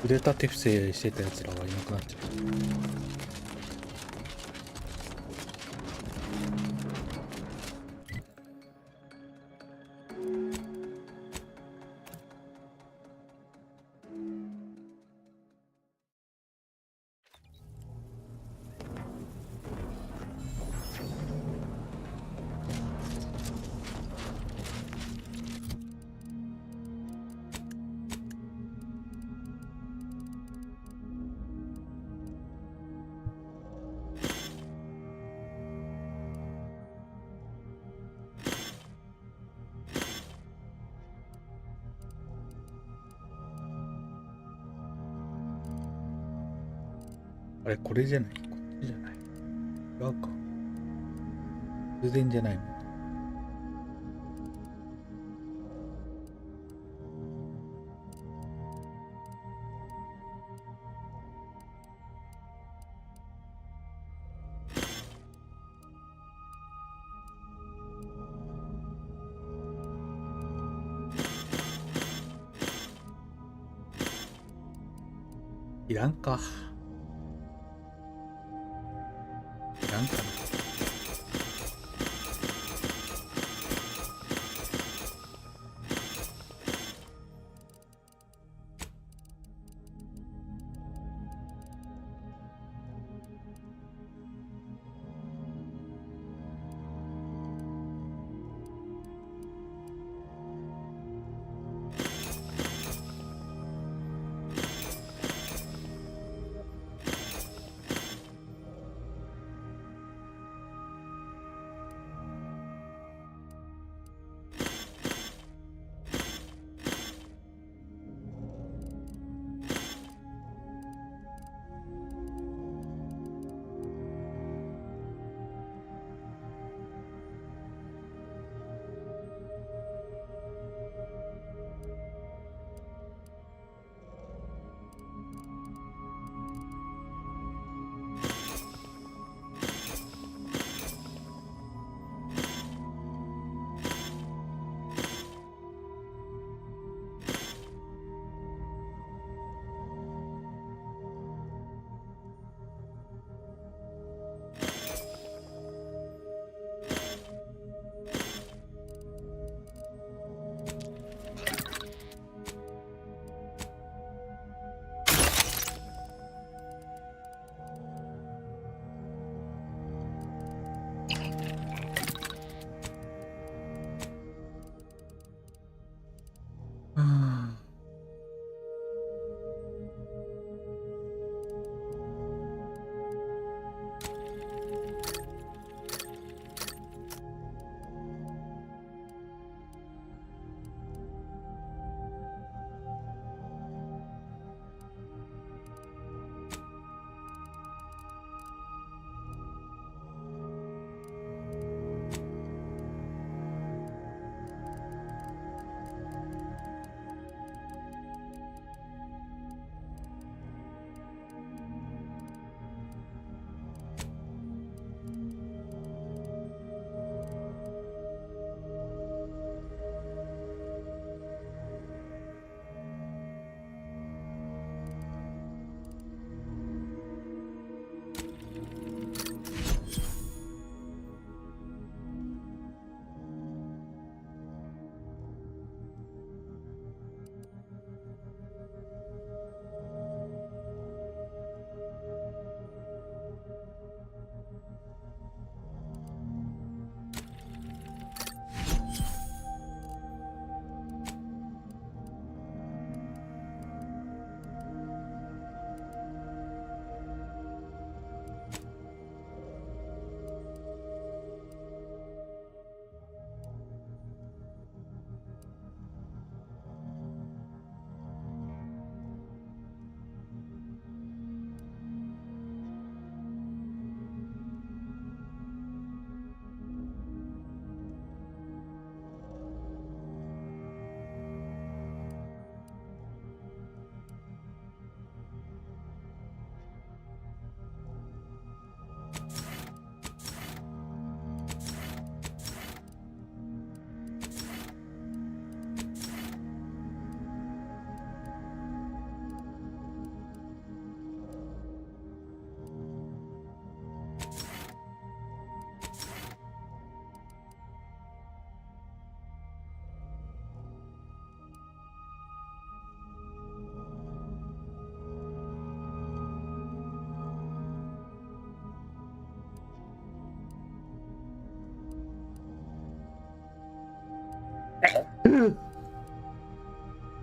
腕立て伏せしてたやつらはいなくなっちゃう。あれ、これじゃない、こっちじゃない。違うか。通電じゃないもん。いらんか。いらんかな。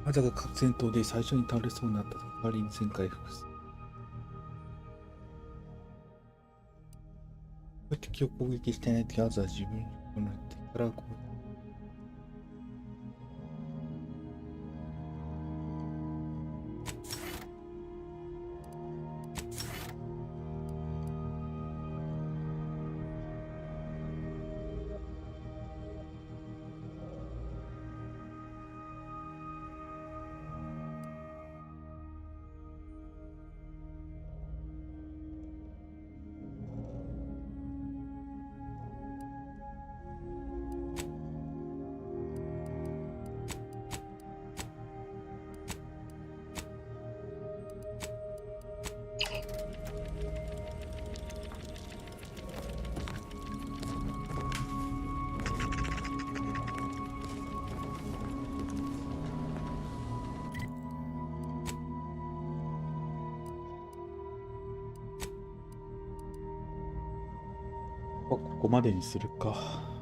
まさか核戦闘で最初に倒れそうになった時、代わりに旋回復す。敵を攻撃していないとき、まずは自分にこの敵から攻撃。ここまでにするか。